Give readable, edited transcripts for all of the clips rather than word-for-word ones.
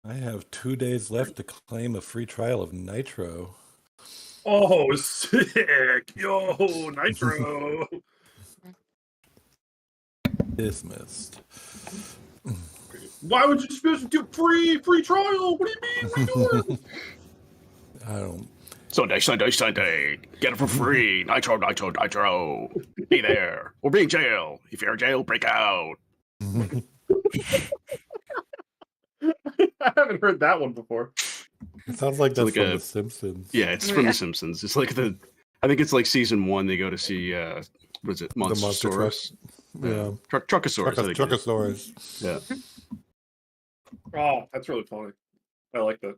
I have 2 days left to claim a free trial of Nitro. Oh, sick! Yo, Nitro! Dismissed. Why would you just do free trial? What do you mean? What are you doing? I don't. Sunday. Get it for free. Nitro. Be there. Or be in jail. If you're in jail, break out. I haven't heard that one before. It sounds like that's like from The Simpsons. Yeah, it's from The Simpsons. It's like I think it's like season 1. They go to see what is it? Monstersaurus. Yeah. Truckosaurus. Truckosaurus. Yeah. Oh, that's really funny. I like that.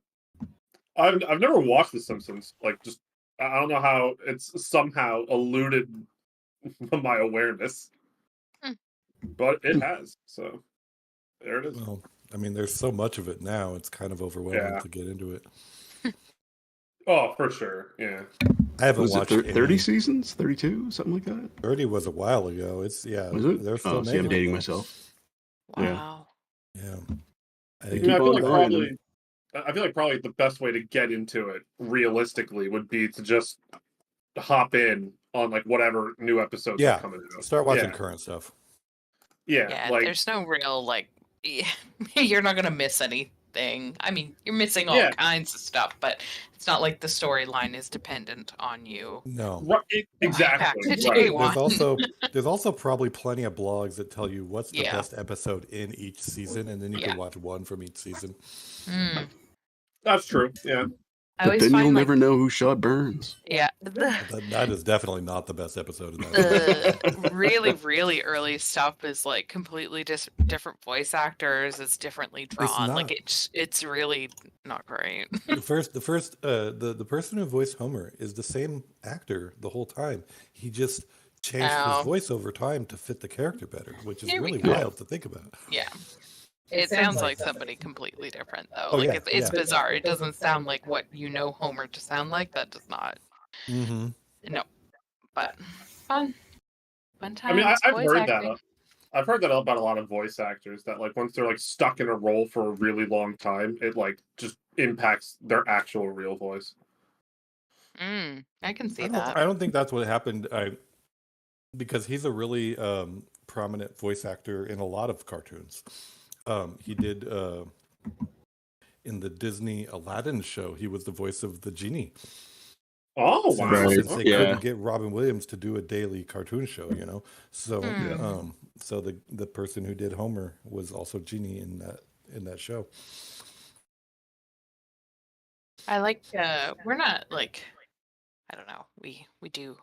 I've never watched The Simpsons. Like, just I don't know how it's somehow eluded my awareness, but it has. So there it is. Well, I mean, there's so much of it now; it's kind of overwhelming to get into it. Oh, for sure. Yeah. I haven't watched 30 seasons, 32, something like that. 30 was a while ago. It's Was it? They're still See, I'm dating myself. Wow. Yeah. I feel like probably the best way to get into it realistically would be to just hop in on like whatever new episodes are coming out. Start watching current stuff. Yeah, like, there's no real you're not gonna miss anything. I mean, you're missing all kinds of stuff, but it's not like the storyline is dependent on you. No, exactly. There's also probably plenty of blogs that tell you what's the best episode in each season, and then you can watch one from each season. That's true. Yeah. But then you'll never know who shot Burns. Yeah. That is definitely not the best episode of that. Really, really early stuff is like completely different voice actors. It's differently drawn. Like it's really not great. The person who voiced Homer is the same actor the whole time. He just changed his voice over time to fit the character better, which is really wild to think about. Yeah. It sounds like somebody completely different, though. It's bizarre. It doesn't sound like what you know Homer to sound like. That does not. Mm-hmm. No, but fun times. I mean, I've heard that. I've heard that about a lot of voice actors that like once they're like stuck in a role for a really long time, it like just impacts their actual real voice. I can see that. I don't think that's what happened. Because he's a really prominent voice actor in a lot of cartoons. He did in the Disney Aladdin show. He was the voice of the genie. Oh, wow! Since they couldn't get Robin Williams to do a daily cartoon show, so so the person who did Homer was also Genie in that show. I like. We're not like. I don't know. We do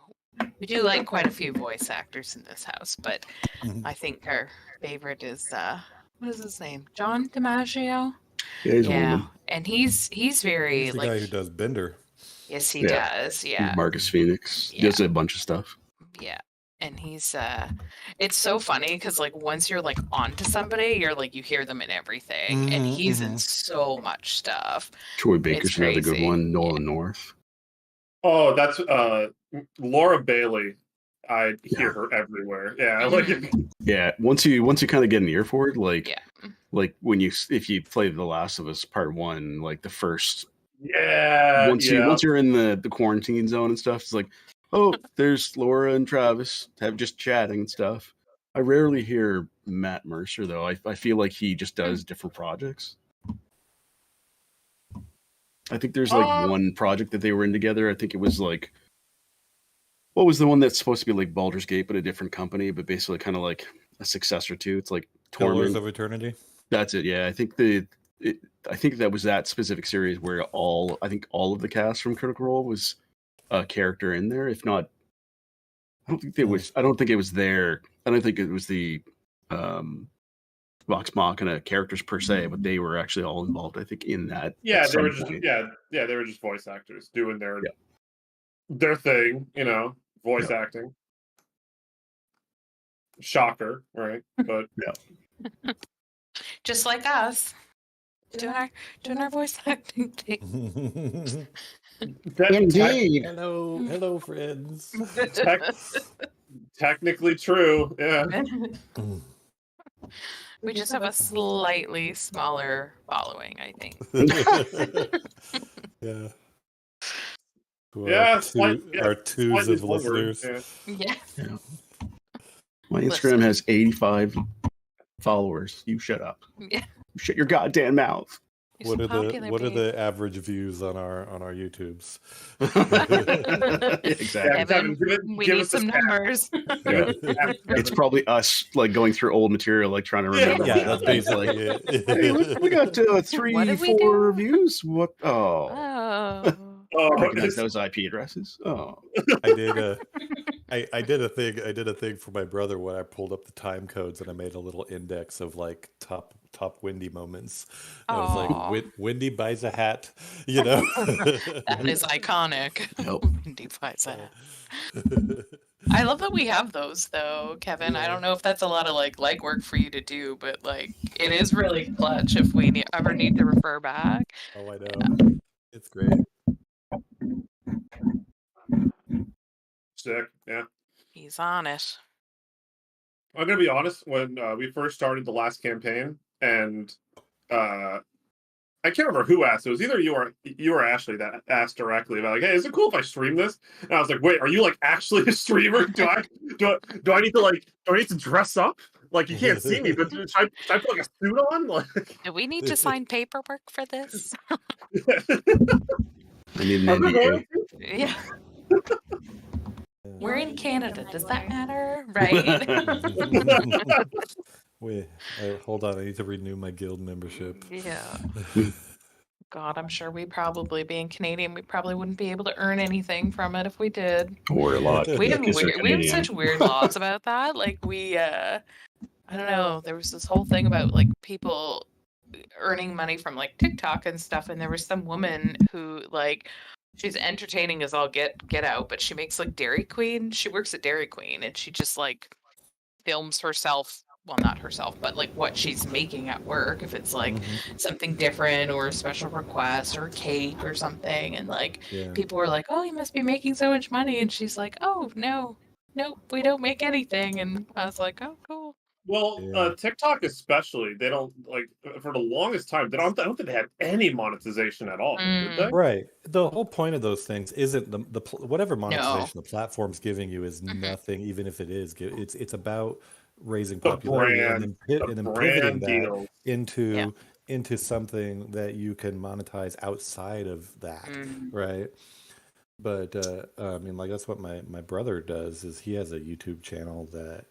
like quite a few voice actors in this house, but I think our favorite is what is his name? John DiMaggio. Yeah, and he's very the guy who does Bender. Yes, he does. Yeah, Marcus Phoenix does a bunch of stuff. Yeah, and he's it's so funny because like once you're like onto somebody, you're like you hear them in everything, and he's in so much stuff. Troy Baker's another good one. Nolan North. Oh, that's Laura Bailey. I hear her everywhere. Yeah, Once you kind of get an ear for it, like when if you play The Last of Us Part 1, like the first. Once you're in the quarantine zone and stuff, it's like, oh, there's Laura and Travis just chatting and stuff. I rarely hear Matt Mercer though. I feel like he just does different projects. I think there's like one project that they were in together. I think it was like, what was the one that's supposed to be like Baldur's Gate, but a different company, but basically kind of like a successor to? It's like Pillars of Eternity. That's it. Yeah, I think that was that specific series where all of the cast from Critical Role was a character in there. If not, I don't think it was. I don't think it was there. I don't think it was the Vox Machina characters per se, but they were actually all involved. I think in that. Yeah, they were just they were just voice actors doing their thing. Voice acting. Shocker, right? But just like us. Doing our voice acting thing. Indeed. Hello, friends. Technically true. Yeah. We just have a slightly smaller following, I think. Yeah. Yeah, Our twos slightly of forward, listeners. Yeah. My Instagram has 85 followers. You shut up. Yeah. Shut your goddamn mouth. What are the average views on our YouTubes? Exactly. Kevin, we need some numbers. Yeah. It's probably us like going through old material, like trying to remember. Yeah, that's basically it. Hey, we got 3, 4 reviews. What? Oh. Recognize those IP addresses. Oh, I did. I did a thing. I did a thing for my brother when I pulled up the time codes and I made a little index of like top Wendy moments. I was like, Wendy buys a hat. You know, that is iconic. Nope. Wendy buys a hat. I love that we have those though, Kevin. I don't know if that's a lot of like legwork for you to do, but like it is really clutch if we ever need to refer back. Oh, I know. It's great. Sick. Yeah. He's on it. I'm gonna be honest. When we first started the last campaign, and I can't remember who asked. It was either you or Ashley that asked directly about like, "Hey, is it cool if I stream this?" And I was like, "Wait, are you like actually a streamer? Do I need to dress up? Like you can't see me, but should I put like a suit on? Like, do we need to sign paperwork for this? I need an NDA. Yeah. We're in Canada. Does that matter? Right? Wait, hold on. I need to renew my guild membership. Yeah. God, I'm sure being Canadian, we probably wouldn't be able to earn anything from it if we did. Or a lot. We have such weird laws about that. Like I don't know. There was this whole thing about like people earning money from like TikTok and stuff, and there was some woman who like she's entertaining as all get out, but she makes like Dairy Queen. She works at Dairy Queen and she just like films herself. Well, not herself, but like what she's making at work. If it's like something different or a special request or cake or something. And like people were like, "Oh, you must be making so much money." And she's like, "Oh, no, we don't make anything." And I was like, "Oh, cool." Well, TikTok especially, they don't like for the longest time. I don't think they had any monetization at all, did they? Right. The whole point of those things isn't the whatever monetization the platform's giving you is nothing. Even if it is, it's about raising popularity and then pivoting that into something that you can monetize outside of that, right? But I mean, like that's what my brother does. Is he has a YouTube channel that.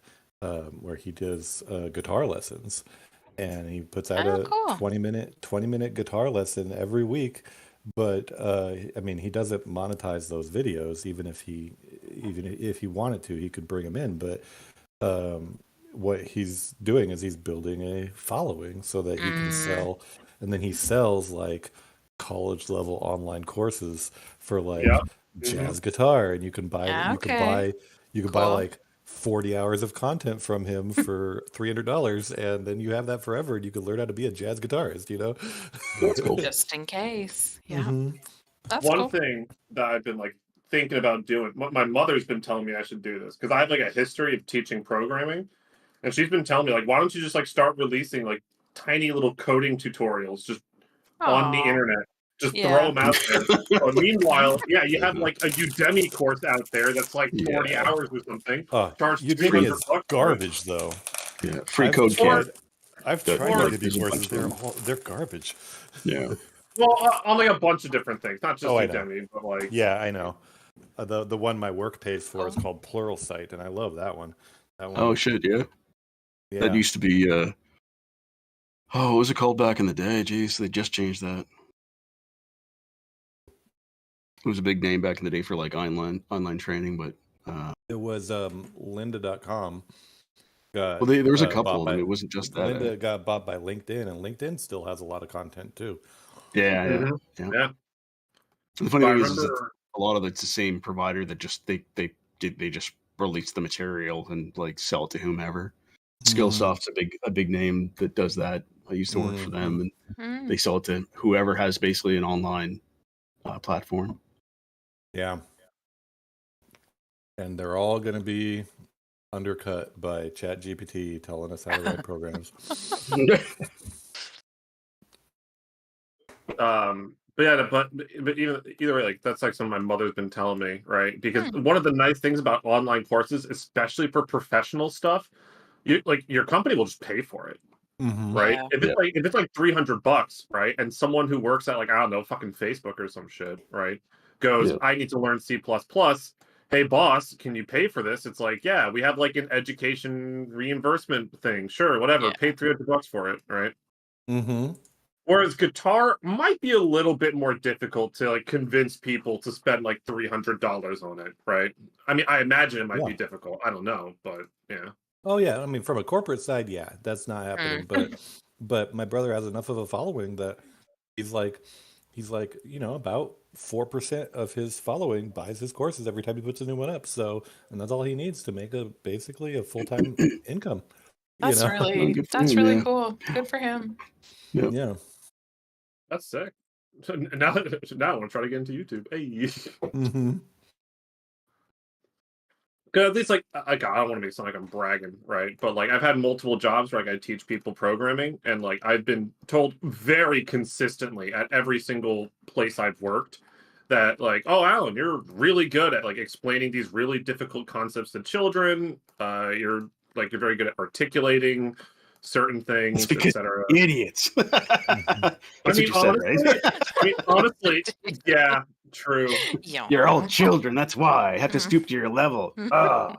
Where he does guitar lessons, and he puts out a 20-minute guitar lesson every week. But I mean, he doesn't monetize those videos, even if he wanted to, he could bring them in. But what he's doing is he's building a following so that he can sell, and then he sells like college level online courses for like jazz guitar, and you can buy buy like 40 hours of content from him for $300, and then you have that forever, and you can learn how to be a jazz guitarist. You know, that's cool. Just in case, That's one thing that I've been like thinking about doing. My mother's been telling me I should do this because I have like a history of teaching programming, and she's been telling me like, why don't you just like start releasing like tiny little coding tutorials just on the internet. Just throw them out there. But meanwhile, you have like a Udemy course out there that's like 40 hours or something. Udemy is garbage, though. Yeah, free code camp. I've tried Udemy courses. They're garbage. Yeah. Well, on like a bunch of different things, not just Udemy, but like. Yeah, I know. The one my work pays for is called Pluralsight, and I love that one. Oh shit, yeah. That used to be. What was it called back in the day? Jeez, they just changed that. It was a big name back in the day for like online training, but it was lynda.com. Well, there was a couple of them. It wasn't just that. Lynda got bought by LinkedIn, and LinkedIn still has a lot of content too. Yeah. The funny thing is that a lot of it's the same provider that just they just release the material and like sell it to whomever. Skillsoft's a big name that does that. I used to work for them, and they sell it to whoever has basically an online platform. Yeah. And they're all going to be undercut by ChatGPT telling us how to write programs. But yeah, but either way, like that's like something my mother's been telling me, right? Because one of the nice things about online courses, especially for professional stuff, your company will just pay for it. Right? Yeah. If it's like $300, right? And someone who works at like, I don't know, fucking Facebook or some shit, right? Goes, I need to learn C++. Hey boss, can you pay for this? It's like, yeah, we have like an education reimbursement thing. Sure, whatever. Yeah. Pay $300 for it, right? Mm-hmm. Whereas guitar might be a little bit more difficult to like convince people to spend like $300 on it, right? I mean, I imagine it might be difficult. I don't know, but yeah. Oh yeah, I mean, from a corporate side, yeah, that's not happening. But my brother has enough of a following that he's like, about 4% of his following buys his courses every time he puts a new one up. So, and that's all he needs to make basically a full-time income. That's really cool. Good for him. Yeah. That's sick. So now I want to try to get into YouTube. Hey. Mm-hmm. Because at least like I don't want to make it sound like I'm bragging, right? But like I've had multiple jobs where I teach people programming, and like I've been told very consistently at every single place I've worked that like, oh, Alan, you're really good at like explaining these really difficult concepts to children. You're very good at articulating certain things, etc. Idiots. Honestly, yeah. True. You're all children. That's why I have to stoop to your level. I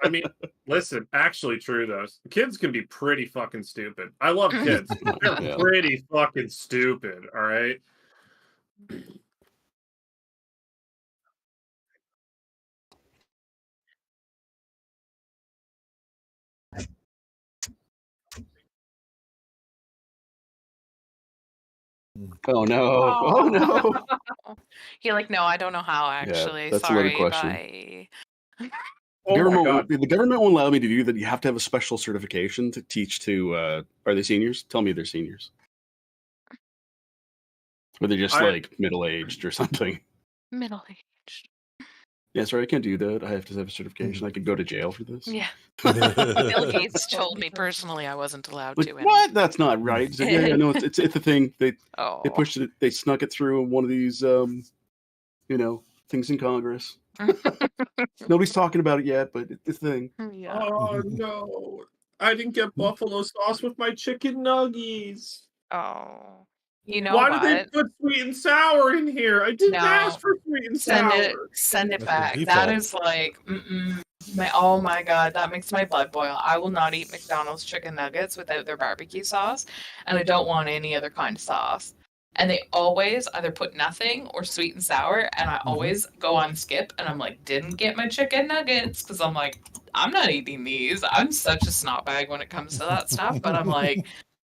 mean, listen, actually true though. Kids can be pretty fucking stupid. I love kids. They're pretty fucking stupid, all right? Oh no! Oh no! You're like, no, I don't know how. Actually, that's sorry. another question. Bye. The government won't allow me to do that. You have to have a special certification to teach to. Are they seniors? Tell me they're seniors. Or they're just like middle-aged or something. Middle-aged. Yeah, sorry, I can't do that. I have to have a certification. I could go to jail for this. Yeah. Bill Gates told me personally I wasn't allowed to. What? That's not right. So, yeah, no, it's a thing. They pushed it. They snuck it through one of these, things in Congress. Nobody's talking about it yet, but it's a thing. Yeah. Oh no! I didn't get buffalo sauce with my chicken nuggies. Oh. You know why did they put sweet and sour in here? I didn't ask for sweet and sour. Send it back. That is like, oh my god, that makes my blood boil. I will not eat McDonald's chicken nuggets without their barbecue sauce, and I don't want any other kind of sauce. And they always either put nothing or sweet and sour, and I always go on skip, and I'm like, didn't get my chicken nuggets, because I'm like, I'm not eating these. I'm such a snot bag when it comes to that stuff, but I'm like,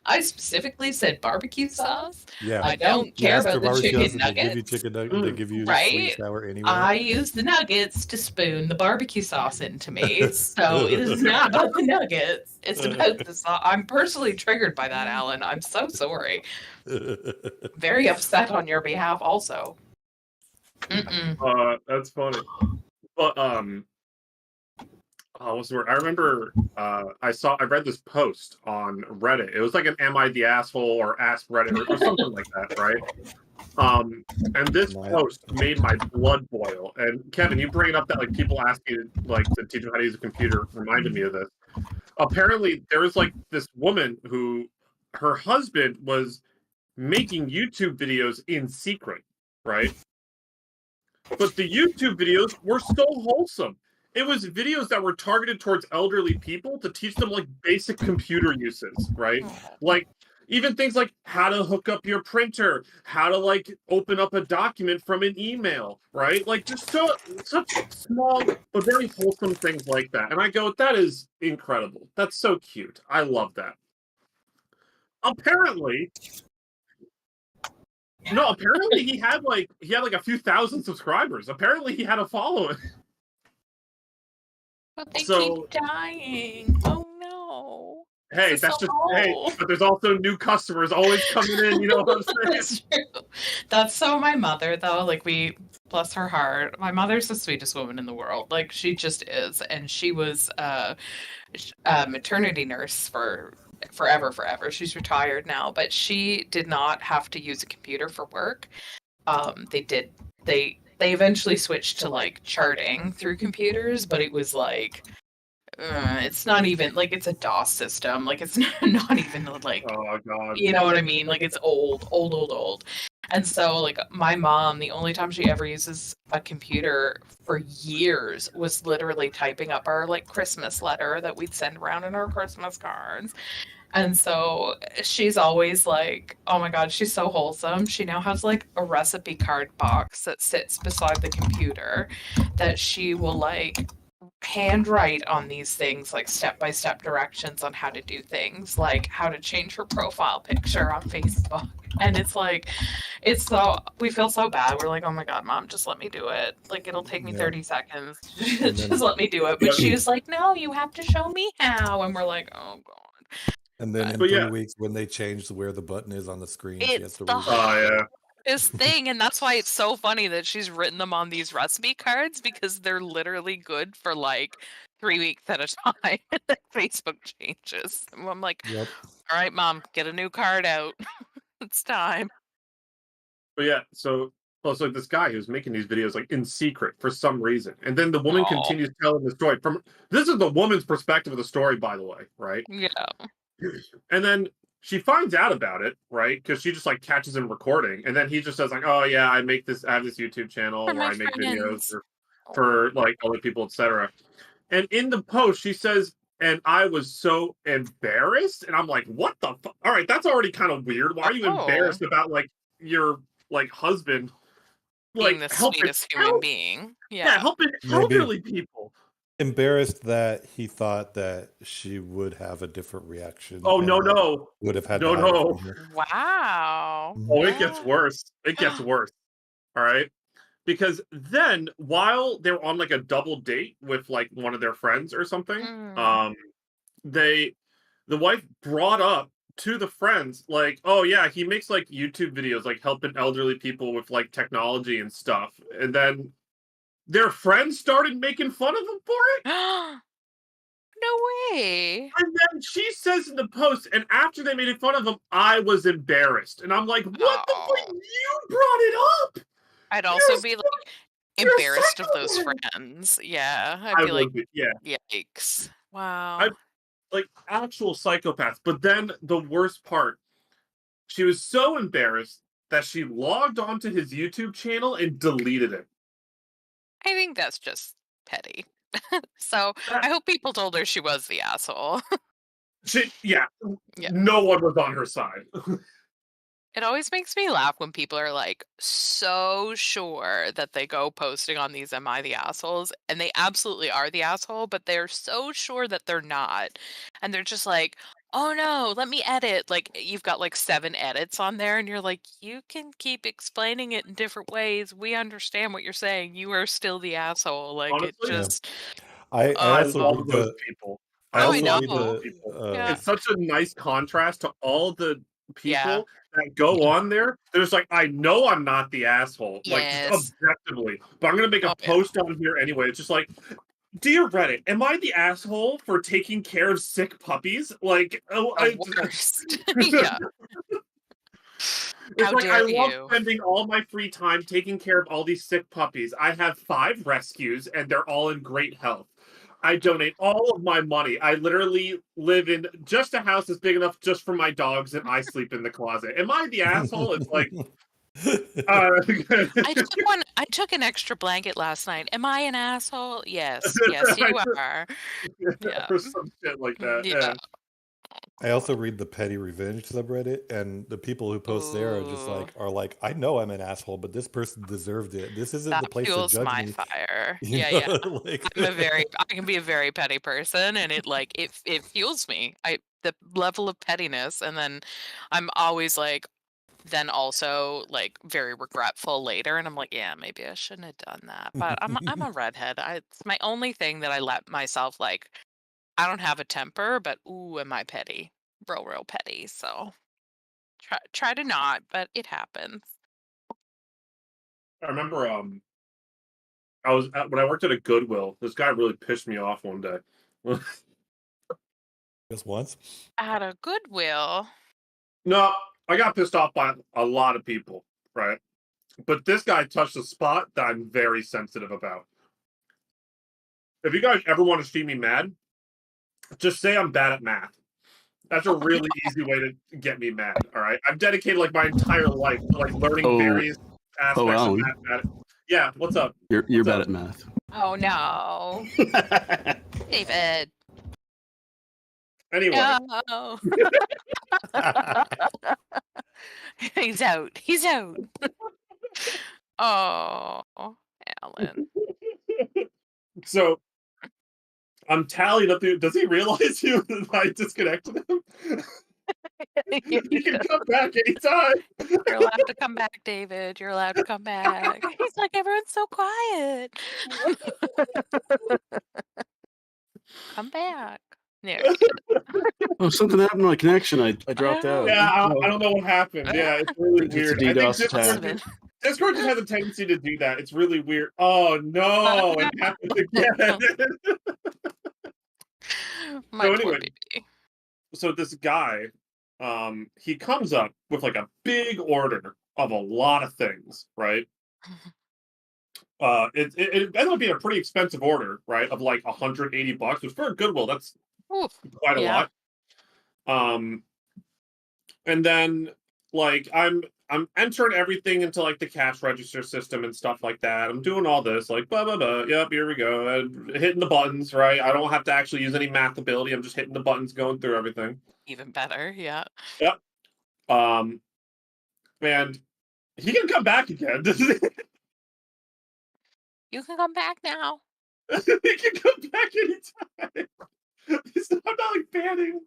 I specifically said barbecue sauce. Yeah, I don't care about the chicken nuggets. They give you chicken nuggets. They give you sweet and sour anyway. I use the nuggets to spoon the barbecue sauce into me. So it is not about the nuggets. It's about the sauce. I'm personally triggered by that, Alan. I'm so sorry. Very upset on your behalf, also. That's funny. But what's the word? I remember I read this post on Reddit. It was like an "Am I the asshole?" or "Ask Reddit" or something like that, right? And this post made my blood boil. And Kevin, you bring it up that like people ask you like to teach them how to use a computer reminded me of this. Apparently, there was like this woman who her husband was making YouTube videos in secret, right? But the YouTube videos were so wholesome. It was videos that were targeted towards elderly people to teach them like basic computer uses, right? Like even things like how to hook up your printer, how to like open up a document from an email, right? Like just such small but very wholesome things like that. And I go, that is incredible. That's so cute. I love that. Apparently he had like a few thousand subscribers. Apparently he had a following. But they keep dying. Oh no. Hey, that's just but there's also new customers always coming in. You know what I'm saying? That's true. That's so my mother though. Like bless her heart. My mother's the sweetest woman in the world. Like she just is, and she was a maternity nurse for forever. She's retired now, but she did not have to use a computer for work. They eventually switched to like charting through computers, but it was like it's not even like it's a DOS system. Like it's not even like oh god, you know what I mean? Like it's old. And so like my mom, the only time she ever uses a computer for years was literally typing up our like Christmas letter that we'd send around in our Christmas cards. And so she's always like, oh my God, she's so wholesome. She now has like a recipe card box that sits beside the computer that she will like handwrite on these things, like step-by-step directions on how to do things, like how to change her profile picture on Facebook. And it's like, we feel so bad. We're like, oh my God, Mom, just let me do it. Like, it'll take me 30 seconds. Just let me do it. But she was like, no, you have to show me how. And we're like, oh God. And then in 3 weeks, when they changed where the button is on the screen, she has to this thing, and that's why it's so funny that she's written them on these recipe cards, because they're literally good for like 3 weeks at a time. And then Facebook changes. And I'm like, all right, Mom, get a new card out. It's time. But yeah, so also this guy who's making these videos like in secret for some reason, and then the woman continues telling the story from this is the woman's perspective of the story, by the way, right? Yeah. And then she finds out about it, right? Because she just like catches him recording, and then he just says like, "Oh yeah, I have this YouTube channel where I make videos for like other people, etc." And in the post, she says, "And I was so embarrassed," and I'm like, "What the fuck? All right, that's already kind of weird. Why are you embarrassed about like your like husband being the sweetest human being? Yeah, helping elderly people." Embarrassed that he thought that she would have a different reaction. Oh no! Would have had no. Wow. Oh, it gets worse. It gets worse. All right, because then while they're on like a double date with like one of their friends or something, the wife brought up to the friends like, "Oh yeah, he makes like YouTube videos like helping elderly people with like technology and stuff," and then their friends started making fun of him for it. No way. And then she says in the post, and after they made fun of him, I was embarrassed. And I'm like, what the fuck? You brought it up. I'd also be like embarrassed of those friends. Yeah. I'd be like, yikes. Wow. I'm like actual psychopaths. But then the worst part, she was so embarrassed that she logged onto his YouTube channel and deleted it. I think that's just petty. So I hope people told her she was the asshole. No one was on her side. It always makes me laugh when people are like so sure that they go posting on these "Am I the assholes?" and they absolutely are the asshole, but they're so sure that they're not. And they're just like, oh no, let me edit. Like you've got like 7 edits on there and you're like, you can keep explaining it in different ways. We understand what you're saying. You are still the asshole. Like honestly, it just I also love those people. I know. It's such a nice contrast to all the people that go on there. There's like, I know I'm not the asshole, like just objectively, but I'm gonna make a post on here anyway. It's just like, dear Reddit, am I the asshole for taking care of sick puppies? Like, worst. It's like I love spending all my free time taking care of all these sick puppies. I have 5 rescues and they're all in great health. I donate all of my money. I literally live in just a house that's big enough just for my dogs, and I sleep in the closet. Am I the asshole? It's like I took an extra blanket last night. Am I an asshole? Yes, you are. Yeah. For some shit like that. Yeah. I also read the petty revenge subreddit, and the people who post there are like, I know I'm an asshole, but this person deserved it. This isn't the place to judge my me. Fire. Yeah. Like... I can be a very petty person, and it fuels me. The level of pettiness, and then I'm always like, then also like very regretful later, and I'm like, yeah, maybe I shouldn't have done that. But I'm a redhead. It's my only thing that I let myself like I don't have a temper, but ooh, am I petty? Real petty. So try to not, but it happens. I remember when I worked at a Goodwill, this guy really pissed me off one day. Just once. At a Goodwill. No, I got pissed off by a lot of people, right? But this guy touched a spot that I'm very sensitive about. If you guys ever want to see me mad, just say I'm bad at math. That's a really easy way to get me mad. All right, I've dedicated like my entire life to like learning various aspects of mathematics. Yeah, what's up? You're bad at math. Oh no, David. Anyway, no. He's out. He's out. Oh, Alan. So I'm tallying up the. Does he realize I disconnected him? You can come back anytime. You're allowed to come back, David. You're allowed to come back. He's like, everyone's so quiet. Come back. There. Oh, something happened to my connection. I dropped out. Yeah, I don't know what happened. Yeah, it's really weird. It's a DDoS attack. Discord just has a tendency to do that. It's really weird. Oh no, it happened again. My poor baby. So this guy, he comes up with like a big order of a lot of things, right? It ended up being a pretty expensive order, right? Of like $180, which for a Goodwill, that's quite a lot. And then like I'm entering everything into like the cash register system and stuff like that. I'm doing all this like blah blah blah. Yep, here we go. Hitting the buttons, right? I don't have to actually use any math ability. I'm just hitting the buttons, going through everything. Even better, yeah. Yep. And he can come back again. You can come back now. He can come back anytime. I'm not like banning.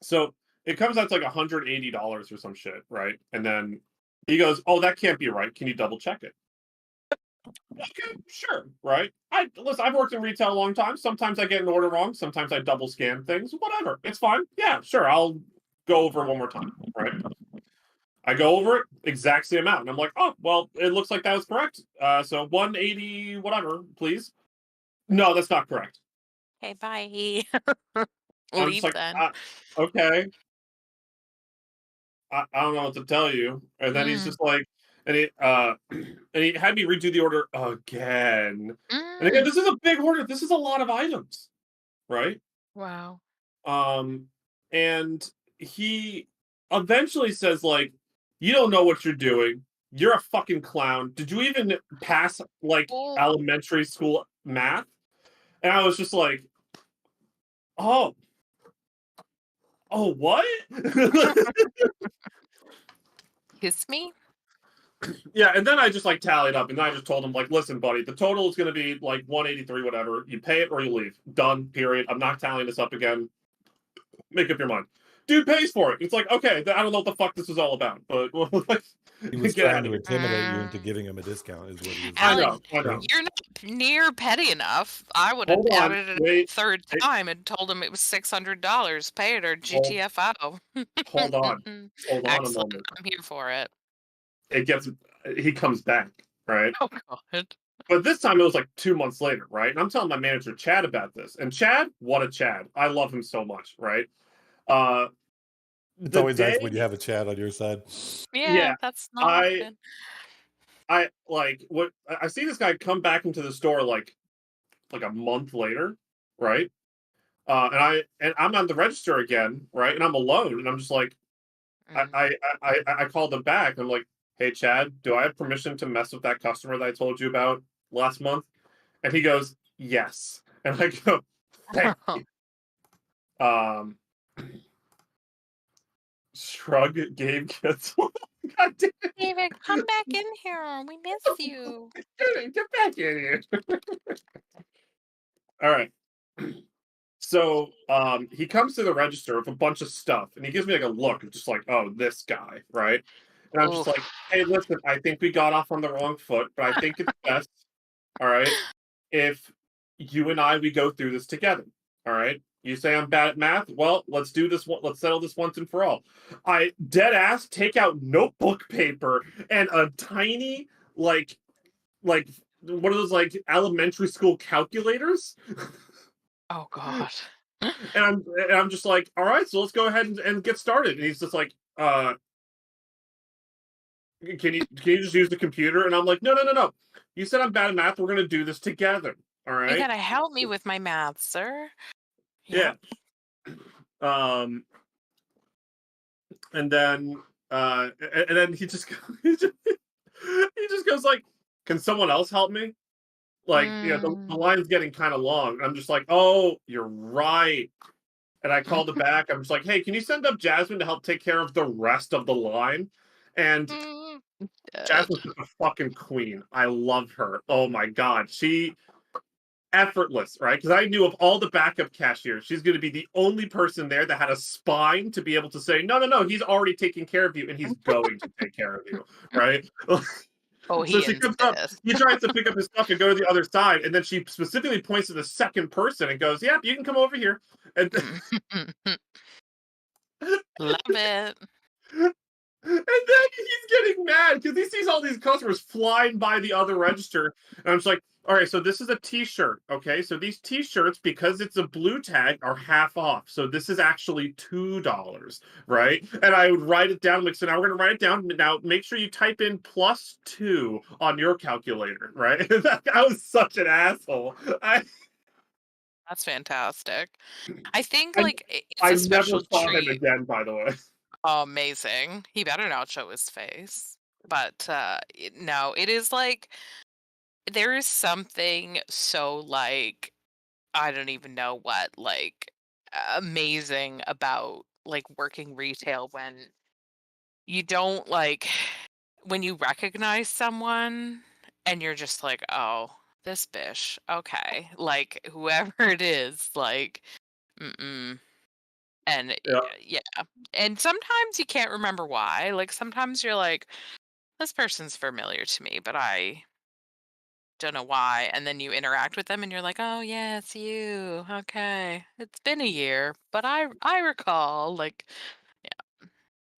So it comes out to like $180 or some shit, right? And then he goes, "Oh, that can't be right. Can you double check it?" Okay, sure, right? Listen, I've worked in retail a long time. Sometimes I get an order wrong. Sometimes I double scan things. Whatever, it's fine. Yeah, sure. I'll go over it one more time, right? I go over it, exact same amount, and I'm like, "Oh, well, it looks like that was correct. So 180, whatever, please." No, that's not correct. Okay, bye. I'm Leave just like, then. Okay. I don't know what to tell you. And then he's just like, and he had me redo the order again. And again, this is a big order. This is a lot of items, right? Wow. And he eventually says, like, "You don't know what you're doing. You're a fucking clown. Did you even pass like elementary school math?" And I was just like, "Oh, what?" Kiss me? Yeah, and then I just like tallied up, and then I just told him like, "Listen, buddy, the total is going to be like 183, whatever. You pay it or you leave. Done. Period. I'm not tallying this up again. Make up your mind." Dude pays for it. It's like, okay, I don't know what the fuck this is all about, but he was trying to intimidate you into giving him a discount. Is what he was. Alan, I know. You're not near petty enough. I would have added it a third time and told him it was $600. Pay it or GTFO. Hold on. Hold on a moment. I'm here for it. He comes back, right? Oh god. But this time it was like 2 months later, right? And I'm telling my manager Chad about this. And Chad, what a Chad. I love him so much, right? It's always nice when you have a Chad on your side. Yeah, that's not good. I like what I see this guy come back into the store like a month later, right? And I'm on the register again, right? And I'm alone, and I'm just like, I called him back. And I'm like, "Hey, Chad, do I have permission to mess with that customer that I told you about last month?" And he goes, "Yes." And I go, "Thank you." Shrug, Gabe gets. God damn it. David, come back in here. We miss you. Get back in here. All right. So he comes to the register with a bunch of stuff, and he gives me like a look of just like, "Oh, this guy," right? And I'm just like, "Hey, listen, I think we got off on the wrong foot, but I think it's best, all right, if you and I, we go through this together. All right. You say I'm bad at math. Well, let's do this. Let's settle this once and for all. I dead ass take out notebook paper and a tiny like one of those like elementary school calculators. Oh God. And I'm just like, all right, so let's go ahead and get started. And he's just like, can you just use the computer? And I'm like, no. You said I'm bad at math. We're gonna do this together. All right. You gotta help me with my math, sir. Yeah. And then he just he just goes like, can someone else help me? Like, the line's getting kind of long. I'm just like, oh, you're right. And I called it back. I'm just like, hey, can you send up Jasmine to help take care of the rest of the line? And Jasmine's just a fucking queen. I love her. Oh my God. She effortless, right? Because I knew of all the backup cashiers, she's going to be the only person there that had a spine to be able to say, no, he's already taking care of you, and he's going to take care of you, right? Oh, So she comes up, he tries to pick up his stuff and go to the other side, and then she specifically points to the second person and goes, "Yep, you can come over here." And love it. And then he's getting mad because he sees all these customers flying by the other register. And I'm just like, all right, so this is a t-shirt, okay? So these t-shirts, because it's a blue tag, are half off. So this is actually $2, right? And I would write it down. Like, so now we're going to write it down. Now, make sure you type in +2 on your calculator, right? I was such an asshole. That's fantastic. I think, it's I a special never saw treat. him again, by the way. Oh, amazing. He better not show his face. But no, it is like there is something so like I don't even know what amazing about working retail when you don't when you recognize someone and you're just like, oh, this bish, okay, like whoever it is, mm-mm. And yeah, and sometimes you can't remember why. Like sometimes you're like, this person's familiar to me, but I don't know why. And then you interact with them, and you're like, oh yeah, it's you. Okay, it's been a year, but I recall. Yeah.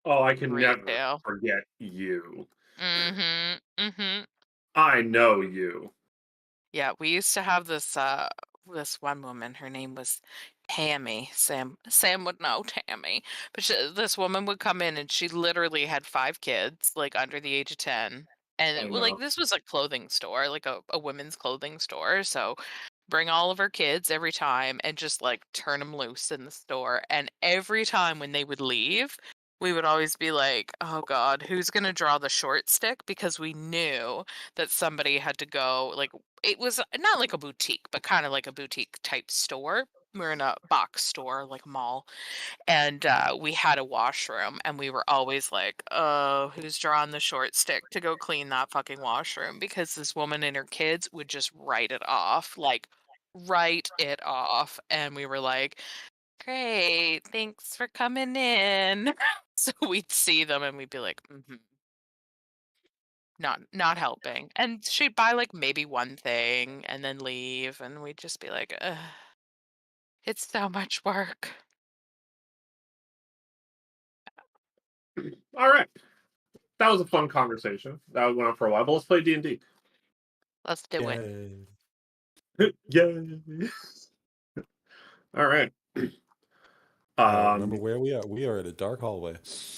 Oh, I can never Retail. forget you. Mm-hmm. I know you. Yeah, we used to have this one woman. Her name was Tammy. Sam would know Tammy, but this woman would come in and she literally had 5 kids, under the age of 10, and this was a clothing store, like a women's clothing store. So bring all of her kids every time and just turn them loose in the store. And every time when they would leave, we would always be like, oh God, who's going to draw the short stick? Because we knew that somebody had to go, it was not like a boutique, but kind of like a boutique type store. We're in a box store, like a mall. And we had a washroom, and we were always like, oh, who's drawing the short stick to go clean that fucking washroom? Because this woman and her kids would just write it off. And we were like, great, thanks for coming in. So we'd see them and we'd be like, not helping. And she'd buy maybe one thing and then leave, and we'd just be like, ugh, it's so much work. All right. That was a fun conversation. That went on for a while, but let's play D&D. Let's do it. Yay. All right. Remember where we are? We are at a dark hallway.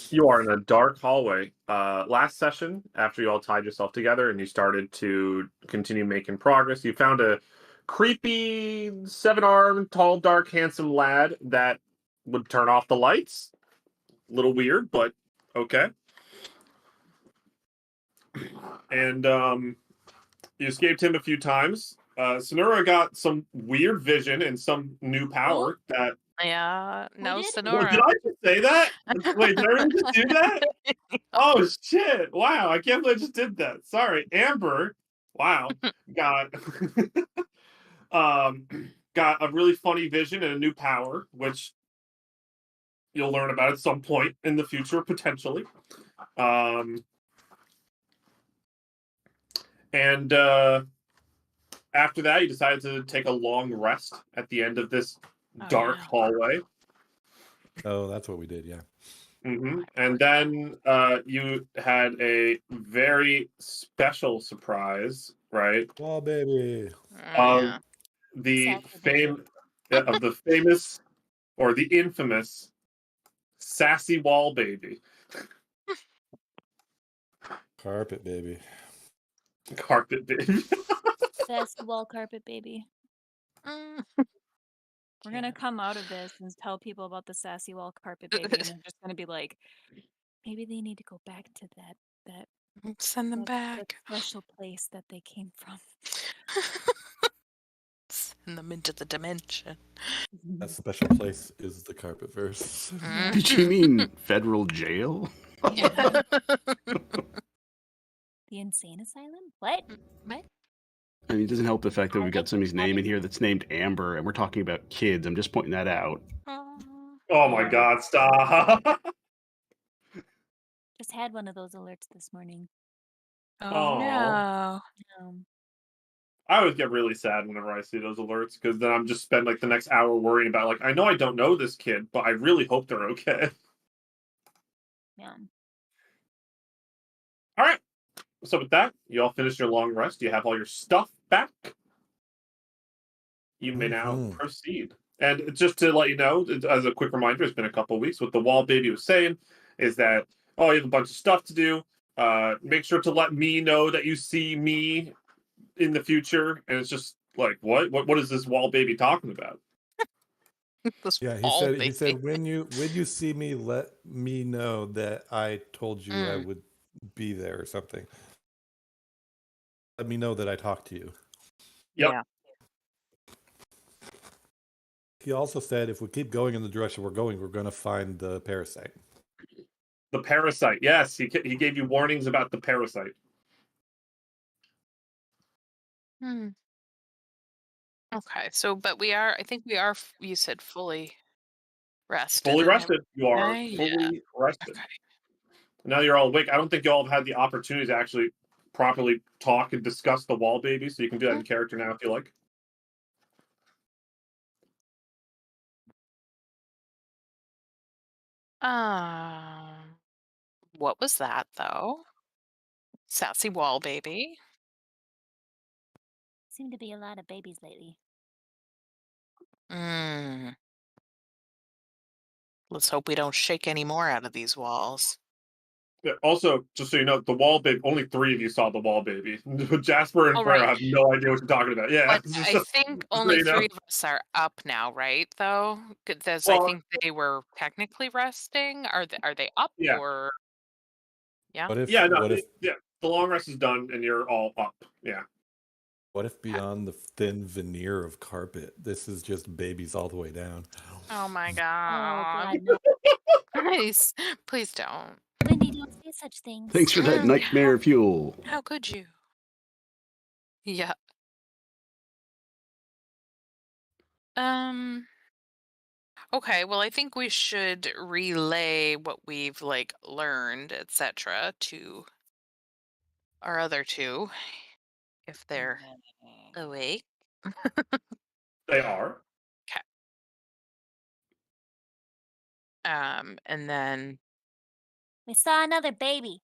You are in a dark hallway. Last session, after you all tied yourself together and you started to continue making progress, you found a creepy 7-armed, tall, dark, handsome lad that would turn off the lights. A little weird, but okay. And you escaped him a few times. Sonura got some weird vision and some new power that. Yeah, no, Sonura. Well, did I just say that? Wait, did I just do that? Oh shit! Wow, I can't believe I just did that. Sorry, Amber. Wow, got got a really funny vision and a new power, which you'll learn about at some point in the future, potentially. And After that, you decided to take a long rest at the end of this dark hallway. Oh, that's what we did, yeah. And then you had a very special surprise, right? Oh, baby. The famous or the infamous sassy wall baby. Carpet baby. Carpet baby. Sassy wall carpet baby. We're gonna come out of this and tell people about the sassy wall carpet baby, and they're just gonna be like, maybe they need to go back to that Send them back. that special place that they came from. Send them into the dimension. That special place is the carpet verse. Did you mean federal jail? The insane asylum? What? What? I mean, it doesn't help the fact that we've got somebody's name in here that's named Amber, and we're talking about kids. I'm just pointing that out. Oh my God! Stop. Just had one of those alerts this morning. Oh no. I always get really sad whenever I see those alerts because then I'm just spend like the next hour worrying about like I know I don't know this kid, but I really hope they're okay. Yeah. All right. So with that, you all finished your long rest. You have all your stuff back. You may now proceed. And just to let you know, as a quick reminder, it's been a couple of weeks. What the wall baby was saying is that, oh, you have a bunch of stuff to do. Make sure to let me know that you see me in the future. And it's just like, what is this wall baby talking about? Yeah, he said when you see me, let me know that I told you I would be there or something. Let me know that I talked to you. Yep. Yeah. He also said if we keep going in the direction we're going to find the parasite. The parasite, yes. He gave you warnings about the parasite. Okay, so but I think we are, you said fully rested. Fully rested. You are fully rested. Okay. Now you're all awake. I don't think you all have had the opportunity to actually properly talk and discuss the wall baby, so you can do that in character now if you like. What was that though? Sassy wall baby. Seem to be a lot of babies lately. Let's hope we don't shake any more out of these walls. Yeah, also, just so you know, the wall baby, only 3 of you saw the wall baby. Jasper and Claire have no idea what you're talking about. Yeah. But I think only 3 of us are up now, right? Though? Because I think they were technically resting. Are they up or? Yeah. What if, the long rest is done and you're all up. Yeah. What if beyond the thin veneer of carpet, this is just babies all the way down? Oh my God. No. Please don't. Wendy, don't say such things. Thanks for that nightmare fuel. How could you? Yeah. Okay, well, I think we should relay what we've learned, etc., to our other 2, if they're awake. They are. Okay. And then we saw another baby.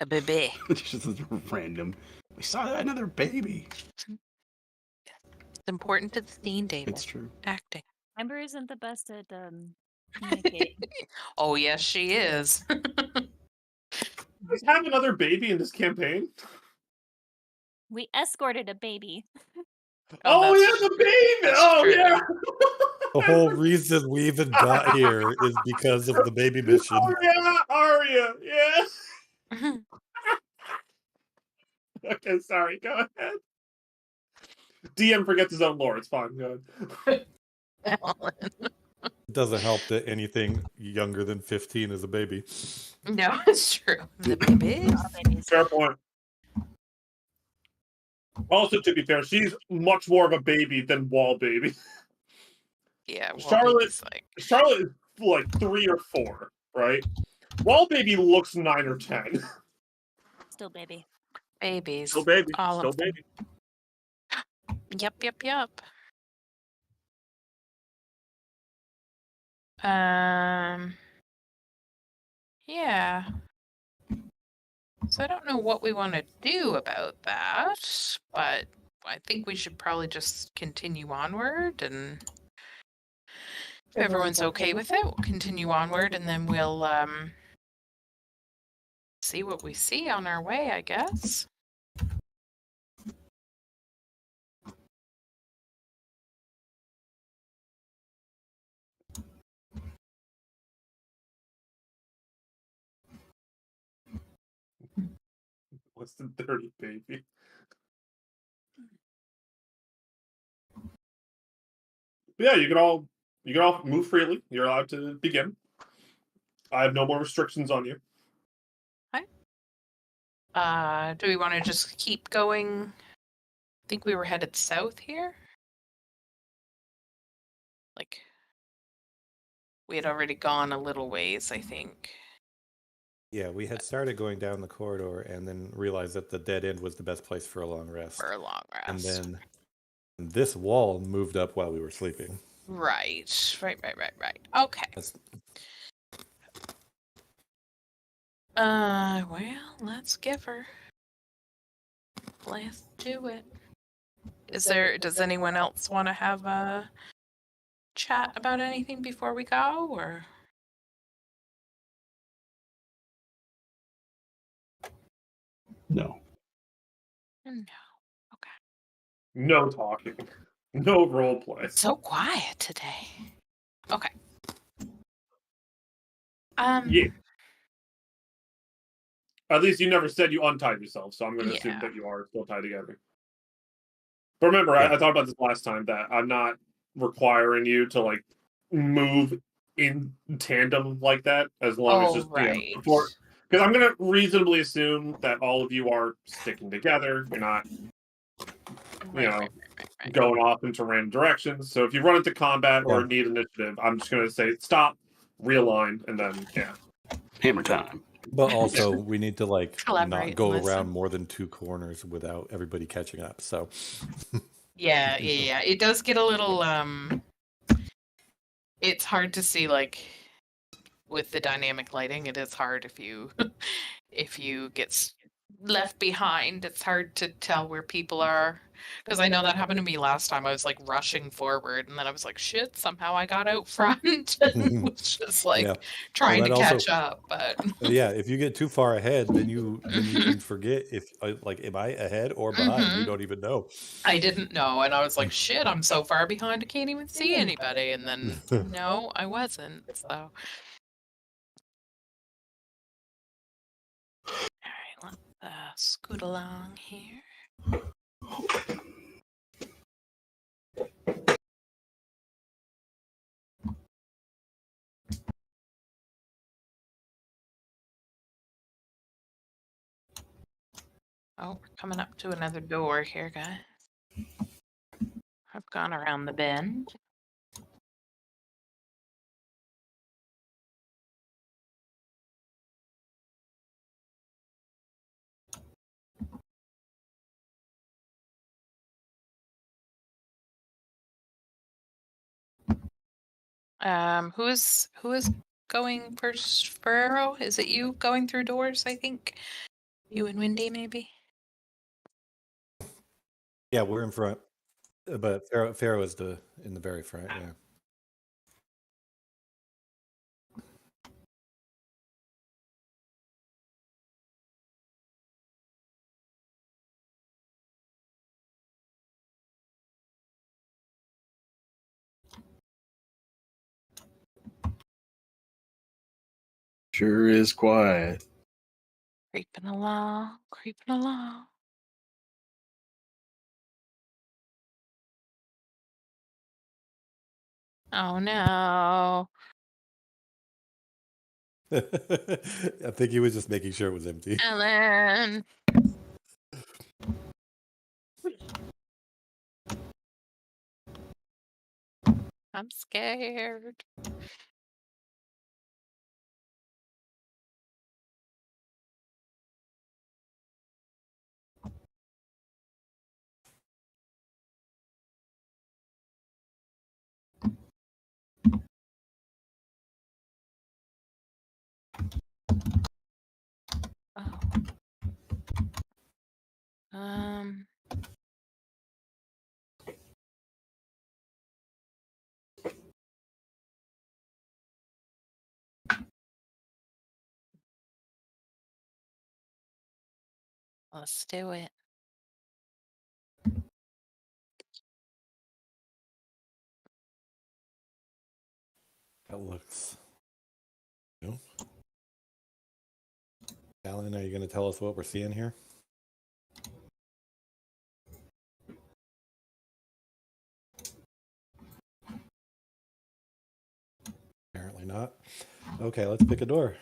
A baby. Just random. We saw another baby. It's important to the scene, David. It's true. Acting. Amber isn't the best at communicating. Oh, yes, she is. Just have another baby in this campaign? We escorted a baby. Oh yeah, the baby! Oh true. Yeah! The whole reason we even got here is because of the baby mission. Oh yeah, Arya, yeah. Okay, sorry, go ahead. DM forgets his own lore, it's fine, go ahead. It doesn't help that anything younger than 15 is a baby. No, it's true. The babies. Fair point. Also, to be fair, she's much more of a baby than Wall Baby. Yeah, Charlotte is like 3 or 4, right? Wall Baby looks 9 or 10. Still baby. Babies. Still baby. All Still of them. baby. Yep. Yeah. So I don't know what we want to do about that, but I think we should probably just continue onward, and if everyone's okay with it, we'll continue onward, and then we'll see what we see on our way, I guess. Less than 30, baby. But yeah, you can all move freely. You're allowed to begin. I have no more restrictions on you. Do we want to just keep going? I think we were headed south here. Like, we had already gone a little ways, I think. Yeah, we had started going down the corridor and then realized that the dead end was the best place for a long rest. For a long rest. And then this wall moved up while we were sleeping. Right. Okay. Well, let's give her. Let's do it. Does anyone else want to have a chat about anything before we go, or? No. No. Okay. No talking. No role play. So quiet today. Okay. Yeah. At least you never said you untied yourself, so I'm going to assume that you are still tied together. But remember, I thought about this last time, that I'm not requiring you to like move in tandem like that, as long as just because I'm going to reasonably assume that all of you are sticking together. You're not, going off into random directions. So if you run into combat or need initiative, I'm just going to say stop, realign, and then hammer time. But also, we need to like not go listen. around more than 2 corners without everybody catching up. So yeah. It does get a little it's hard to see, like, with the dynamic lighting. It is hard if you get left behind. It's hard to tell where people are, because I know that happened to me last time. I was like rushing forward, and then I was like, shit, somehow I got out front and was just like trying to catch up. But if you get too far ahead, then you can forget if like, am I ahead or behind? You don't even know. I didn't know, and I was like, shit, I'm so far behind I can't even see anybody. And then no, I wasn't. So all right, let's scoot along here. Oh, we're coming up to another door here, guys. I've gone around the bend. Who is going first? Ferrero? Is it you going through doors? I think you and Wendy, maybe. Yeah, we're in front, but Pharaoh is in the very front. Yeah. Sure is quiet. Creeping along. Oh no. I think he was just making sure it was empty. Ellen. I'm scared. Um. Let's do it. That looks. No. Alan, are you going to tell us what we're seeing here? Apparently not. Okay, let's pick a door.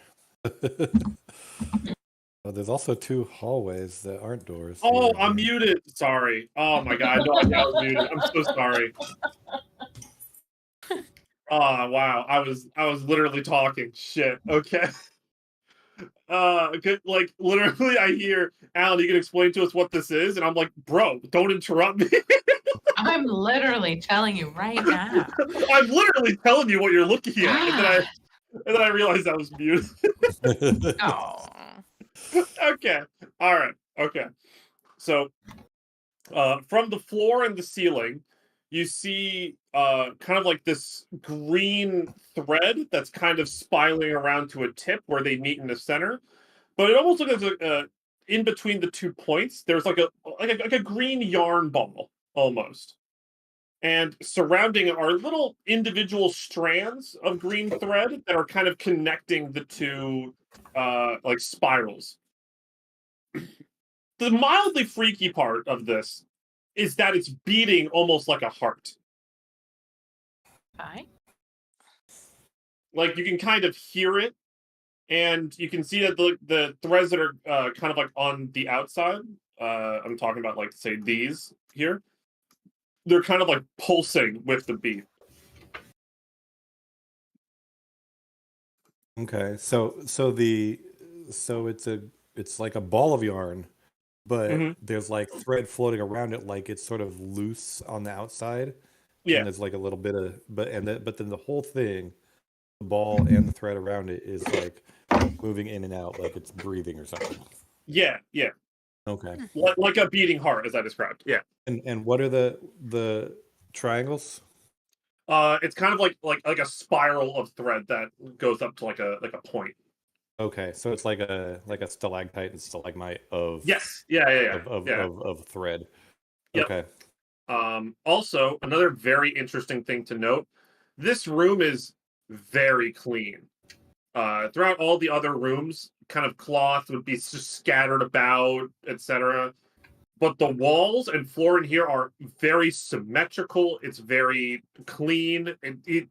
Oh, there's also 2 hallways that aren't doors. Oh, I'm muted. Sorry. Oh my god, no idea I was muted. I'm so sorry. Oh wow, I was literally talking. Shit. Okay. Like literally, I hear Alan. You can explain to us what this is, and I'm like, bro, don't interrupt me. I'm literally telling you right now. I'm literally telling you what you're looking at, and then I realized I was muted. Oh. Okay. All right. Okay. So, from the floor and the ceiling, you see kind of like this green thread that's kind of spiraling around to a tip where they meet in the center. But it almost looks like in between the 2 points, there's like a green yarn ball almost. And surrounding it are little individual strands of green thread that are kind of connecting the 2 like spirals. The mildly freaky part of this is that it's beating almost like a heart. Hi. Like you can kind of hear it, and you can see that the threads that are kind of like on the outside. I'm talking about like say these here. They're kind of like pulsing with the beat. Okay, so it's like a ball of yarn, but there's like thread floating around it, like it's sort of loose on the outside. Yeah. And there's like a little bit of but then the whole thing, the ball and the thread around it is like moving in and out, like it's breathing or something. Yeah. Okay. Like a beating heart, as I described. Yeah. And what are the triangles? It's kind of like a spiral of thread that goes up to like a point. Okay, so it's like a stalactite and stalagmite of Yes. Yeah. of thread. Yep. Okay. Also, another very interesting thing to note: this room is very clean. Throughout all the other rooms, kind of cloth would be just scattered about, etc. But the walls and floor in here are very symmetrical. It's very clean. It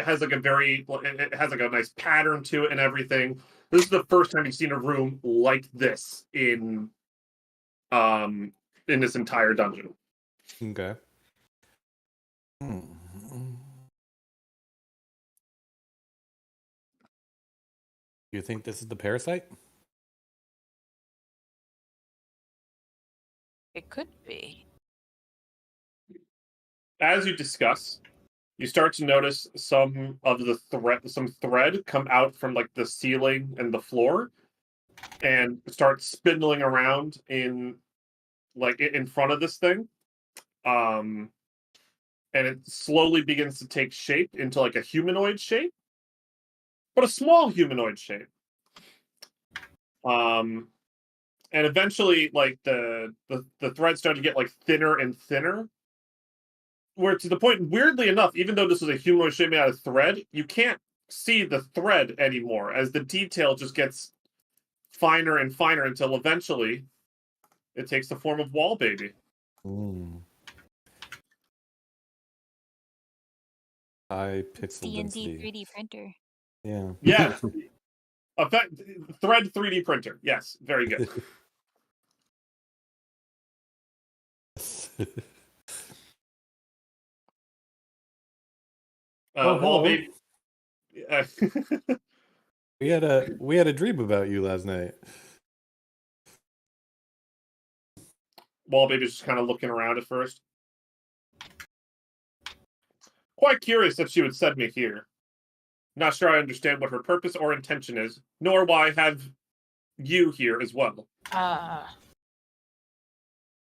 has like a nice pattern to it and everything. This is the first time you've seen a room like this in this entire dungeon. Okay. You think this is the parasite? It could be. As you discuss, you start to notice some thread come out from like the ceiling and the floor and start spindling around in front of this thing. And it slowly begins to take shape into like a humanoid shape, but a small humanoid shape. And eventually like the threads start to get like thinner and thinner, where to the point, weirdly enough, even though this is a humanoid shape made out of thread, you can't see the thread anymore as the detail just gets finer and finer until eventually it takes the form of Wall Baby. High pixel density. D&D 3D printer. Yeah. Yeah. Thread 3D printer. Yes, very good. Wall Baby. We had a dream about you last night. Wall Baby's just kind of looking around at first. Quite curious that she would send me here. Not sure I understand what her purpose or intention is, nor why I have you here as well.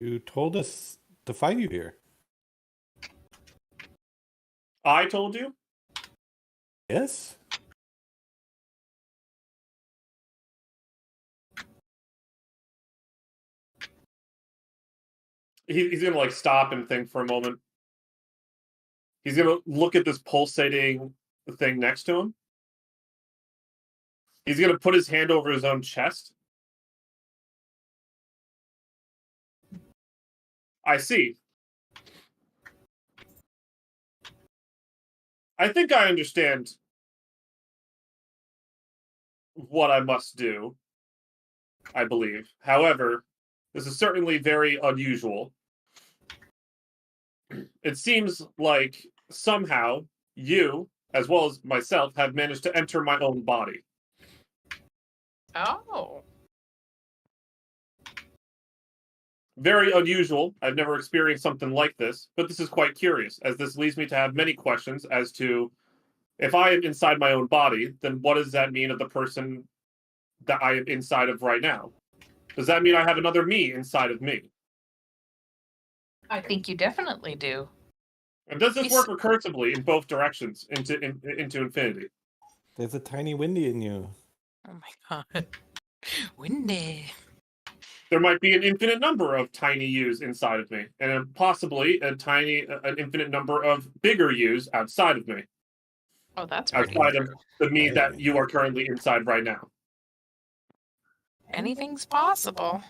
You told us to find you here. I told you? Yes. He's gonna like stop and think for a moment. He's gonna look at this pulsating thing next to him. He's gonna put his hand over his own chest. I see. I think I understand what I must do, I believe. However, this is certainly very unusual. It seems like somehow you, as well as myself, have managed to enter my own body. Oh. Very unusual. I've never experienced something like this, but this is quite curious, as this leads me to have many questions as to if I am inside my own body, then what does that mean of the person that I am inside of right now? Does that mean I have another me inside of me? I think you definitely do. And does this work recursively in both directions into infinity? There's a tiny Windy in you. Oh my god. Windy. There might be an infinite number of tiny yous inside of me, and possibly an infinite number of bigger yous outside of me. Oh, that's pretty outside true. of the me that you are currently inside right now. Anything's possible.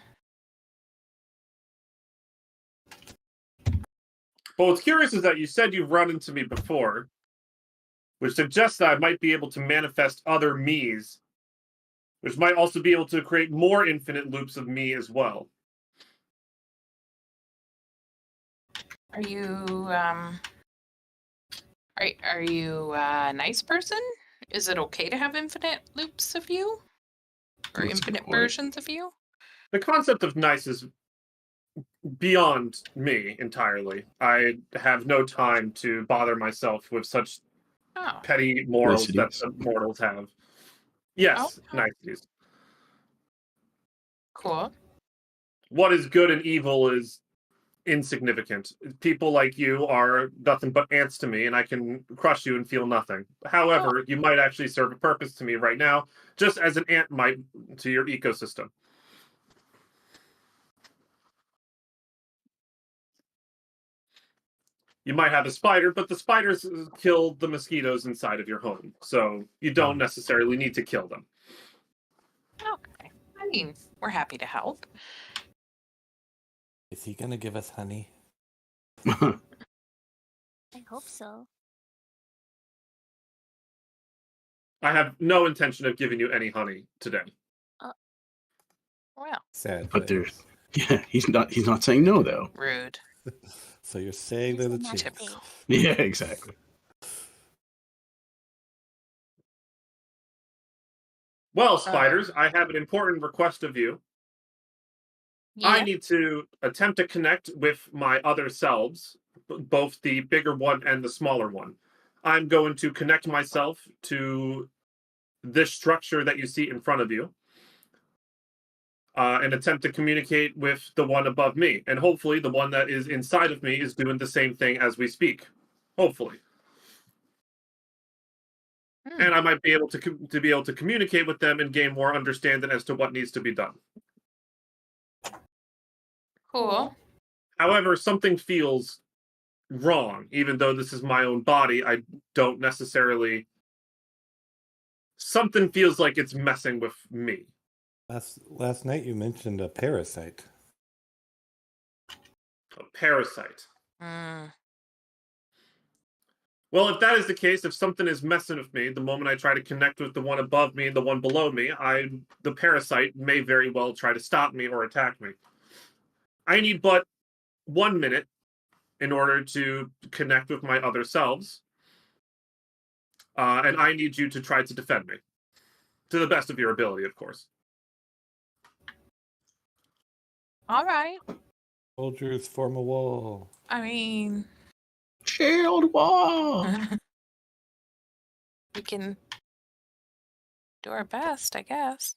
But what's curious is that you said you've run into me before, which suggests that I might be able to manifest other me's, which might also be able to create more infinite loops of me as well. Are you are you a nice person? Is it okay to have infinite loops of you? Or That's infinite versions of you? The concept of nice is beyond me entirely. I have no time to bother myself with such petty morals Niceties. that the mortals have. Yes, niceties. Cool. What is good and evil is insignificant. People like you are nothing but ants to me, and I can crush you and feel nothing. However, you might actually serve a purpose to me right now, just as an ant might to your ecosystem. You might have a spider, but the spiders kill the mosquitoes inside of your home, so you don't necessarily need to kill them. Okay. I mean, we're happy to help. Is he gonna give us honey? I hope so. I have no intention of giving you any honey today. Well, Sad. But there's he's not saying no though. rude. So you're saying they're the chicks. Typical. Yeah, exactly. Well, spiders, I have an important request of you. Yeah. I need to attempt to connect with my other selves, both the bigger one and the smaller one. I'm going to connect myself to this structure that you see in front of you and attempt to communicate with the one above me. And hopefully the one that is inside of me is doing the same thing as we speak. Hopefully. And I might be able to be able to communicate with them and gain more understanding as to what needs to be done. Cool. However, something feels wrong, even though this is my own body. I don't necessarily. Something feels like it's messing with me. Last night you mentioned a parasite. A parasite. Mm. Well, if that is the case, if something is messing with me, the moment I try to connect with the one above me and the one below me, the parasite may very well try to stop me or attack me. I need but 1 minute in order to connect with my other selves. And I need you to try to defend me. To the best of your ability, of course. All right. Soldiers form a wall. I mean, Shield wall. we can do our best, I guess.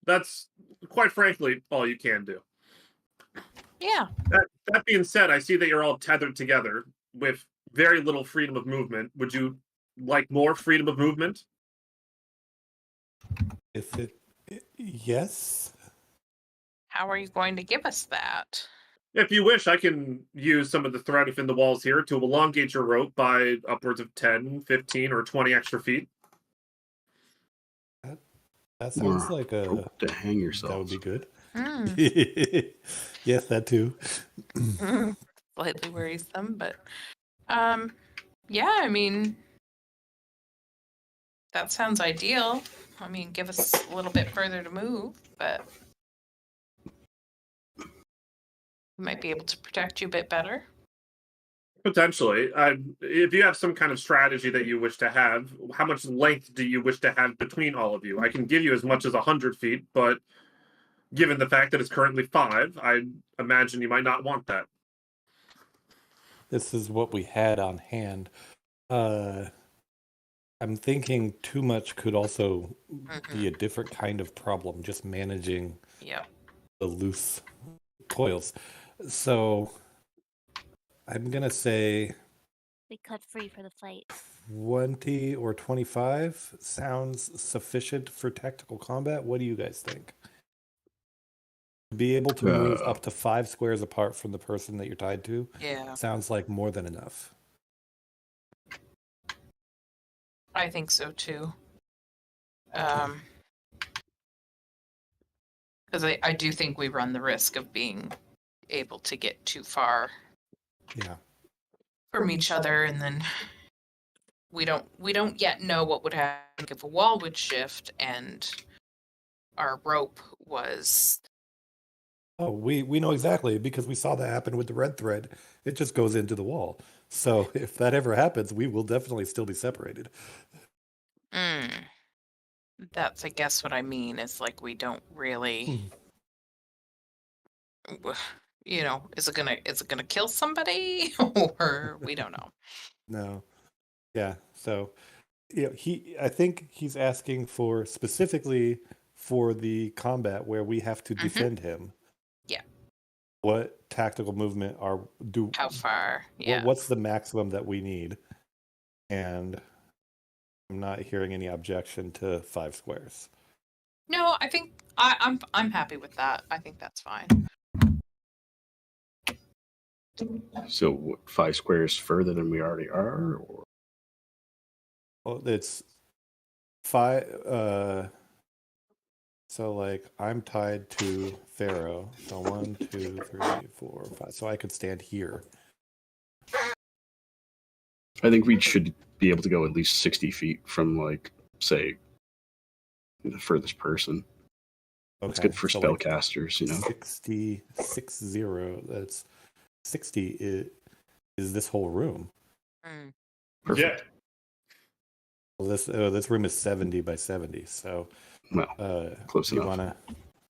that's quite frankly all you can do. Yeah. That being said, I see that you're all tethered together with very little freedom of movement. Would you like more freedom of movement? Yes. How are you going to give us that? If you wish, I can use some of the thread within the walls here to elongate your rope by upwards of 10, 15, or 20 extra feet. That sounds Or like a rope to hang that yourself. would be good. Mm. Yes, that too. Slightly worrisome, but yeah, I mean, that sounds ideal. I mean, give us a little bit further to move, but we might be able to protect you a bit better. Potentially. If you have some kind of strategy that you wish to have, how much length do you wish to have between all of you? I can give you as much as 100 feet, but given the fact that it's currently 5, I imagine you might not want that. This is what we had on hand. I'm thinking too much could also be a different kind of problem, just managing the loose coils. So I'm going to say They cut free for the fight. 20 or 25 sounds sufficient for tactical combat. What do you guys think? Be able to move up to 5 squares apart from the person that you're tied to sounds like more than enough. I think so too. Because I do think we run the risk of being able to get too far from each other, and then we don't yet know what would happen if a wall would shift and our rope was. Oh, we know exactly because we saw that happen with the red thread. It just goes into the wall. So if that ever happens, we will definitely still be separated. That's, I guess, what I mean is like we don't really. You know, is it gonna kill somebody or we don't know. No. Yeah. So I think he's asking for specifically for the combat where we have to defend him. Yeah. What tactical movement how far? Yeah. What's the maximum that we need? And I'm not hearing any objection to 5 squares. No, I think I'm happy with that. I think that's fine. So what, 5 squares further than we already are? Or? Well, it's 5. So like I'm tied to Pharaoh. So 1, 2, 3, 4, 5. So I could stand here. I think we should be able to go at least 60 feet from, like, say, the furthest person. Okay. That's good for spellcasters, you know. 60. That's 60 is this whole room. Perfect. Yeah. Well, this room is 70 by 70. So, close enough.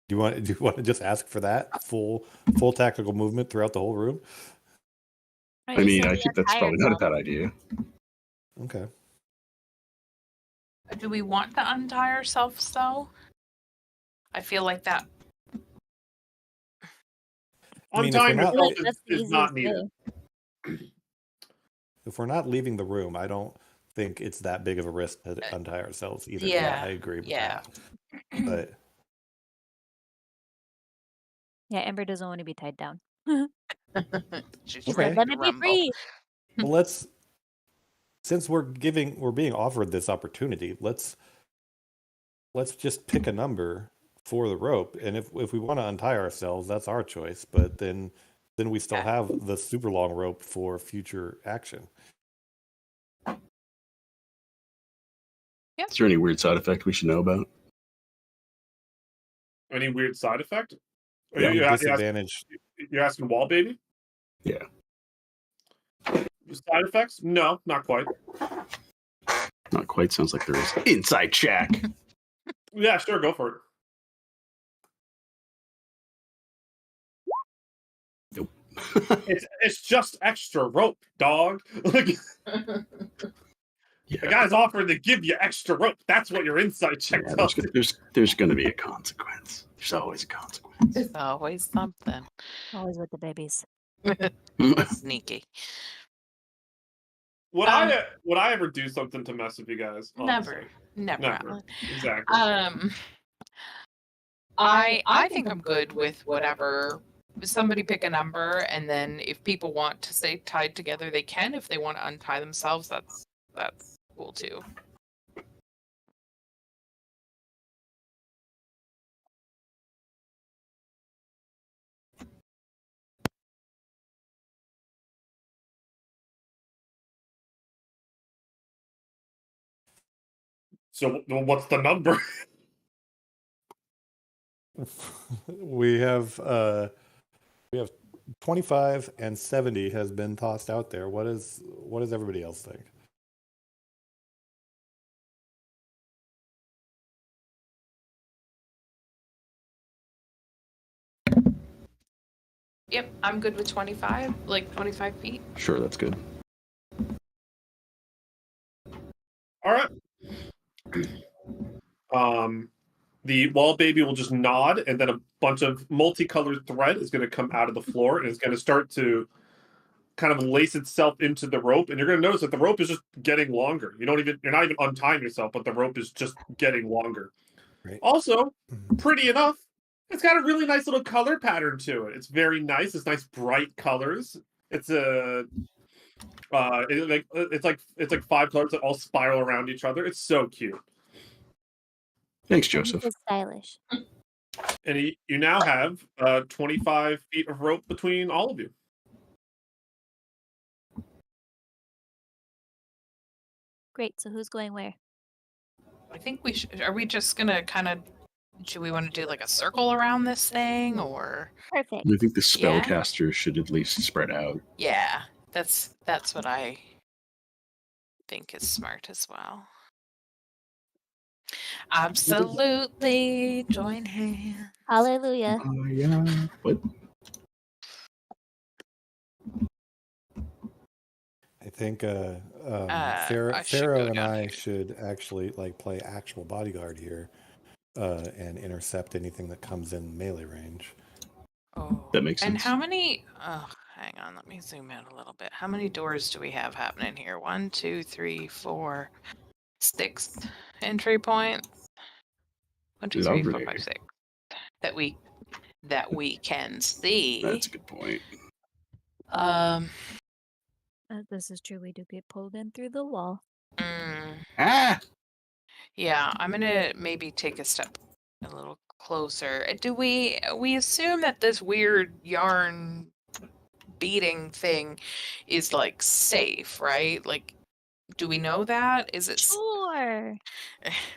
Do you want to just ask for that full tactical movement throughout the whole room? I mean, I think that's probably not a bad idea. Okay. Do we want to untie ourselves though? I feel like that. Untying yourself is not needed. If we're not leaving the room, I don't think it's that big of a risk to untie ourselves either. Yeah, I agree with that. But yeah, Ember doesn't want to be tied down. She's okay. Let me be free. Well, since we're being offered this opportunity, let's just pick a number for the rope, and if we want to untie ourselves, that's our choice. But then we still have the super long rope for future action. Yep. Is there any weird side effect we should know about? Any weird side effect? Disadvantage. You're asking Wall Baby? Yeah. Side effects? No, not quite. Not quite. Sounds like there is. Inside check. Yeah, sure, go for it. Nope. It's just extra rope, dog. Yeah, the guy's offering to give you extra rope. That's what your insight check yeah, tells you. there's going to be a consequence. There's always a consequence. There's always something. Always with the babies. Sneaky. Would I ever do something to mess with you guys? Never. Honestly? Never. Exactly. I think I'm good with whatever. Somebody pick a number, and then if people want to stay tied together, they can. If they want to untie themselves, that's cool too. So what's the number? we have 25 and 70 has been tossed out there. What does everybody else think? Yep, I'm good with 25, like 25 feet. Sure, that's good. All right. The wall baby will just nod, and then a bunch of multicolored thread is going to come out of the floor, and it's going to start to kind of lace itself into the rope. And you're going to notice that the rope is just getting longer. You're not even untying yourself, but the rope is just getting longer. Right. Also, pretty enough, it's got a really nice little color pattern to it. It's very nice. It's nice bright colors. It's it's like 5 colors that all spiral around each other. It's so cute. Thanks, Joseph. It's stylish. And you now have 25 feet of rope between all of you. Great. So who's going where? I think we should. Are we just gonna kind of? Should we want to do like a circle around this thing, or? Perfect. I think the spellcaster should at least spread out. Yeah, that's what I think is smart as well. Absolutely, join hands. Hallelujah. Yeah. What? I think I should Pharaoh go and down I here. should actually like play actual bodyguard here and intercept anything that comes in melee range. Oh, That makes sense. And how many? Oh, hang on. Let me zoom in a little bit. How many doors do we have happening here? 1, 2, 3, 4, 6 entry points. 1, 2, 3, 4, 5, Lovely. 6. That we can see. That's a good point. This is true. We do get pulled in through the wall. Ah! Yeah, I'm gonna maybe take a step a little closer. Do we assume that this weird yarn beading thing is like safe, right? Like, do we know that? Is it? Sure.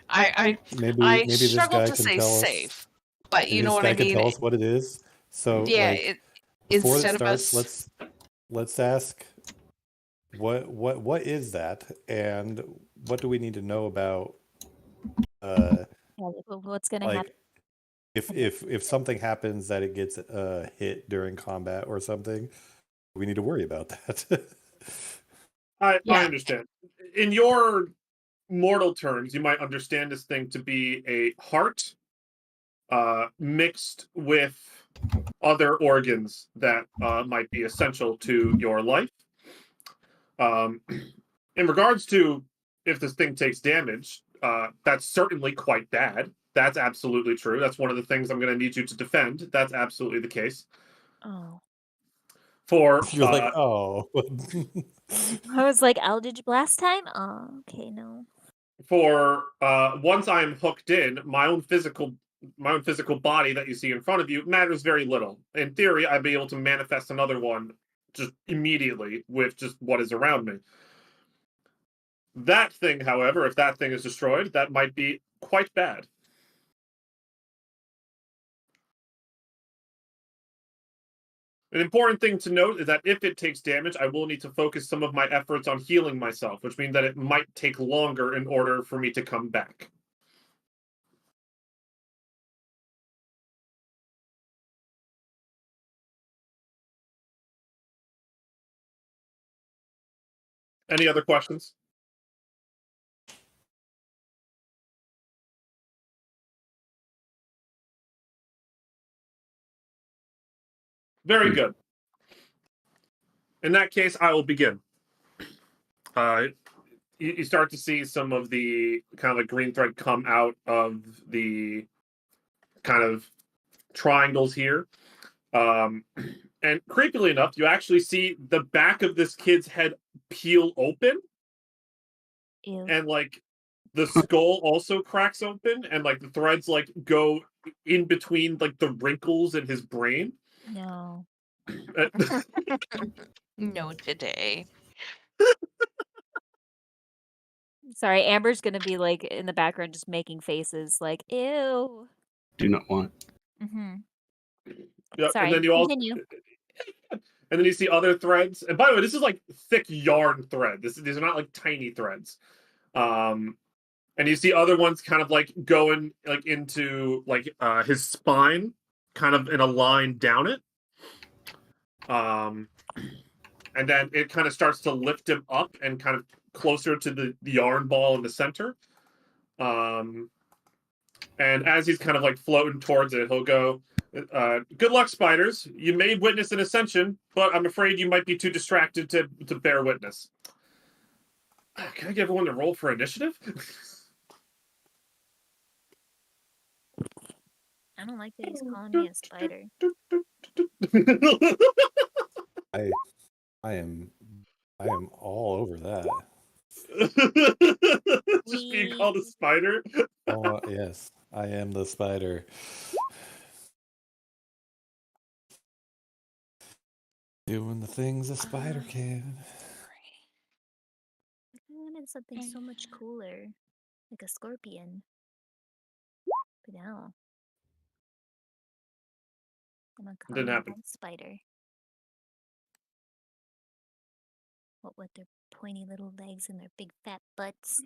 I Maybe this struggle guy to can say tell safe, us. but Maybe you know this what guy I can mean. tell us what it is. So Yeah, like before it instead of starts, us, let's ask what is that, and what do we need to know about What's gonna happen? like if something happens that it gets hit during combat or something, we need to worry about that. I understand. In your mortal terms, you might understand this thing to be a heart mixed with other organs that might be essential to your life. In regards to if this thing takes damage, that's certainly quite bad. That's absolutely true. That's one of the things I'm going to need you to defend. That's absolutely the case. Oh. For You're like, oh. I was like, Eldritch Blast time? Oh, okay, no. For once I'm hooked in, my own physical body that you see in front of you matters very little. In theory, I'd be able to manifest another one just immediately with just what is around me. That thing, however, if that thing is destroyed, that might be quite bad. An important thing to note is that if it takes damage, I will need to focus some of my efforts on healing myself, which means that it might take longer in order for me to come back. Any other questions? Very good. In that case, I will begin. You start to see some of the kind of like green thread come out of the kind of triangles here. And creepily enough, you actually see the back of this kid's head peel open. Ew. And like the skull also cracks open, and like the threads like go in between like the wrinkles in his brain. No. No today. Sorry, Amber's gonna be like in the background just making faces like ew. Do not want. Mm-hmm. Yeah, Sorry, and then you also continue. and then you see other threads. And by the way, this is like thick yarn thread. These are not like tiny threads. And you see other ones kind of like going like into like his spine, kind of in a line down it. And then it kind of starts to lift him up and kind of closer to the yarn ball in the center. And as he's kind of like floating towards it, he'll go, good luck, spiders. You may witness an ascension, but I'm afraid you might be too distracted to bear witness. Can I get everyone to roll for initiative? I don't like that he's calling me a spider. I am all over that. Just being called a spider? Oh yes, I am the spider. Doing the things a spider can. I wanted something so much cooler, like a scorpion. But no, I'm gonna call Didn't you happen. a spider. What with their pointy little legs and their big fat butts.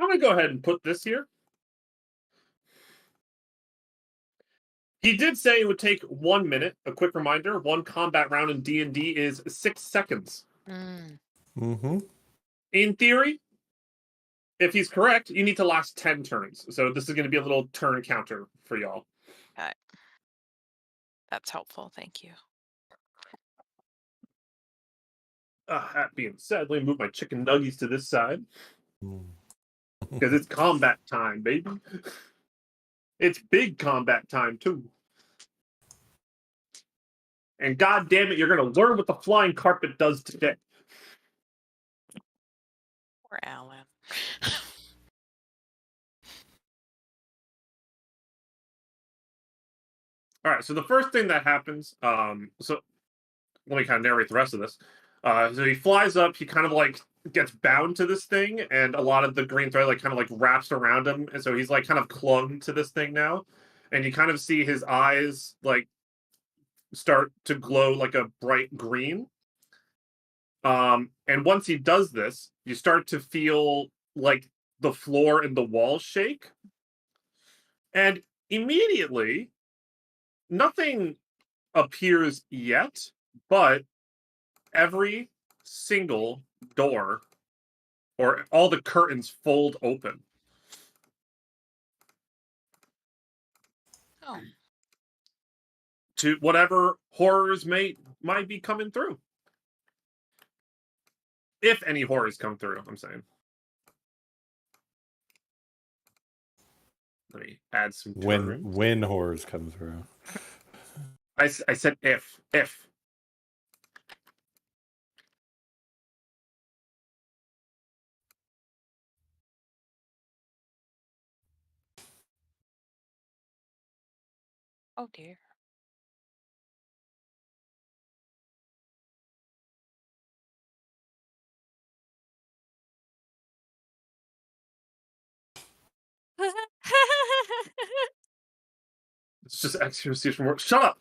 I'm gonna go ahead and put this here. He did say it would take 1 minute. A quick reminder: one combat round in D&D is 6 seconds. Mm-hmm. In theory, if he's correct, you need to last 10 turns. So this is going to be a little turn counter for y'all. That's helpful. Thank you. That being said, let me move my chicken nuggies to this side. Mm. Because it's combat time, baby. It's big combat time, too. And god damn it, you're going to learn what the flying carpet does today. Poor Alan. All right, so the first thing that happens, so let me kind of narrate the rest of this. So he flies up, he kind of like gets bound to this thing, and a lot of the green thread like kind of like wraps around him, and so he's like kind of clung to this thing now, and you kind of see his eyes like start to glow like a bright green. And once he does this, you start to feel like the floor and the walls shake, and immediately nothing appears yet, but every single door or all the curtains fold open. Oh. To whatever horrors might be coming through. If any horrors come through, I'm saying. Let me add some turns. When horrors come through. I said if. Oh dear. It's just exorcism work. Shut up!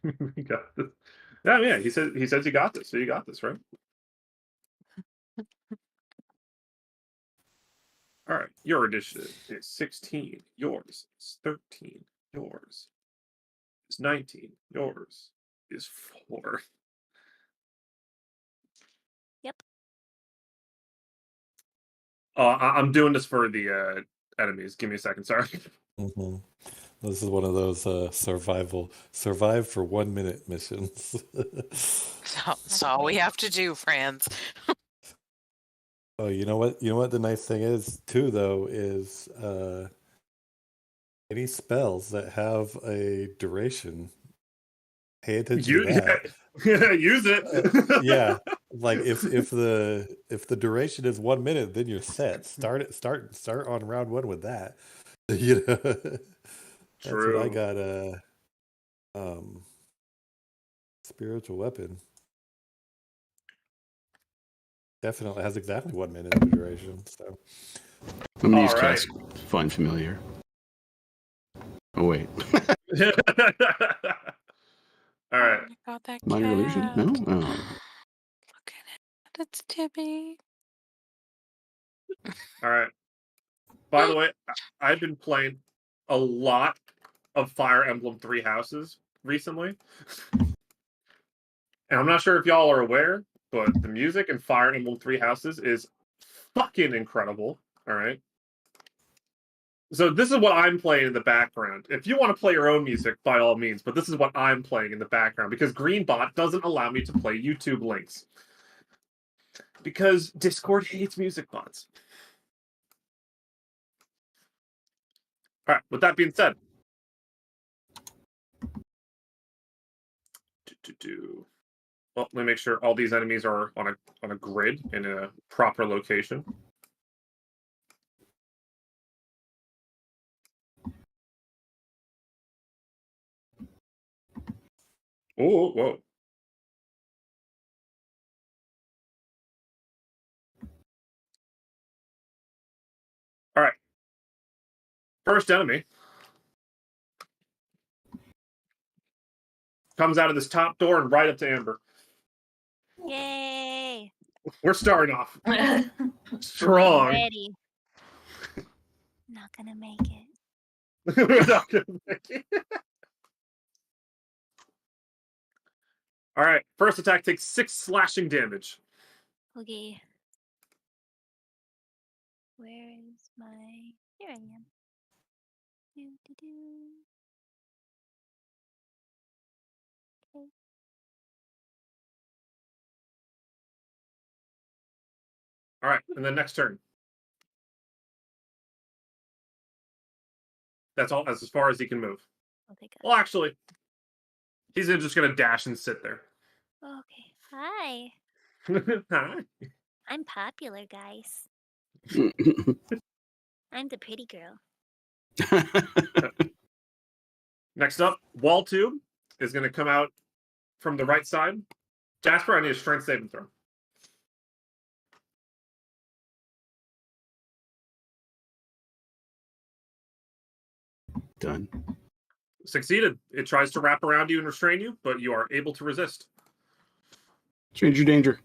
We got this. Yeah, he says you got this, so you got this, right? All right, your initiative is 16. Yours is 13. Yours is 19. Yours is 4. Yep. I'm doing this for the enemies. Give me a second. Sorry. Mm-hmm. This is one of those survive for 1 minute missions. That's all we have to do, friends. Oh, you know what? You know what the nice thing is too, though, is any spells that have a duration. Pay attention to that. Use it. Yeah, like if the duration is 1 minute, then you're set. Start on round 1 with that. You know, that's what I True. got. Spiritual weapon definitely has exactly 1 minute of duration. So I'm gonna use All right. cast Find Familiar. Oh wait, All right. Oh my god, that Minor Illusion? cat. No. Oh. Look at it. It's Timmy. All right. By the way, I've been playing a lot of Fire Emblem Three Houses recently. And I'm not sure if y'all are aware, but the music in Fire Emblem Three Houses is fucking incredible. All right. So this is what I'm playing in the background. If you want to play your own music, by all means, but this is what I'm playing in the background because Greenbot doesn't allow me to play YouTube links. Because Discord hates music bots. All right, with that being said. Well, let me make sure all these enemies are on a grid in a proper location. Oh, whoa. All right. First enemy comes out of this top door and right up to Amber. Yay! We're starting off strong. Ready. Not gonna make it. We're not gonna make it. All right. First attack takes 6 slashing damage. Okay. Where is my... Here I am. Do. Okay. All right. And then next turn. That's all. That's as far as he can move. Okay, good. Well, actually, he's just going to dash and sit there. Okay. Hi. Hi. I'm popular, guys. I'm the pretty girl. Next up, Wall 2 is going to come out from the right side. Jasper, I need a strength saving throw. Done. Succeeded. It tries to wrap around you and restrain you, but you are able to resist. Stranger danger.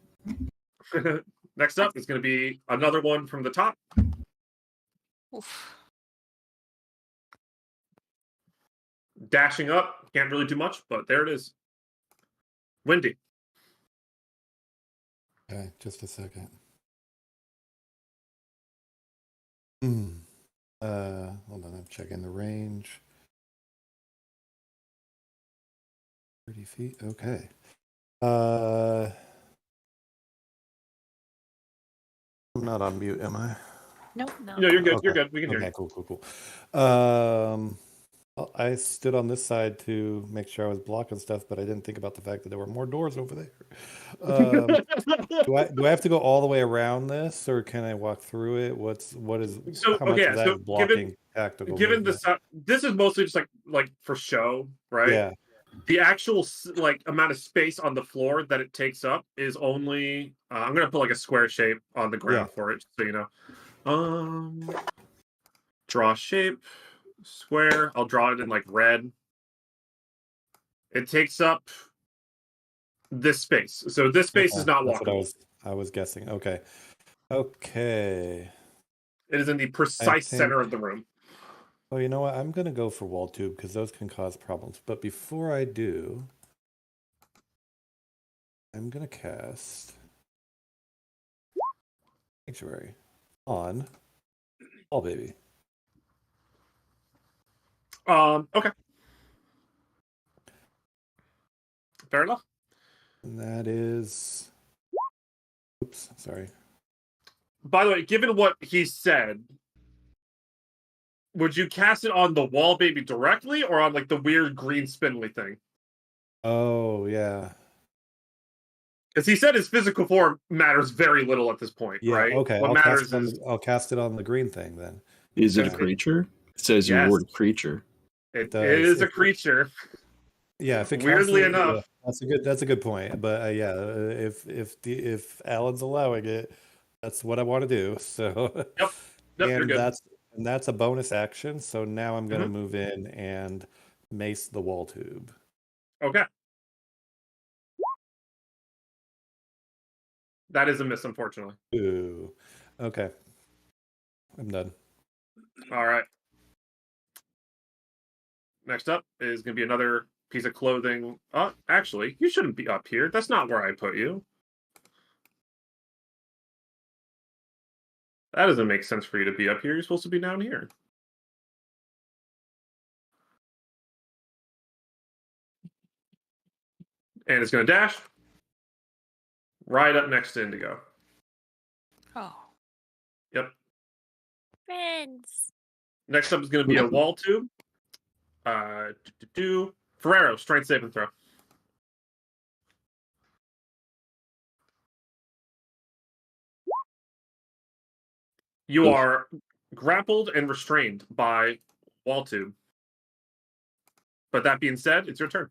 Next up is going to be another one from the top. Oof. Dashing up. Can't really do much, but there it is. Wendy. okay, just a second. Hold on, I'm checking the range. 30 feet. Okay. I'm not on mute, am I? Nope. No. No, you're good. Okay. You're good. We can hear Okay, you. cool. Well, I stood on this side to make sure I was blocking stuff, but I didn't think about the fact that there were more doors over there. Do I have to go all the way around this, or can I walk through it? How much of that is blocking tactical? Given movement? this is mostly just like for show, right? Yeah. The actual amount of space on the floor that it takes up is only. I'm gonna put like a square shape on the ground for it, so you know. Draw shape, square. I'll draw it in like red. It takes up this space, so this space is not walkable. That's what I was guessing. Okay. It is in the precise center of the room. Oh, you know what? I'm going to go for wall tube because those can cause problems. But before I do, I'm going to cast Sanctuary on Wall Baby. Okay. Fair enough. And that is... Oops, sorry. By the way, given what he said, would you cast it on the Wall Baby directly or on like the weird green spindly thing? Oh, yeah. Because he said his physical form matters very little at this point, Yeah, right? okay. What matters is... I'll cast it on the green thing then. Is it a creature? It says your word creature. It is a creature. Yeah, if it weirdly enough, that's a good point. But yeah, if Alan's allowing it, that's what I want to do. So yep, you're good. That's a bonus action. So now I'm going to move in and mace the wall tube. Okay, that is a miss, unfortunately. Ooh, okay, I'm done. All right. Next up is going to be another piece of clothing. Actually, you shouldn't be up here. That's not where I put you. That doesn't make sense for you to be up here. You're supposed to be down here. And it's going to dash right up next to Indigo. Oh. Yep. Friends. Next up is going to be a wall tube. Ferrero, strength saving throw. You are grappled and restrained by wall tube. But that being said, it's your turn.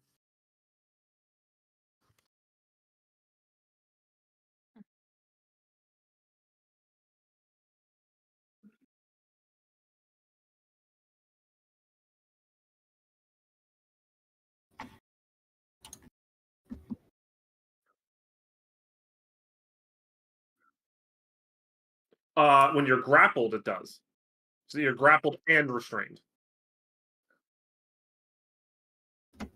When you're grappled, it does. So you're grappled and restrained. I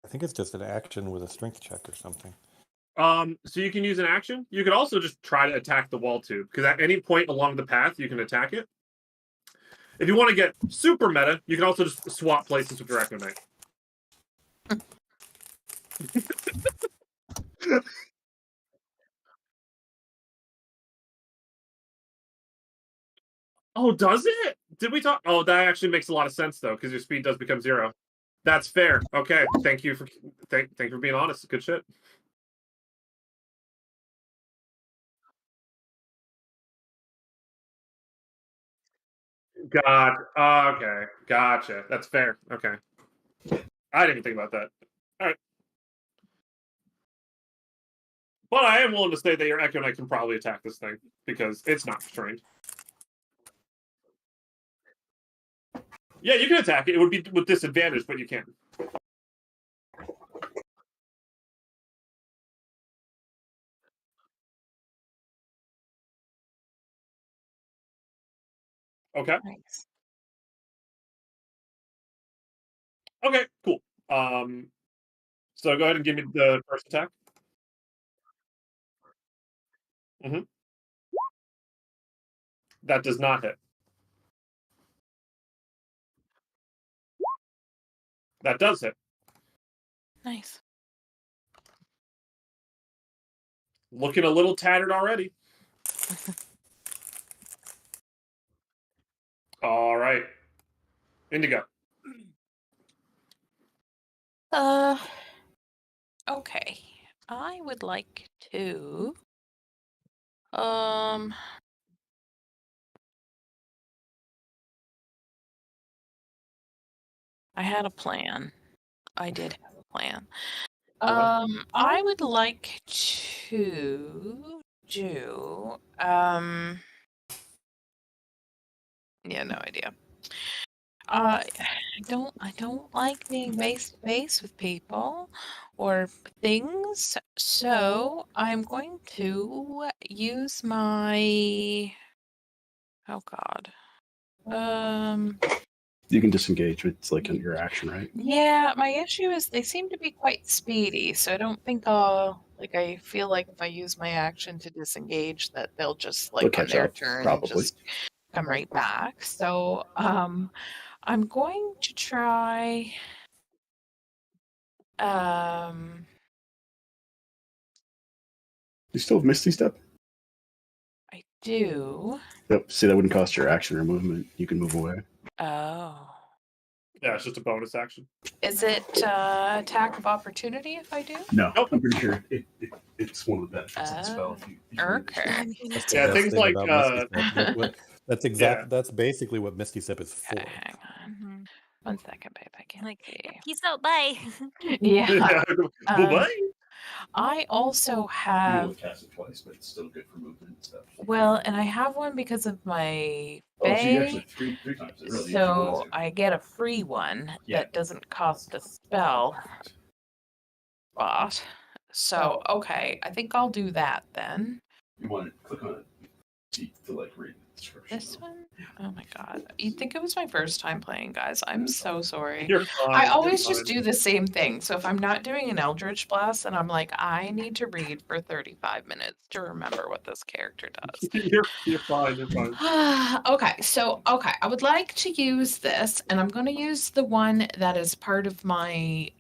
think it's just an action with a strength check or something. So you can use an action. You could also just try to attack the wall tube, because at any point along the path, you can attack it. If you want to get super meta, you can also just swap places with your Echo Knight. Oh, does it? Did we talk? Oh, that actually makes a lot of sense, though, because your speed does become 0. That's fair. Okay, thank you for thank you for being honest. Good shit. Okay, gotcha. That's fair. Okay, I didn't even think about that. All right, but I am willing to say that your Echo Knight can probably attack this thing because it's not restrained. Yeah, you can attack it. It would be with disadvantage, but you can. Okay. Nice. Okay, cool. So go ahead and give me the first attack. That does not hit. That does hit. Nice. Looking a little tattered already. All right. Indigo. Okay. I would like to I had a plan. I did have a plan. I would like to do yeah, no idea. I don't like being face to face with people orb things. So I'm going to use my. Oh God. You can disengage. It's like your action, right? Yeah, my issue is they seem to be quite speedy, so I don't think I'll like. I feel like if I use my action to disengage, that they'll just They'll like on catch their up, turn probably. just come right back. So I'm going to try. You still have Misty Step? I do. Yep. See, that wouldn't cost your action or movement. You can move away. Oh. Yeah, it's just a bonus action. Is it attack of opportunity if I do? No, Nope. I'm pretty sure it's one of the benefits of the spell. Okay. That's the Yeah, best things thing like, about Misty Step. That's Yeah. That's basically what Misty Step is for. Okay, hang on. Mhm. 1 second, babe. I can't Like, see. peace out, bye. Yeah. Yeah. Bye-bye. I also You have. only cast it twice, but it's still good for movement and stuff. Well, and I have one because of my Oh, so you Fae, actually three times it, really, if you so wanted to. I get a free one Yeah. that doesn't cost a spell spot. So, okay, I think I'll do that then. You want to click on it to like read the description. This one? Oh my god. You'd think it was my first time playing, guys. I'm so sorry. You're fine. I you're always just fine. do the same thing. So if I'm not doing an Eldritch Blast, then I'm like, I need to read for 35 minutes to remember what this character does. You're fine. You're fine. Okay, I would like to use this, and I'm going to use the one that is part of my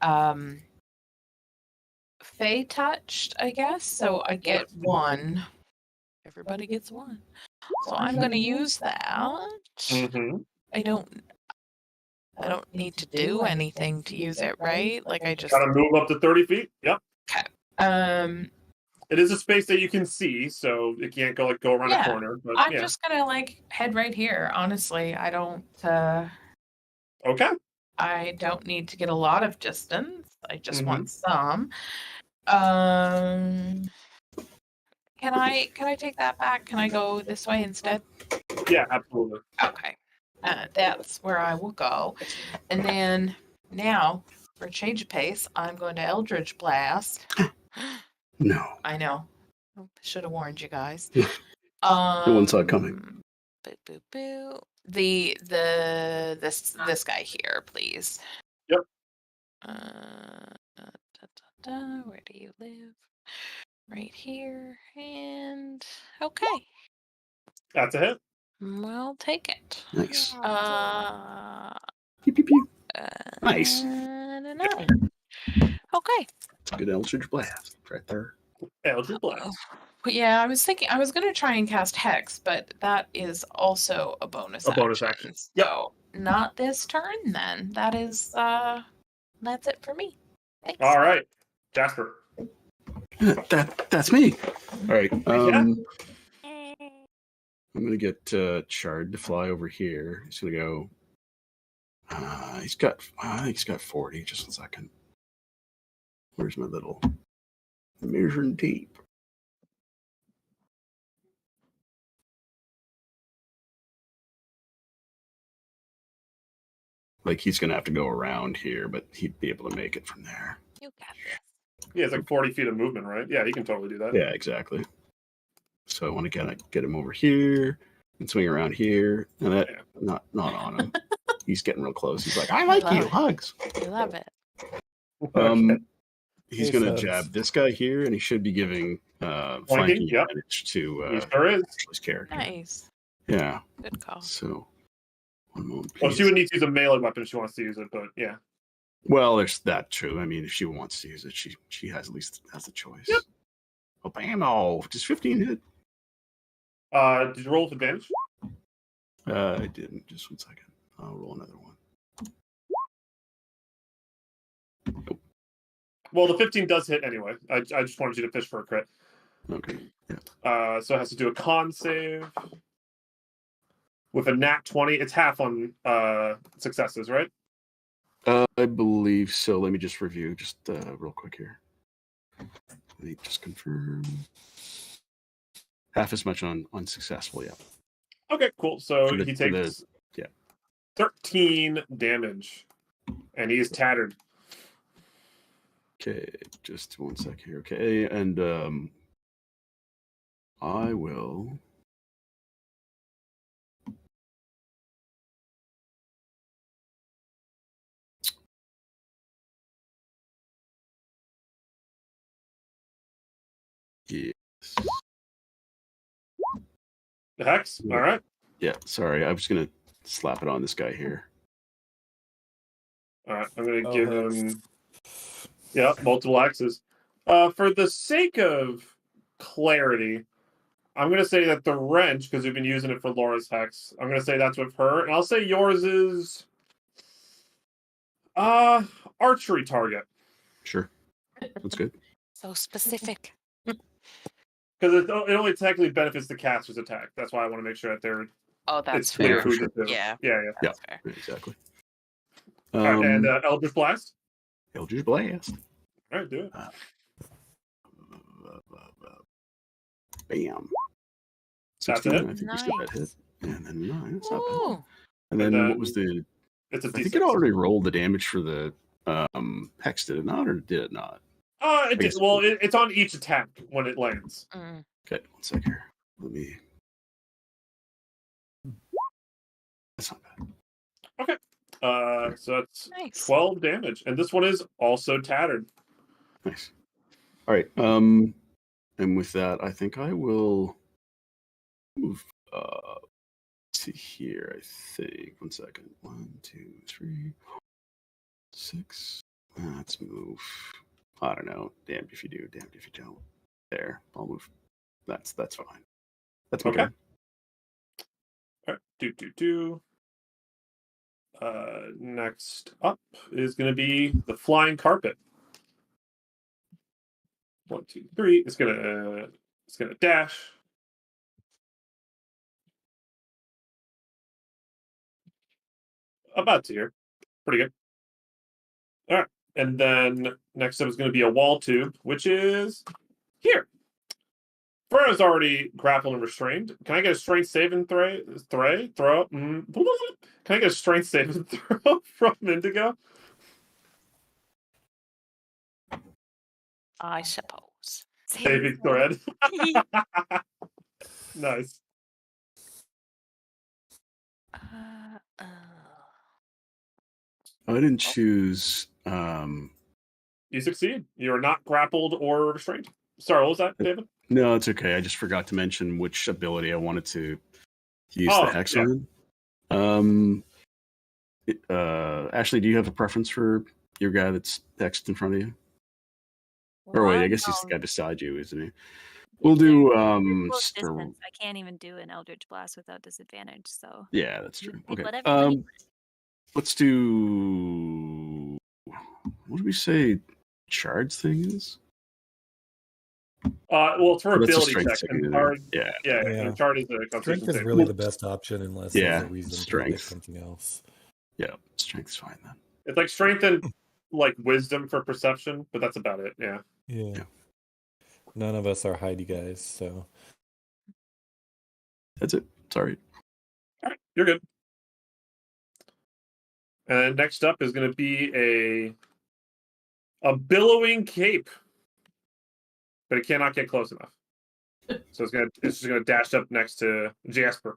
Fey touched, I guess. So I get one. Everybody gets one. So I'm going to use that. Mm-hmm. I don't need to do anything to use it, right? Like I just Gotta move up to 30 feet. Yep. okay. It is a space that you can see, so it can't go around a corner. But I'm just gonna like head right here. Honestly, I don't. Okay. I don't need to get a lot of distance. I just want some. Can I take that back? Can I go this way instead? Yeah, absolutely. Okay. That's where I will go. And then now, for a change of pace, I'm going to Eldritch Blast. No. I know. Should have warned you guys. No one saw it coming. Boo, boo, boo. This guy here, please. Yep. Where do you live? Right here. And okay. That's a hit. We'll take it. Nice. Pew, pew, pew. Nice. And a 9. Okay. Good Eldritch Blast right there. Eldritch Blast. Yeah, I was thinking I was going to try and cast Hex, but that is also a bonus action. Bonus action. So not this turn then. That is that's it for me. Thanks. All right. Jasper. That's me. All right. Yeah. I'm gonna get Chard to fly over here. He's gonna go. I think he's got 40. Just 1 second. Where's my little measuring tape? Like he's gonna have to go around here, but he'd be able to make it from there. You got this. Yeah, it's like 40 feet of movement, right? Yeah, you can totally do that. Yeah, exactly. So I want to kind of get him over here and swing around here. And that not on him. He's getting real close. He's like, I like you. Hugs. I love it. Okay. He's going to jab this guy here, and he should be giving flanking advantage to his character. Nice. Yeah. Good call. So, one moment, please. Well, she would need to use a melee weapon if she wants to use it, but yeah. Well, there's that true. I mean, if she wants to use it, she has at least has a choice. Yep. Oh, bam! Just 15 hit. Did you roll with advantage? I didn't. Just 1 second. I'll roll another one. Nope. Well, the 15 does hit anyway. I just wanted you to fish for a crit. Okay. Yeah. So it has to do a con save. With a nat 20, it's half on successes, right? I believe so. Let me just review just real quick here. Let me just confirm. Half as much on unsuccessful, yeah. Okay, cool. So he takes 13 damage, and he is tattered. Okay, just 1 sec here. Okay, and I will. Yes. The hex. All right. Yeah, sorry. I was gonna slap it on this guy here. All right. I'm gonna Oh, give hex. him. Yeah, multiple hexes. For the sake of clarity, I'm gonna say that the wrench, because we've been using it for Laura's hex. I'm gonna say that's with her, and I'll say yours is archery target. Sure, that's good. So specific. Because it only technically benefits the caster's attack. That's why I want to make sure that they're. Oh, that's It's fair. fair. For sure. Yeah. Yeah. That's fair. Exactly. All right, and Eldritch Blast. Eldritch Blast. All right, do it. Bam. That's 16, it. I think we said that hit. And then 9, that's not bad. Ooh. And then what was the... It's a D6. I think it already rolled the damage for the hex, did it not, or did it not? It did. Well, it's on each attack when it lands. Mm. Okay, 1 sec here. Let me... That's not bad. Okay. So that's Nice. 12 damage. And this one is also tattered. Nice. All right. And with that, I think I will move to here. I think 1 second. 1, 2, 3, 6. Let's move. I don't know. Damned if you do, damned if you don't. There. I'll move. That's fine. That's my Okay. turn. All right. Next up is going to be the flying carpet. 1, 2, 3. It's gonna dash. About to here. Pretty good. All right. And then next up is going to be a wall tube, which is here. Burrow's already grappled and restrained. Can I get a strength saving throw? Can I get a strength saving throw from Indigo? I suppose. Saving thread. Nice. I didn't choose. You succeed. You are not grappled or restrained. Sorry, what was that, David? No, it's okay. I just forgot to mention which ability I wanted to use the hex on. Ashley, do you have a preference for your guy that's hexed in front of you? Or wait, I guess he's the guy beside you, isn't he? We'll do close distance. I can't even do an Eldritch Blast without disadvantage, so yeah, that's true. Okay. Whatever. Let's do what did we say Shard's thing is? Well, it's her That's a ability strength check. saving, And Chard, yeah. And Chard is a Strength constitution is save. really the best option unless there's a reason strength. to pick something else. Yeah, strength's fine then. It's like strength and like wisdom for perception, but that's about it. Yeah. Yeah. None of us are Heidi guys, so That's it. Sorry. All right, you're good. And next up is going to be a billowing cape, but it cannot get close enough. So it's just gonna dash up next to Jasper.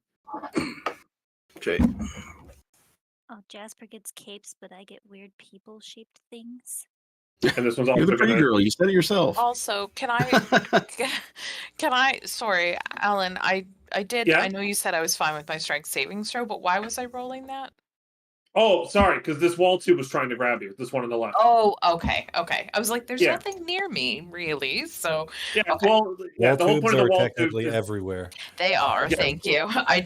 Okay. Oh, Jasper gets capes, but I get weird people-shaped things. And this one's also You're the pretty girl. You said it yourself. Also, can I? Sorry, Alan. I did. Yeah? I know you said I was fine with my strength savings throw, but why was I rolling that? Oh, sorry, because this wall tube was trying to grab you. This one on the left. Oh, okay. I was like, there's nothing near me, really. So yeah, okay. well, yeah, the whole point of the wall technically tube is everywhere. They are. Yeah. Thank you. I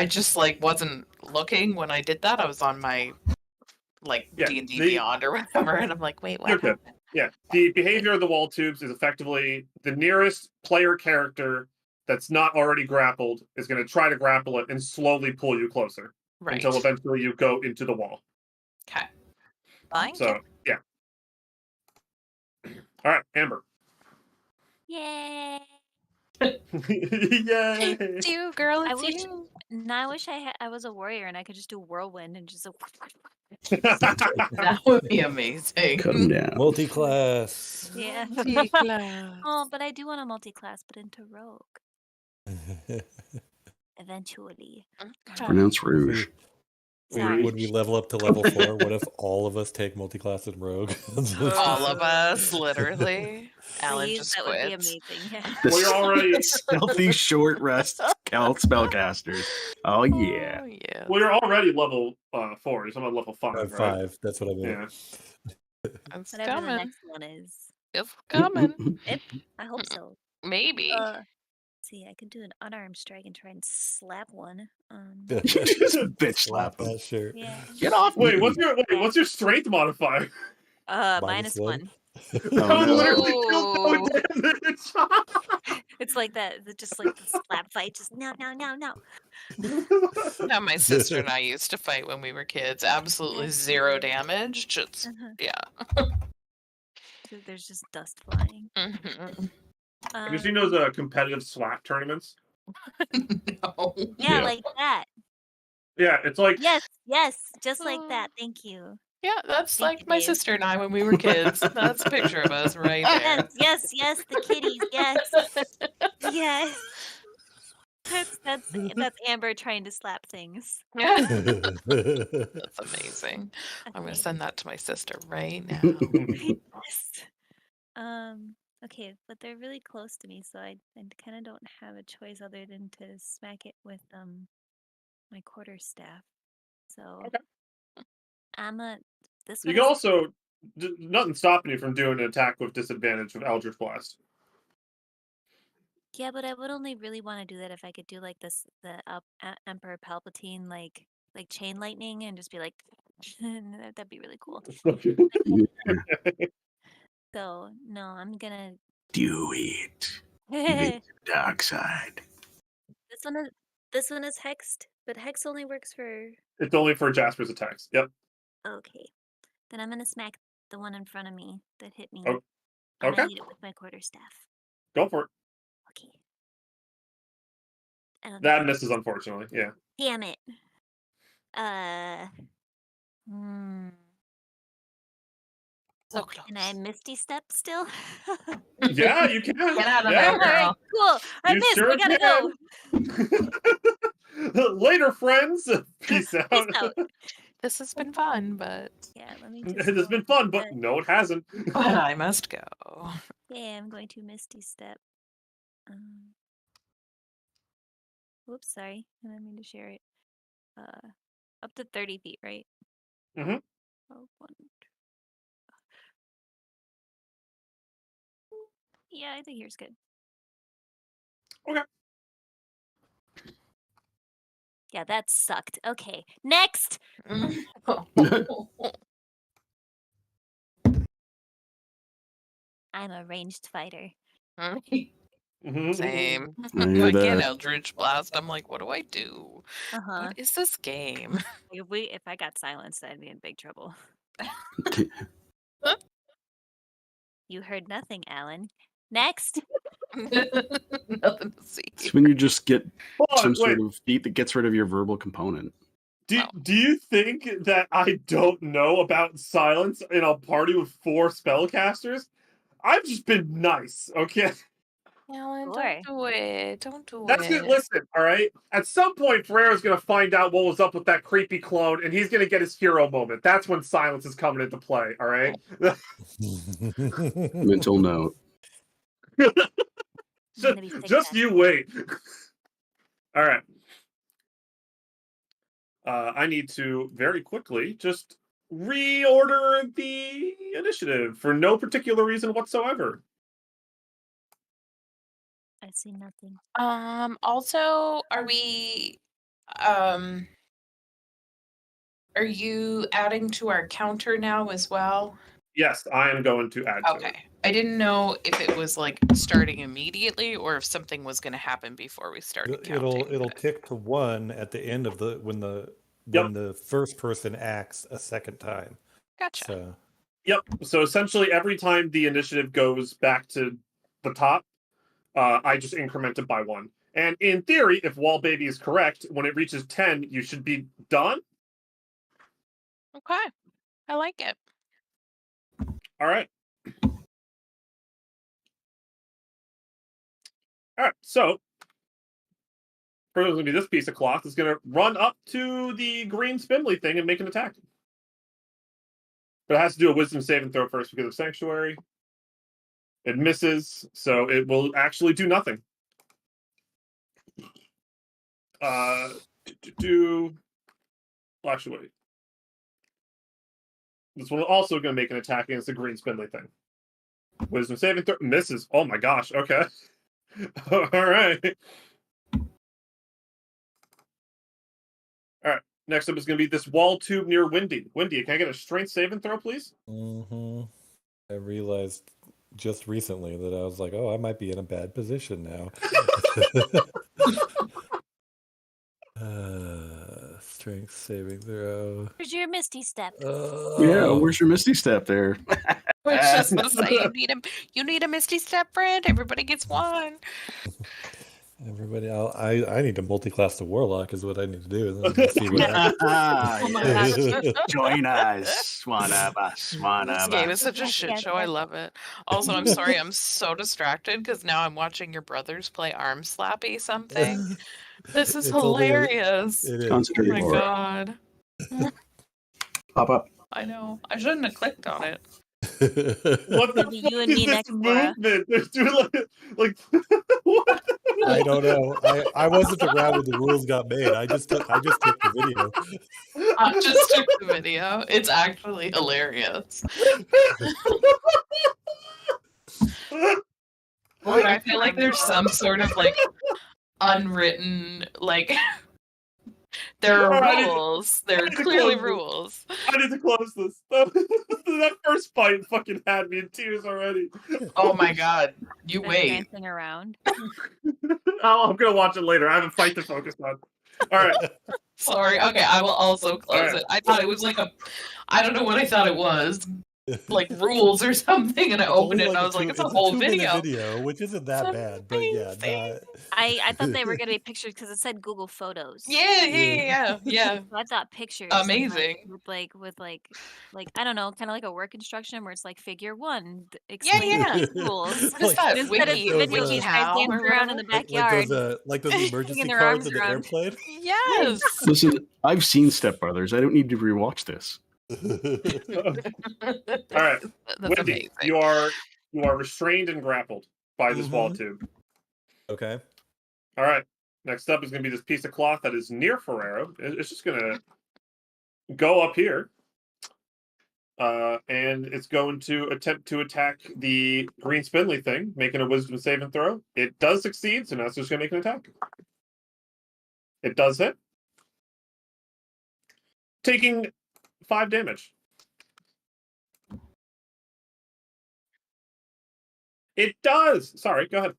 just wasn't looking when I did that. I was on my D&D Beyond or whatever, and I'm like, wait, what happened? Yeah, the behavior of the wall tubes is effectively the nearest player character that's not already grappled is going to try to grapple it and slowly pull you closer until eventually you go into the wall. Okay. Fine. So, yeah. All right, Amber. Yay! Yay! It's you, girl. It's you. I wish I was a warrior and I could just do whirlwind and just. That would be amazing. Cut them down. Multi-class. Yeah. Multi-class. Oh, but I do want a multi-class, but into rogue eventually. Pronounce Rouge. Sorry. Would we level up to level 4? What if all of us take multi-class and rogue? All of us, literally. Alan Please, just that would be quits. amazing. Yeah. Well, you're already Stealthy short rest spellcasters. Oh yeah. Oh, yeah. well, you're already level 4. You're on level 5, right? 5. That's what I meant. Yeah. It's Whatever the coming. next one is. It's coming. I hope so. Maybe. See, I could do an unarmed strike and try and slap one. Just bitch slap Slap them. that shirt. Yeah. Get off Wait, me. what's your strength modifier? Minus one. one. Oh, That no. literally deals no damage. It's like that. Just like the slap fight. Just no. How my sister and I used to fight when we were kids. Absolutely zero damage. Just, yeah. There's just dust flying. Mhm. Have you seen those competitive SWAT tournaments? No. Yeah, Yeah. like that. Yeah, it's like Yes, just like that. Thank you. Yeah, that's Thank like you, my Dave. sister and I when we were kids. That's a picture of us right there. Yes, the kitties. Yes. That's Amber trying to slap things. That's amazing. I'm gonna send that to my sister right now. Okay, but they're really close to me, so I kind of don't have a choice other than to smack it with my quarterstaff. So Okay. this you one can is, also nothing stopping you from doing an attack with disadvantage with Eldritch Blast. yeah, but I would only really want to do that if I could do like the Emperor Palpatine like chain lightning and just be like that'd be really cool. So no, I'm gonna Do it. Even the dark side. This one is hexed, but hex only works for. It's only for Jasper's attacks. Yep. Okay, then I'm gonna smack the one in front of me that hit me. Oh, I'm okay. gonna hit it with my quarterstaff. Go for it. Okay. I don't That know. misses, unfortunately. Yeah. Damn it. So close. Can I Misty Step still? Yeah, you can. Get out of Yeah. there, girl. Alright, cool. I You missed. sure I gotta go. Later, friends. Peace out. Peace out. This has been fun, but Yeah, let me just. It has been fun, but no, it hasn't. I must go. Yeah, I'm going to Misty Step. Whoops, sorry. I didn't mean to share it. Up to 30 feet, right? Mm-hmm. Oh, yeah, I think here's good. Okay. Yeah, that sucked. Okay, next. I'm a ranged fighter. Mm-hmm. Same. I If hear I get that. Eldritch Blast, I'm like, what do I do? What is this game? If I got silenced, I'd be in big trouble. You heard nothing, Alan. Next. Nothing to see. It's when you just get some Wait. sort of feat that gets rid of your verbal component. Do you think that I don't know about silence in a party with 4 spellcasters? I've just been nice, okay? Alan, Sure. don't do it. Don't do That's it. it. Listen, all right? At some point, Ferrero's going to find out what was up with that creepy clone, and he's going to get his hero moment. That's when silence is coming into play, all right? Mental note. just you wait. All right. I need to very quickly just reorder the initiative for no particular reason whatsoever. I see nothing. Also, are you adding to our counter now as well? Yes, I am going to add to it. Okay. I didn't know if it was like starting immediately or if something was going to happen before we started counting. It'll tick to 1 at the end of when the first person acts a second time. Gotcha. So. Yep. So essentially, every time the initiative goes back to the top, I just increment it by 1. And in theory, if Wall Baby is correct, when it reaches 10, you should be done. Okay. I like it. All right. All right. So, first going to be this piece of cloth is going to run up to the green spindly thing and make an attack. But it has to do a wisdom saving throw first because of Sanctuary. It misses, so it will actually do nothing. Actually, wait. This one also going to make an attack against the green spindly thing. Wisdom saving throw misses. Oh my gosh. Okay. All right. All right. Next up is going to be this wall tube near Windy. Windy, can I get a strength saving throw, please? Mm-hmm. I realized just recently that I was like, oh, I might be in a bad position now. Strength saving throw. Where's your Misty Step? Yeah, where's your Misty Step there? I was just gonna say you need a Misty Step, friend. Everybody gets one. Everybody, I need to multi-class to Warlock is what I need to do, and then we'll see what happens. Oh my gosh. Join us, one of us, one This of game us. is such a Yes, shit yes, show. I yes. love it. Also, I'm sorry, I'm so distracted because now I'm watching your brothers play arm slappy something. This is It's only hilarious. it is. Concentrate Oh my more. god. Pop up. I know. I shouldn't have clicked on it. What the Maybe fuck you and is me this next, Laura. movement? They're doing like what? I don't know. I wasn't around when the rules got made. I just took the video. I just took the video. It's actually hilarious. Like, I feel like there's some sort of like unwritten like there are rules. There are clearly rules. I need to close this. That first fight fucking had me in tears already. Oh my god. You They're wait. dancing around. I'm gonna watch it later. I have a fight to focus on. All right. Sorry. Okay, I will also close it. I thought it was like I don't know what I thought it was. Like rules or something, and I opened it and I was like, it's a whole video. video, which isn't that bad, but yeah, not... I thought they were gonna be pictures because it said Google Photos. Yeah. So I thought pictures. Amazing. With I don't know, kind of like a work instruction where it's like figure 1. Yeah. Explain these rules. What is that? Instead of Wiki, video, wiki these how guys or dancing around in the backyard. like those emergency Swinging their cards arms in the around. airplane. Yes. Listen, I've seen Step Brothers. I don't need to rewatch this. All right. That's Wendy, amazing. you are restrained and grappled by this wall tube. Okay. All right. Next up is going to be this piece of cloth that is near Ferrero. It's just going to go up here. And it's going to attempt to attack the green spindly thing, making a wisdom saving throw. It does succeed, so now it's just going to make an attack. It does hit. Taking 5 damage. It does! Sorry, go ahead.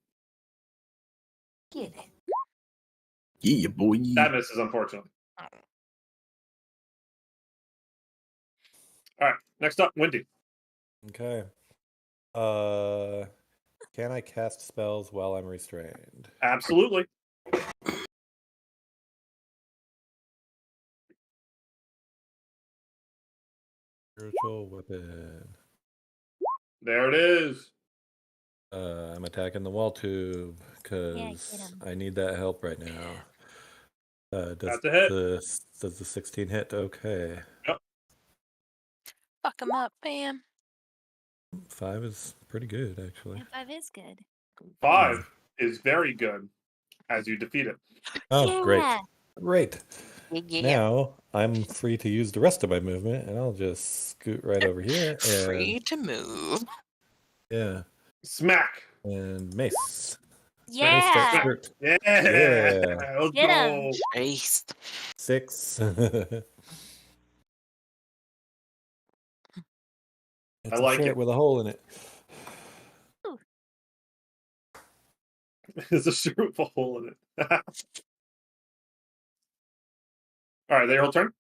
Get it. Yeah, boy. That misses, unfortunately. All right, next up, Wendy. Okay. Can I cast spells while I'm restrained? Absolutely. Spiritual weapon. There it is. I'm attacking the wall tube because I need that help right now. Does the 16 hit? Okay. Yep. Fuck him up, man. 5 is pretty good, actually. Yeah, 5 is good. 5 is very good as you defeat it. Oh, Yeah. Great. Yeah. Now I'm free to use the rest of my movement, and I'll just scoot right over here. And, Free to move. Yeah. Smack. And mace. Yeah. Yeah. Let's Get go. 'em. Chase. 6. It's I like a shirt it. with a hole in it. There's a shirt with a hole in it. All right, their whole turn?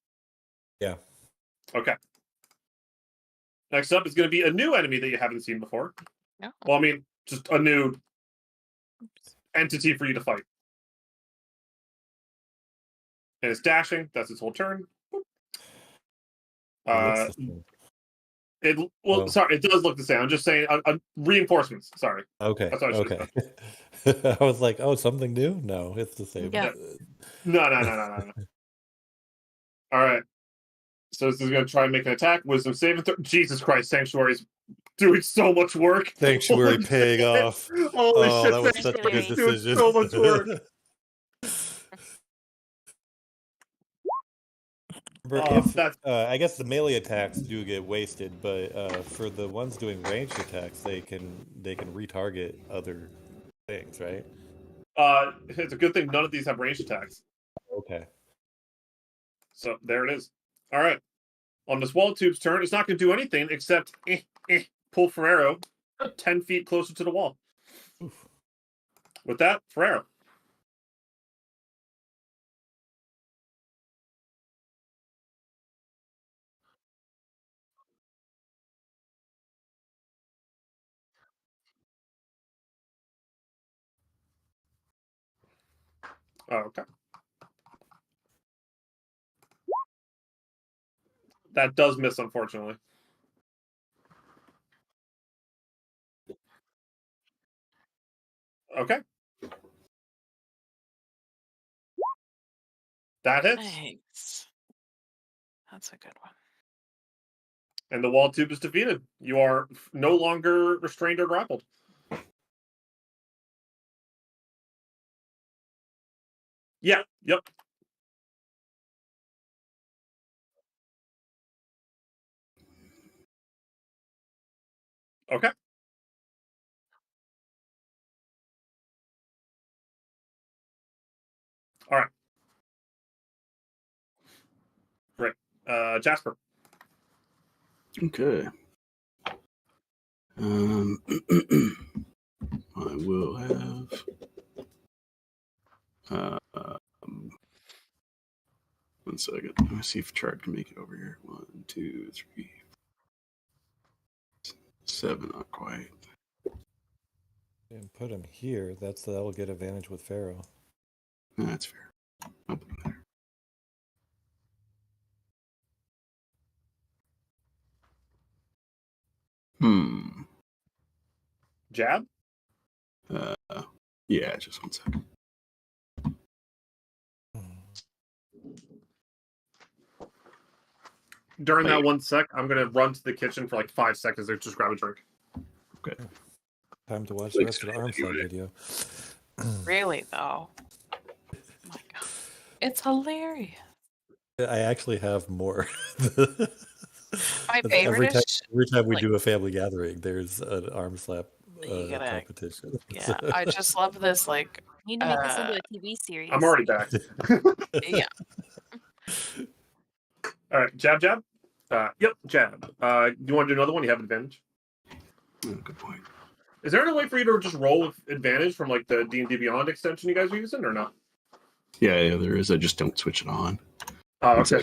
Yeah. Okay. Next up is going to be a new enemy that you haven't seen before. No. Well, I mean, just a new entity for you to fight. And it's dashing. That's its whole turn. looks the same. Sorry, it does look the same. I'm just saying reinforcements. Sorry. Okay. That's what I should Okay. have said. I was like, oh, something new? No, it's the same. Yeah. No. All right. So this is going to try and make an attack. Wisdom saving throw. Jesus Christ, Sanctuary's doing so much work. Sanctuary Holy paying shit. off. Holy shit, that was such a good Sanctuary's doing decision. so much work. I guess the melee attacks do get wasted, but for the ones doing ranged attacks, they can retarget other things, right? It's a good thing none of these have ranged attacks. Okay. So there it is. All right. On this wall tube's turn, it's not going to do anything except pull Ferrero 10 feet closer to the wall. Oof. With that, Ferrero. Oh, okay. That does miss, unfortunately. Okay. That hits. Thanks. That's a good one. And the wall tube is defeated. You are no longer restrained or grappled. Yeah. Yep. Okay. All right. Great. Jasper. Okay. I will have. One second. Let me see if Chart can make it over here. 1, 2, 3, 7. Not quite. And put him here. That'll get advantage with Pharaoh. That's fair. I'll put him there. Jab? Yeah, just 1 second. During that 1 sec, I'm going to run to the kitchen for like 5 seconds to just grab a drink. Okay. Time to watch the rest of the arm slide video. Really, though? Oh my God. It's hilarious. I actually have more. My favorite every time we do a family gathering, there's an arm slap competition. Yeah, I just love this. Like, you need to make this into a TV series. I'm already back. Yeah. All right, jab. Yep, jab. Do you want to do another one? You have advantage. Oh, good point. Is there any way for you to just roll with advantage from like the D&D Beyond extension you guys are using, or not? Yeah, there is. I just don't switch it on. Oh, okay.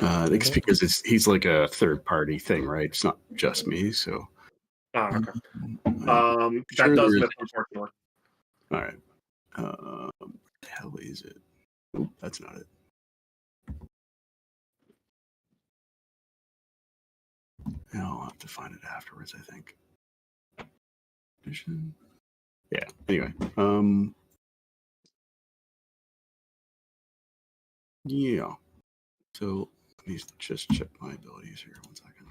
I think it's because he's like a third party thing, right? It's not just me, so. Oh, okay. That does miss, unfortunately. All right. What the hell is it? Oh, that's not it. I'll have to find it afterwards, I think. Yeah. Anyway. Yeah. So let me just check my abilities here. 1 second.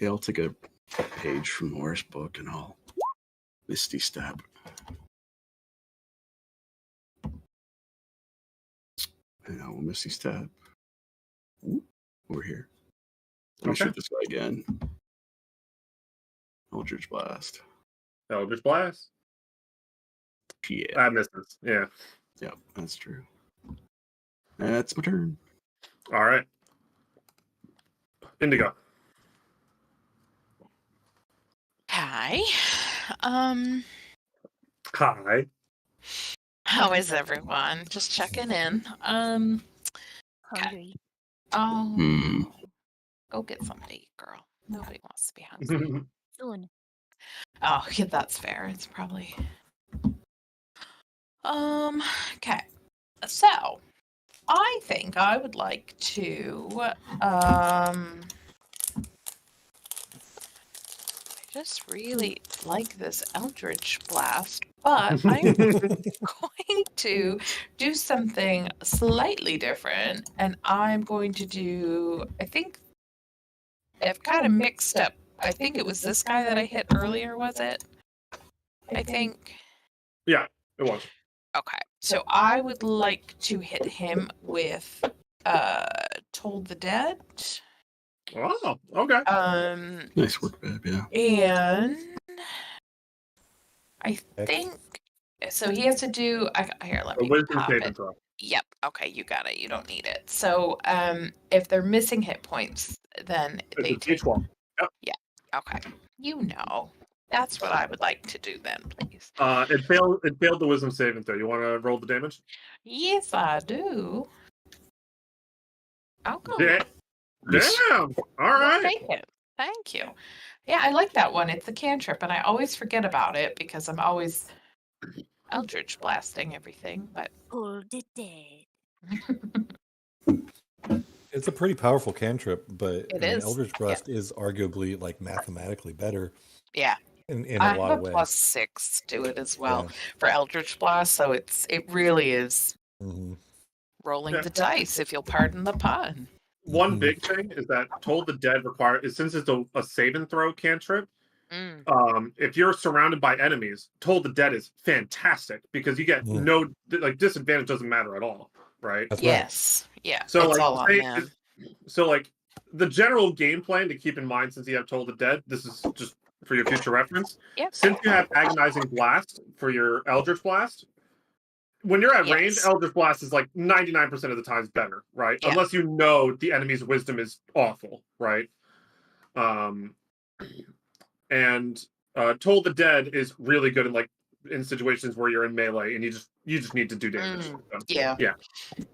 Yeah, I'll take a page from Laura's book and I'll Misty Step. And I will Misty Step. Ooh, over here. Let me shoot this guy again. Eldritch Blast. Eldritch Blast? Yeah. That misses. Yeah. Yep, that's true. That's my turn. All right. Indigo. Hi. Hi. How is everyone? Just checking in. Hungry. Oh. Go get something to eat, girl. Nobody wants to be hungry. Soon. Oh, yeah, that's fair. It's probably. Okay. So, I think I would like to. I just really like this Eldritch Blast, but I'm going to do something slightly different, and I'm going to do. I think I've kind of mixed up. I think it was this guy that I hit earlier, was it? I think. Yeah, it was. Okay, so I would like to hit him with Told the Dead. Oh, okay. Nice work, babe. Yeah. And I think so. He has to do. Here, let A me wisdom pop saving it. throw. Yep. Okay, you got it. You don't need it. So, if they're missing hit points, then they It's take. D12. Yep. Yeah. Okay. You know. That's what I would like to do then, please. It failed. It failed the wisdom saving throw. You want to roll the damage? Yes, I do. I'll go. Damn. All I'll right. take it. Thank you. Yeah, I like that one. It's a cantrip, and I always forget about it because I'm always Eldritch blasting everything. But Told the Dead. It's a pretty powerful cantrip, but It is. Eldritch Blast is arguably like mathematically better. Yeah. In I a lot have of a ways. +6 to it as well Yeah. for Eldritch Blast, so it really is Mm-hmm. rolling the dice, if you'll pardon the pun. One big thing is that Told the Dead since it's a save and throw cantrip. If you're surrounded by enemies, Told the Dead is fantastic because you get no disadvantage. Doesn't matter at all, right? That's yes. Right. Yeah. So it's all on them. So the general game plan to keep in mind since you have Told the Dead, this is just for your future reference. Yep. Since you have Agonizing Blast for your Eldritch Blast, when you're at range, Eldritch Blast is like 99% of the times better, right? Yeah. Unless you know the enemy's wisdom is awful, right? And Toll the Dead is really good in situations where you're in melee and you just need to do damage. So, yeah.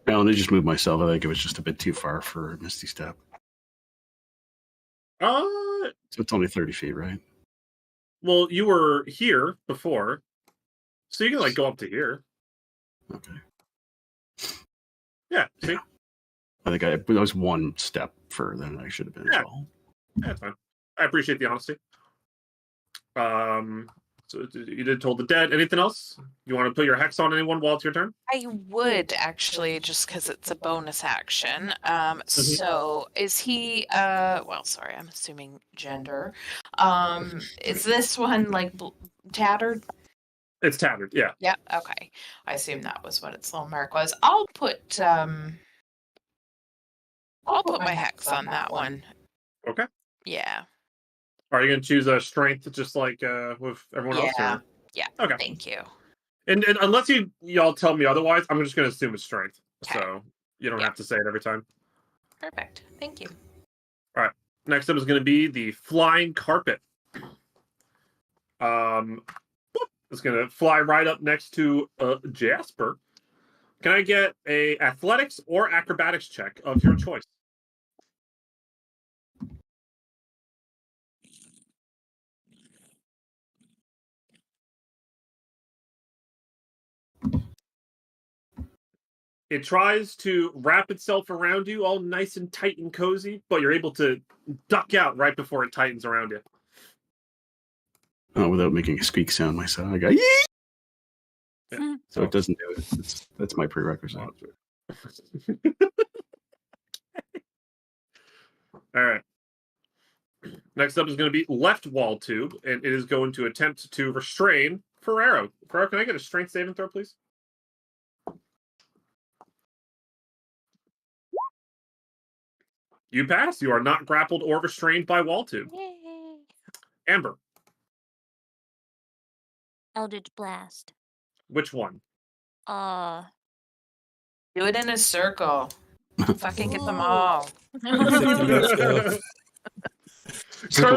I only just moved myself. I think it was just a bit too far for Misty Step. So it's only 30 feet, right? Well, you were here before, so you can go up to here. Okay. Yeah. See. I think that was one step further than I should have been as well. Yeah, that's fine. I appreciate the honesty. So you did Toll the Dead. Anything else? You want to put your hex on anyone while it's your turn? I would actually, just because it's a bonus action. So is he? Well, sorry, I'm assuming gender. Is this one tattered? It's tattered. Yeah. Yeah. Okay. I assume that was what its little mark was. I'll put my hex on that one. Okay. Yeah. Are you going to choose a strength just like with everyone else? Or? Yeah. Okay. Thank you. And unless y'all tell me otherwise, I'm just going to assume it's strength. Okay. So you don't have to say it every time. Perfect. Thank you. All right. Next up is going to be the flying carpet. It's going to fly right up next to Jasper. Can I get a athletics or acrobatics check of your choice? It tries to wrap itself around you all nice and tight and cozy, but you're able to duck out right before it tightens around you. Oh, without making a squeak sound myself. I go, yee! Yeah. So it doesn't do it. That's my prerequisite. All right. Next up is going to be left wall tube, and it is going to attempt to restrain Ferrero. Ferrero, can I get a strength saving throw, please? You pass. You are not grappled or restrained by wall tube. Yay. Amber. Eldritch Blast. Which one? Do it in a circle. Fucking get them all. Turn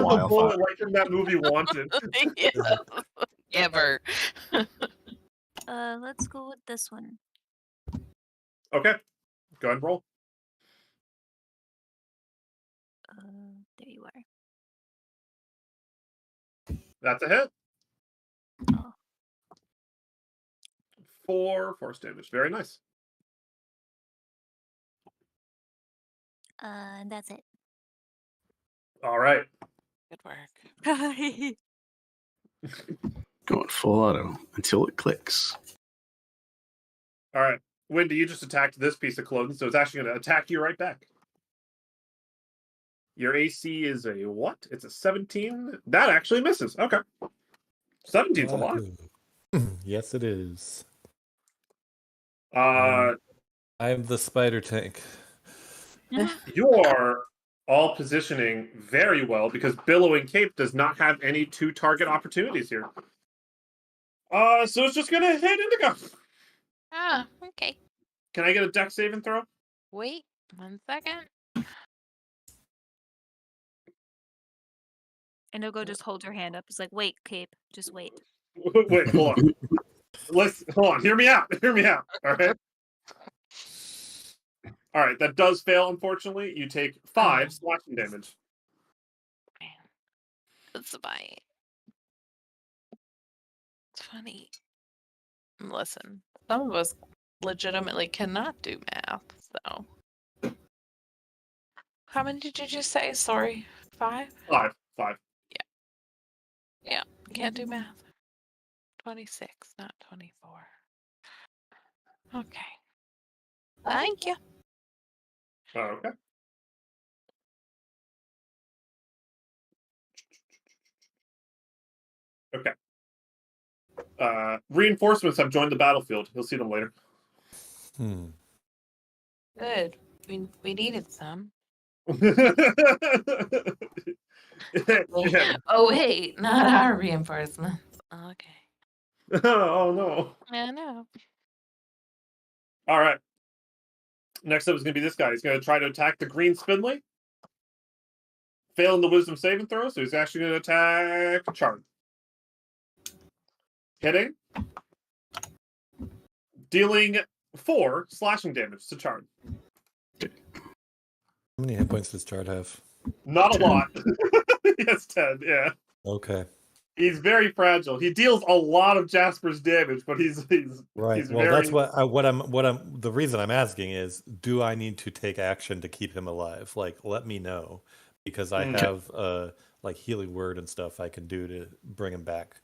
the bullet like in that movie Wanted. Yeah. Ever. Let's go with this one. Okay. Go ahead and roll. There you are. That's a hit. Oh. 4 force damage. Very nice. And that's it. All right. Good work. Going full auto until it clicks. All right. Wendy, you just attacked this piece of clothing, so it's actually going to attack you right back. Your AC is a what? It's a 17. That actually misses. Okay. 17's a lot. Yes, it is. Uh, I'm the spider tank. You are all positioning very well because Billowing Cape does not have any 2-target opportunities here. So it's just gonna hit Indigo. Ah, okay. Can I get a dex saving throw? Wait 1 second. Indigo just holds her hand up. It's like, wait, Cape, just wait. Wait, hold on. Hold on. Hear me out. Hear me out. All right. All right. That does fail. Unfortunately, you take 5 slashing damage. That's my 20. Listen, some of us legitimately cannot do math, so. How many did you just say? Sorry, 5? 5. Yeah, can't do math. 26, not 24. Okay. Thank you. Okay. Okay. Reinforcements have joined the battlefield. You'll see them later. Good. We needed some. Yeah. Oh wait, not our reinforcements. Okay. Oh no. I know. All right. Next up is going to be this guy. He's going to try to attack the green spindly. Failing the wisdom saving throw, so he's actually going to attack Chard. Hitting. Dealing 4 slashing damage to Chard. How many hit points does Chard have? Not 10. a lot. He has 10, yeah. Okay. He's very fragile. He deals a lot of Jasper's damage, but he's Right. He's Well, very... that's the reason I'm asking is, do I need to take action to keep him alive? Like, let me know, because I have like healing word and stuff I can do to bring him back.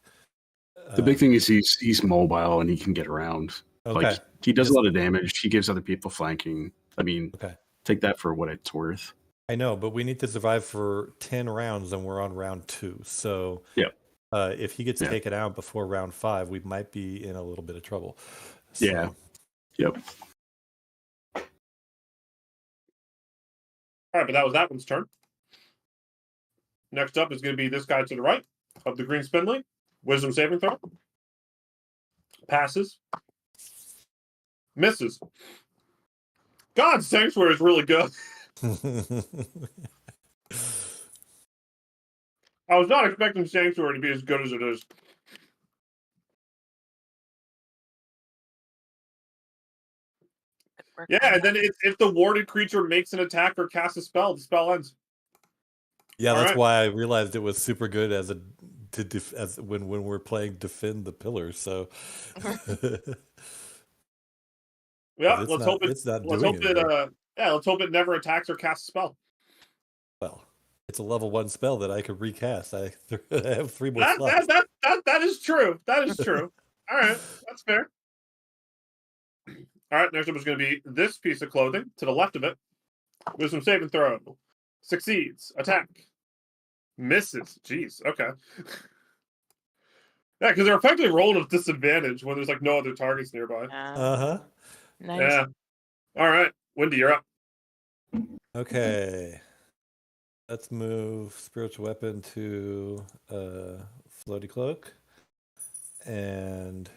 The big thing is he's mobile and he can get around. Okay. Like he does a lot of damage. He gives other people flanking. I mean, okay. Take that for what it's worth. I know, but we need to survive for 10 rounds and we're on round 2. So yep. If he gets taken out before round 5, we might be in a little bit of trouble. So. Yeah. Yep. All right, but that was that one's turn. Next up is going to be this guy to the right of the green spindly. Wisdom saving throw. Passes. Misses. God, Sanctuary is really good. I was not expecting Sanctuary to be as good as it is. Yeah, and then if the warded creature makes an attack or casts a spell, the spell ends. Yeah, that's why I realized it was super good as when we're playing defend the pillars. So yeah, let's hope it never attacks or casts a spell. Well, it's a level 1 spell that I could recast. I have 3 more slots. That is true. That is true. All right, that's fair. All right, next up is going to be this piece of clothing to the left of it. Wisdom saving throw. Succeeds. Attack. Misses. Jeez. Okay. Yeah, because they're effectively rolling with disadvantage when there's like no other targets nearby. Nice. Yeah. All right, Wendy, you're up. Okay. Let's move spiritual weapon to floaty cloak, and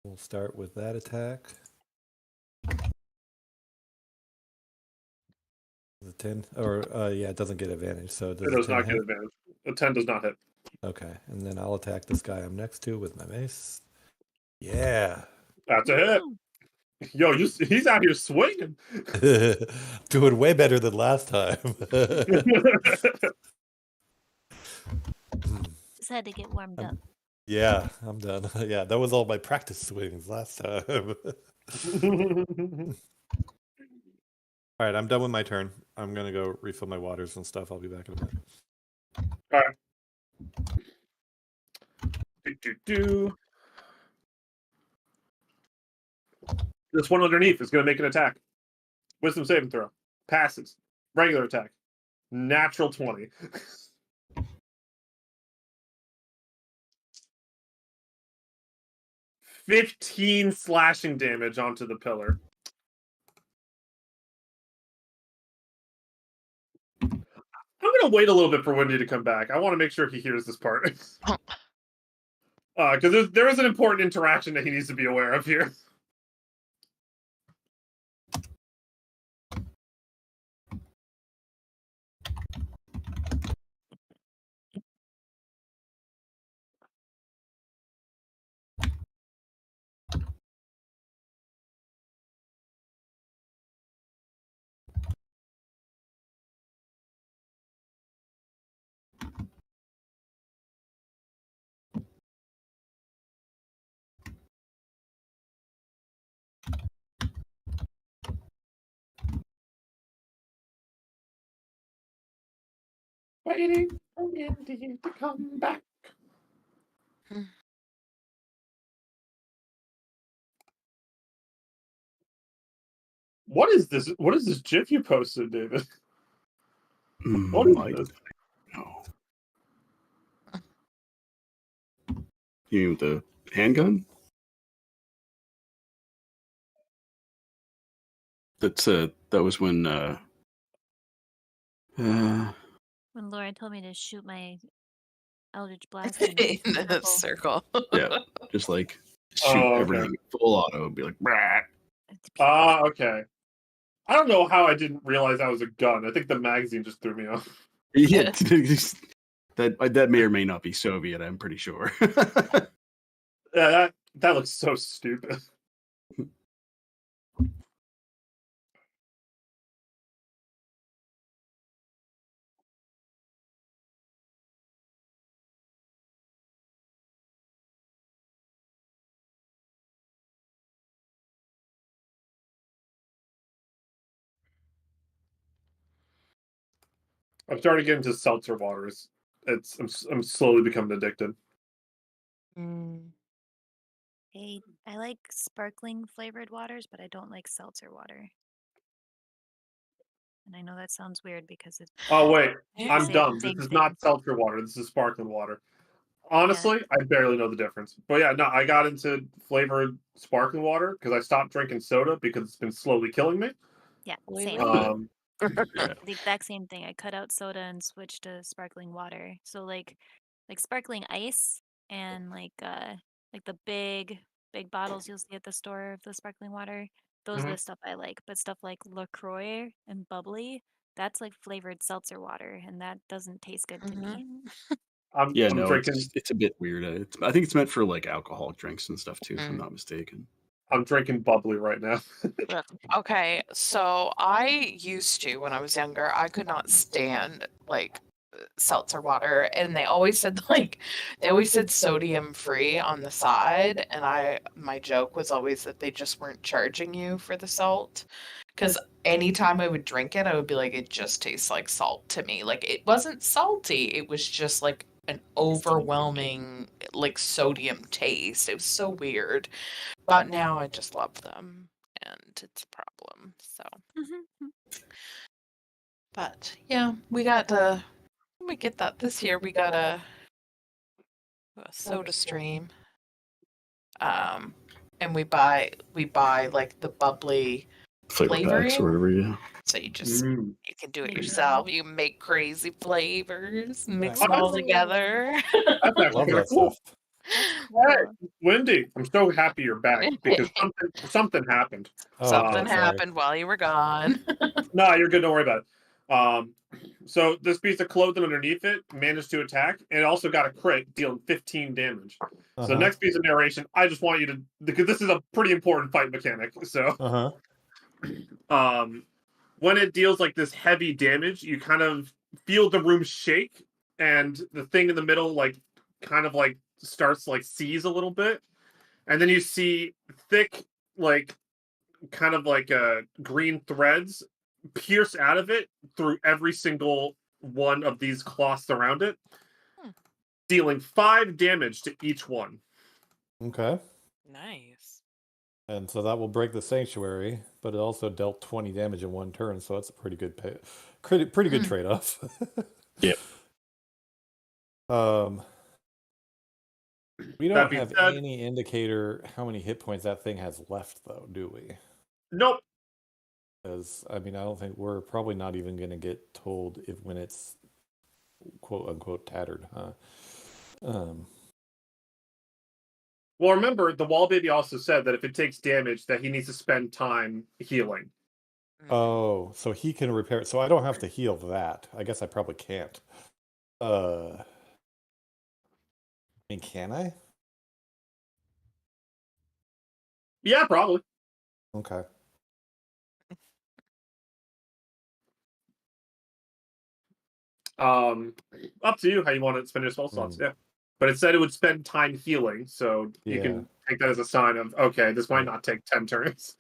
we'll start with that attack. The 10, or it doesn't get advantage. So it does not get advantage. The 10 does not hit. Okay, and then I'll attack this guy I'm next to with my mace. Yeah, that's a hit. Yo, he's out here swinging. Doing way better than last time. Just had to get warmed up. Yeah, I'm done. Yeah, that was all my practice swings last time. All right, I'm done with my turn. I'm gonna go refill my waters and stuff. I'll be back in a minute. All right. This one underneath is going to make an attack. Wisdom saving throw. Passes. Regular attack. Natural 20. 15 slashing damage onto the pillar. I'm going to wait a little bit for Wendy to come back. I want to make sure he hears this part. Because there is an important interaction that he needs to be aware of here. Waiting for Wendy to come back. What is this? What is this GIF you posted, David? What is this? No. You mean with the handgun? That was when when Laura told me to shoot my Eldritch Blast in a circle. Yeah, just like shoot everything full auto and be like, "Brah." Okay. I don't know how I didn't realize that was a gun. I think the magazine just threw me off. Yeah, that may or may not be Soviet. I'm pretty sure. Yeah, that looks so stupid. I'm starting to get into seltzer waters. I'm slowly becoming addicted. Hey, I like sparkling flavored waters, but I don't like seltzer water. And I know that sounds weird because it's. Oh wait, I'm dumb. This is not seltzer water. This is sparkling water. Honestly, I barely know the difference. But yeah, no, I got into flavored sparkling water because I stopped drinking soda because it's been slowly killing me. Yeah, same. The exact same thing. I cut out soda and switched to sparkling water. So like sparkling ice and like the big bottles you'll see at the store of the sparkling water. Those are the stuff I like. But stuff like LaCroix and bubbly, that's like flavored seltzer water, and that doesn't taste good to me. I'm drinking. It's a bit weird. I think it's meant for like alcoholic drinks and stuff too, if I'm not mistaken. I'm drinking bubbly right now. Okay, so I used to, when I was younger, I could not stand like seltzer water, and they always said sodium free on the side, and my joke was always that they just weren't charging you for the salt, because anytime I would drink it, I would be like, it just tastes like salt to me. Like, it wasn't salty, it was just like an overwhelming like sodium taste. It was so weird. But now I just love them, and it's a problem. So, but yeah, we get that this year. We got a soda stream, and we buy like the bubbly flavor packs or whatever. Yeah. So you just you can do it yourself. You make crazy flavors, mix them all together. That's actually kind of cool. Hey, Wendy, I'm so happy you're back because something happened. Something happened while you were gone. No, you're good. Don't worry about it. So this piece of clothing underneath it managed to attack, and it also got a crit, dealing 15 damage. So next piece of narration, I just want you to, because this is a pretty important fight mechanic. So, when it deals like this heavy damage, you kind of feel the room shake, and the thing in the middle, like, kind of like starts like seize a little bit, and then you see thick, like, kind of like green threads pierce out of it through every single one of these cloths around it, dealing 5 damage to each one. Okay. Nice. And so that will break the sanctuary, but it also dealt 20 damage in one turn, so that's a pretty good pretty good trade-off. Yep. We don't have any indicator how many hit points that thing has left, though, do we? Nope. Because I mean, I don't think we're probably not even going to get told when it's quote unquote tattered, huh? Well, remember, the wall baby also said that if it takes damage, that he needs to spend time healing. Oh, so he can repair it. So I don't have to heal that. I guess I probably can't. I mean, can I? Yeah, probably. Okay. Up to you how you want to spend your spell slots. Yeah, but it said it would spend time healing, so you can take that as a sign of okay, this might not take 10 turns.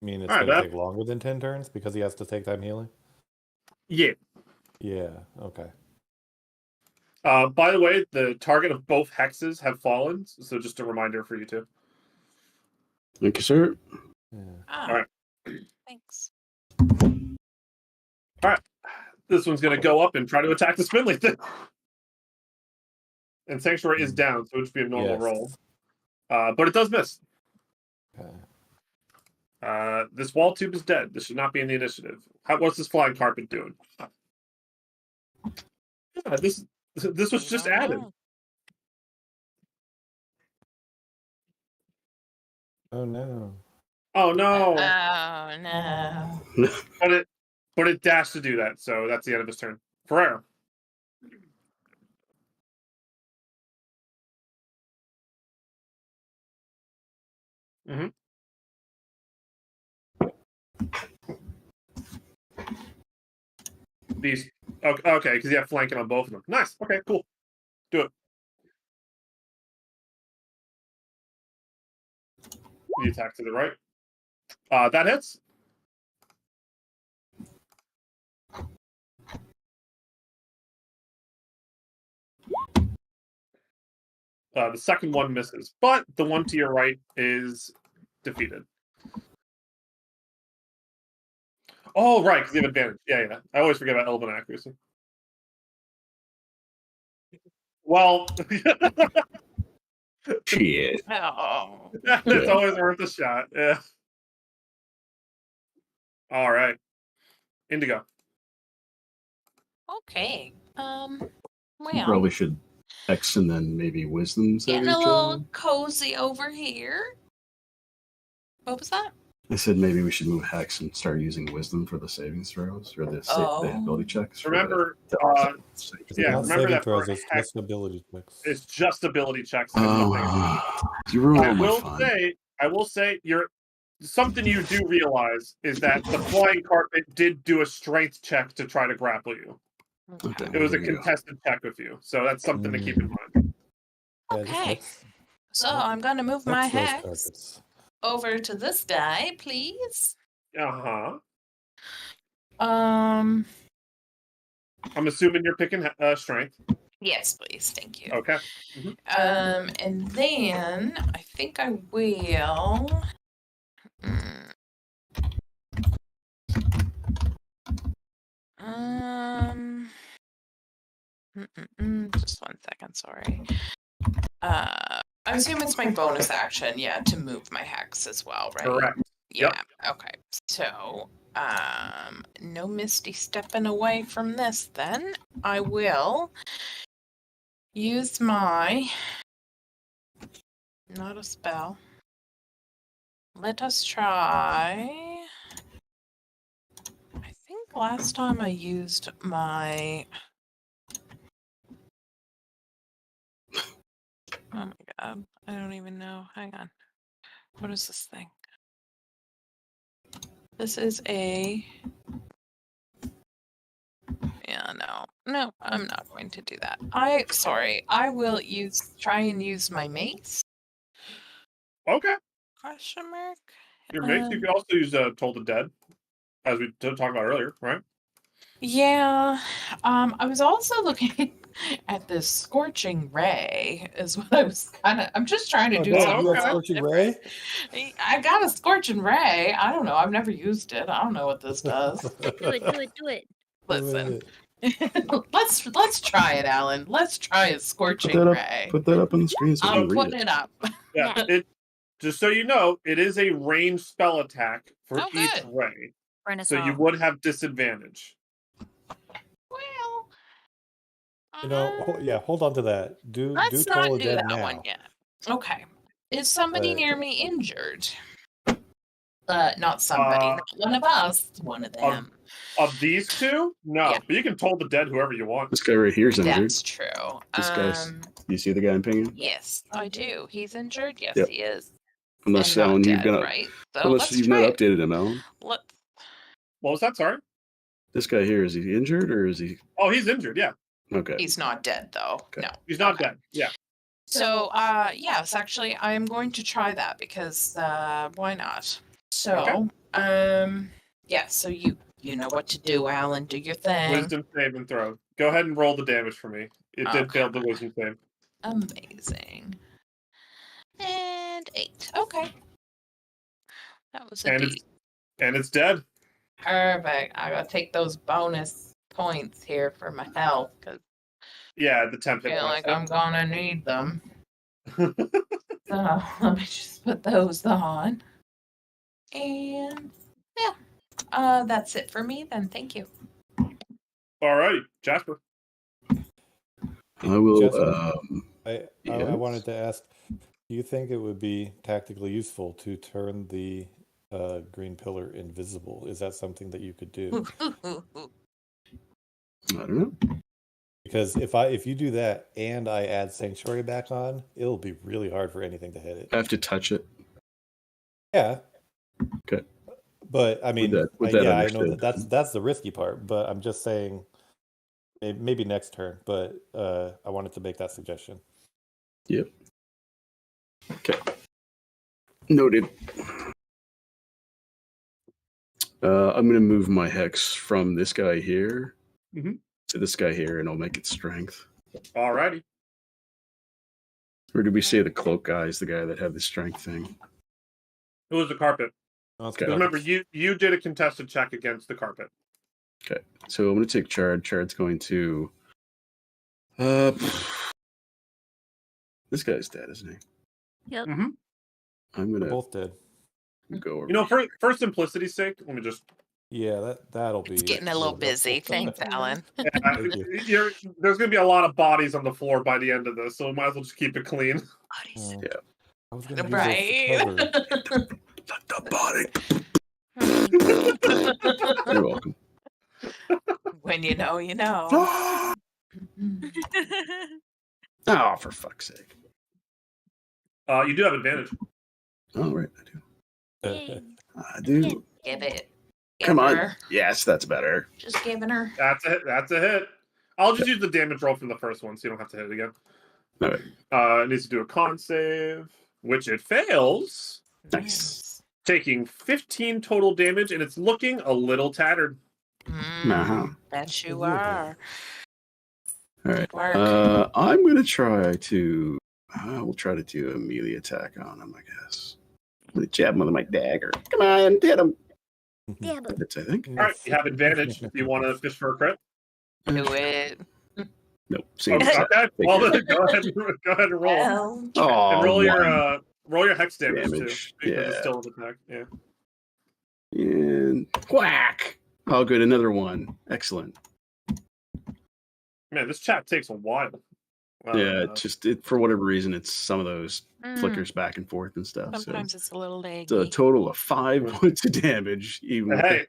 I mean, it's going to take longer than 10 turns because he has to take time healing? Yeah. Yeah, okay. By the way, the target of both hexes have fallen, so just a reminder for you two. Thank you, sir. Yeah. All right. Thanks. All right. This one's going to go up and try to attack the spindly thing. And Sanctuary is down, so it should be a normal roll. But it does miss. Okay. This wall tube is dead. This should not be in the initiative. What's this flying carpet doing? Yeah, this was just added. Oh no. Oh no. Oh no. But it dashed to do that, so that's the end of his turn. Ferrer. Mm-hmm. These okay, because you have flanking on both of them. Nice. Okay, cool. Do it. The attack to the right. That hits. The second one misses, but the one to your right is defeated. Oh, right, because you have advantage. Yeah. I always forget about elven accuracy. Well, shit. Oh. It's always worth a shot. Yeah. All right. Indigo. Okay. Well. Probably should X and then maybe wisdom. Getting a little cozy over here. What was that? I said maybe we should move Hex and start using wisdom for the savings throws or the ability checks. Remember, remember that throws, for it's Hex, just ability checks. it's just ability checks. You ruined all my fun. I will say, something you do realize is that the flying carpet did do a strength check to try to grapple you. Okay, it was a contested check with you, so that's something to keep in mind. Okay, so I'm going to move my Hex over to this guy, please. Uh-huh. I'm assuming you're picking strength. Yes, please. Thank you. Okay. Mm-hmm. And then I think I will. Just 1 second. Sorry. I assume it's my bonus action, to move my Hex as well, right? Correct. Yeah. Yep. Okay. So, no Misty stepping away from this. Then I will use my not a spell. Let us try. I think last time I used my. Oh my god, I don't even know. Hang on. What is this thing? This is a... Yeah, no, I'm not going to do that. Sorry, I will try and use my mace. Okay. Question mark? Your mix, you could also use Toll the Dead, as we talked about earlier, right? Yeah. I was also looking at this Scorching Ray, is what I was I'm just trying to do Dad, something you have okay. Scorching Ray? I got a Scorching Ray. I don't know. I've never used it. I don't know what this does. Do it. Listen. let's try it, Alan. Let's try a Scorching Ray. Put that up on the screen so I'm you can read putting it up. Yeah. It just so you know, it is a ranged spell attack for Oh, each good. ray. Burn us So you all. would have disadvantage. Well, Hold on to that. Do let's Toll not the do Dead that now. one yet. Okay. Is somebody near me injured? Not somebody. Not one of us. One of them. Of these two, no. Yeah. But you can Toll the Dead whoever you want. This guy right here is injured. That's true. This guy's. You see the guy in pinging? Yes, I do. He's injured. Yes, Yep. he is. Unless And not Alan, you've dead, got right? So unless let's you've try not it. updated him, Alan. What was that? Sorry. This guy here, is he injured or is he? Oh, he's injured. Yeah, Okay. He's not dead though. Okay. No. he's not Okay. dead. Yeah. So, yes, actually, I am going to try that because why not? So, yeah. So you know what to do, Alan. Do your thing. Wisdom save and throw. Go ahead and roll the damage for me. It did fail the wisdom save. Amazing. And 8. Okay. That was a And D. it's dead. Perfect. I gotta take those bonus points here for my health because Yeah, the temp I hit feel points. like I'm gonna need them. So let me just put those on. And yeah, that's it for me then. Thank you. Alrighty, Jasper. I will. Jasper? I yes. wanted to ask, do you think it would be tactically useful to turn the green pillar invisible? Is that something that you could do? I don't know. Because if you do that and I add Sanctuary back on, it'll be really hard for anything to hit it. I have to touch it. Yeah. Okay. But I mean, with that I know understood. that's the risky part. But I'm just saying, maybe next turn. But I wanted to make that suggestion. Yep. Okay. Noted. I'm going to move my hex from this guy here to this guy here, and I'll make it strength. Alrighty. Or did we say the cloak guy is the guy that had the strength thing? It was the carpet. Okay. Remember, you did a contested check against the carpet. Okay. So I'm going to take Chard. Chard's going to. This guy's dead, isn't he? Yep. Mm-hmm. I'm going to. Both dead. Go over. You know, for simplicity's sake, let me just. Yeah, that'll be. It's getting a little busy. Thanks, Alan. Thank you. There's going to be a lot of bodies on the floor by the end of this, so we might as well just keep it clean. Bodies. Yeah. I was gonna use Right. those to cover. The body. You're welcome. When you know, you know. Oh, for fuck's sake. You do have advantage. Oh, right. I do. Yay. I do. Give it. Come on. Her. Yes, that's better. Just giving her. That's a hit. I'll just use the damage roll from the first one, so you don't have to hit it again. All right. It needs to do a con save, which it fails, Nice. taking 15 total damage, and it's looking a little tattered. Uh-huh. Bet you are. All right. Work. I'm going to try to. We'll try to do a melee attack on him, I guess. I'm going to jab him with my dagger. Come on, hit him. Yeah, but Hits, I think. All right, you have advantage if you want to fish for a crit. Do it. Nope. Oh, Same attack. okay, well, then go ahead and roll. Well, Oh, And roll one. your hex damage Damage, too, because it's yeah. still an attack. Yeah. And whack. Oh, good. Another one. Excellent. Man, this chat takes a while. Yeah, for whatever reason, it's some of those mm, flickers back and forth and stuff. sometimes it's a little So it's a laggy. total of 5 points of damage. Even with Hey,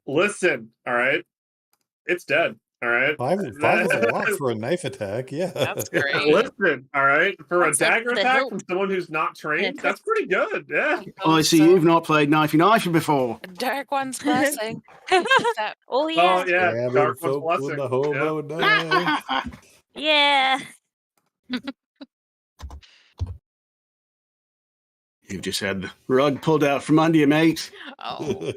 listen, all right, it's dead. All right, 5 is a lot for a knife attack. Yeah. That's great. Listen, all right, for That's a like dagger the attack hilt. from someone who's not trained, Yeah. that's pretty good. Yeah. Oh, I see So, you've not played knifey before. Dark One's blessing. Is that- oh Oh yeah, yeah, Grabbing Dark One's folk with blessing. the hobo knife. yeah. You've just had the rug pulled out from under you, mate. Oh,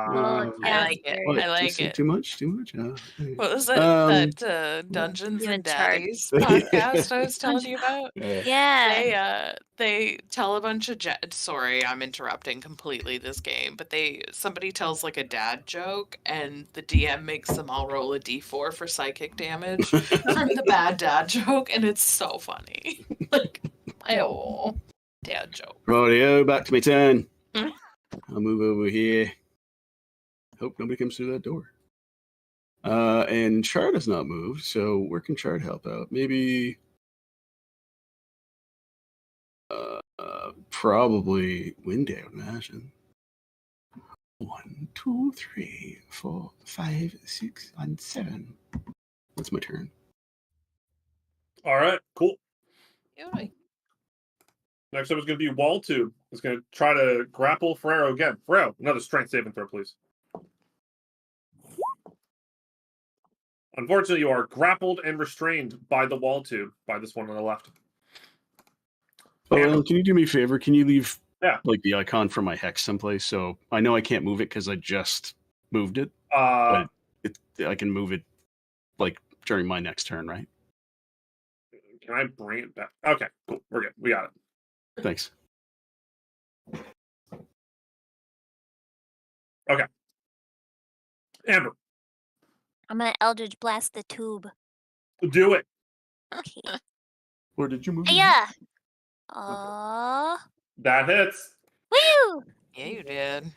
Oh, I like it. What, I like it. Too much? What was it? That Dungeons You and in charge. Daddies podcast I was telling you about? Yeah. They tell a bunch of sorry, I'm interrupting completely this game, but somebody tells like a dad joke and the DM makes them all roll a d4 for psychic damage from the bad dad joke, and it's so funny. Like, dad joke. Rightio, back to my turn. Hmm? I'll move over here. Hope nobody comes through that door. And Chard has not moved, so where can Chard help out? Maybe probably Windy, I would imagine. 1, 2, 3, 4, 5, 6, and 7. That's my turn. All right, cool. Yoi. Next up is going to be Wall Tube. It's going to try to grapple Ferrero again. Ferrero, another strength saving throw, please. Unfortunately, you are grappled and restrained by the Wall Tube, by this one on the left. Oh, Alan, can you do me a favor? Can you leave like the icon for my hex someplace? So I know I can't move it because I just moved it. But I can move it like during my next turn, right? Can I bring it back? Okay, cool. We're good. We got it. Thanks. Okay. Amber. I'm gonna Eldritch Blast the tube. Do it. Okay. Or did you move? Yeah. That hits. Woo! Yeah, you did.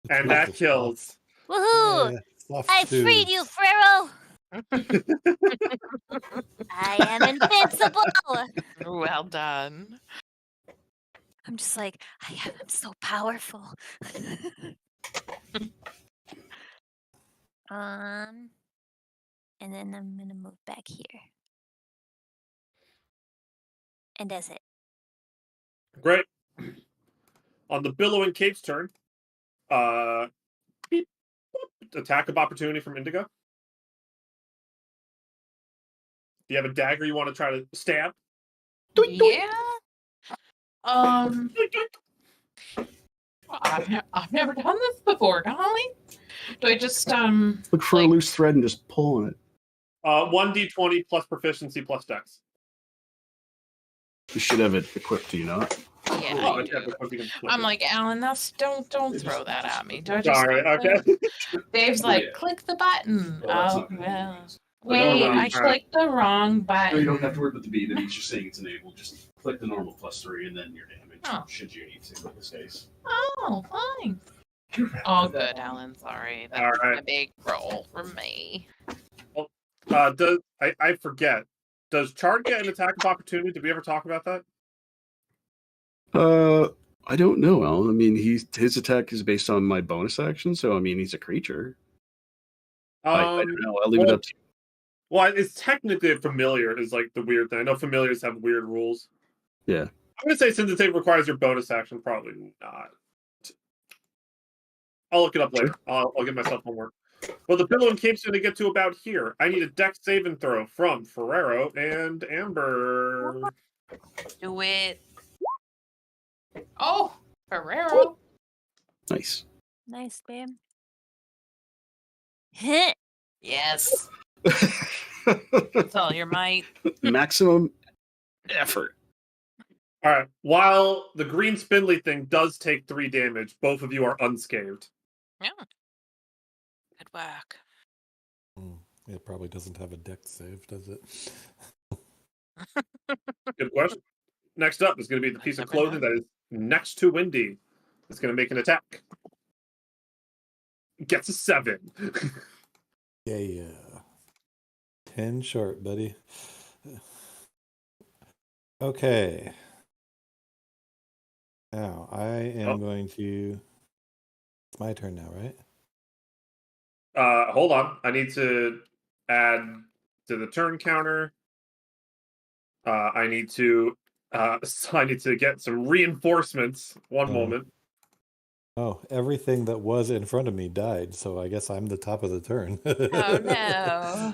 And that kills. Woohoo! Yeah, I freed you, Pharaoh! I am invincible! Well done. I'm just like, I am so powerful. And then I'm gonna move back here. And that's it. Great. On the Billowing Cape's turn, beep, boop, attack of opportunity from Indigo. Do you have a dagger you want to try to stab? Yeah. I've never done this before, golly. Do I just look for a loose thread and just pull on it? 1d20 plus proficiency plus dex. You should have it equipped, do you not? Yeah. I'm like, Alan, don't throw that at me. Do I just Sorry, okay. Dave's like, click the button. Oh well. Wait, I clicked the wrong button. No, you don't have to worry about the B. The B's just saying it's enabled. Just click the normal +3 and then your damage. Should you need to in this case. Oh, fine. All good, Alan. Sorry. That's a big roll for me. Well, I forget. Does Chard get an attack of opportunity? Did we ever talk about that? I don't know, Alan. I mean, his attack is based on my bonus action, so I mean, he's a creature. I don't know. I'll leave it up to you. Well, it's technically a familiar is like the weird thing. I know familiars have weird rules. Yeah. I'm going to say since it requires your bonus action, probably not. I'll look it up later. I'll give myself homework. Well, the Billowing Cape's going to get to about here. I need a dex saving throw from Ferrero and Amber. Do it. Oh, Ferrero. Nice. Nice, babe. Hit. Yes. That's all your might. Maximum effort. All right. While the green spindly thing does take 3 damage, both of you are unscathed. Yeah. Good work. It probably doesn't have a dex save, does it? Good question. Next up is going to be the piece of clothing that is next to Windy. It's going to make an attack. Gets a 7. Yeah. 10 short, buddy. Okay. Now, I am going to... It's my turn now, right? Hold on. I need to add to the turn counter. I need to get some reinforcements. One moment. Oh, everything that was in front of me died, so I guess I'm the top of the turn. Oh no.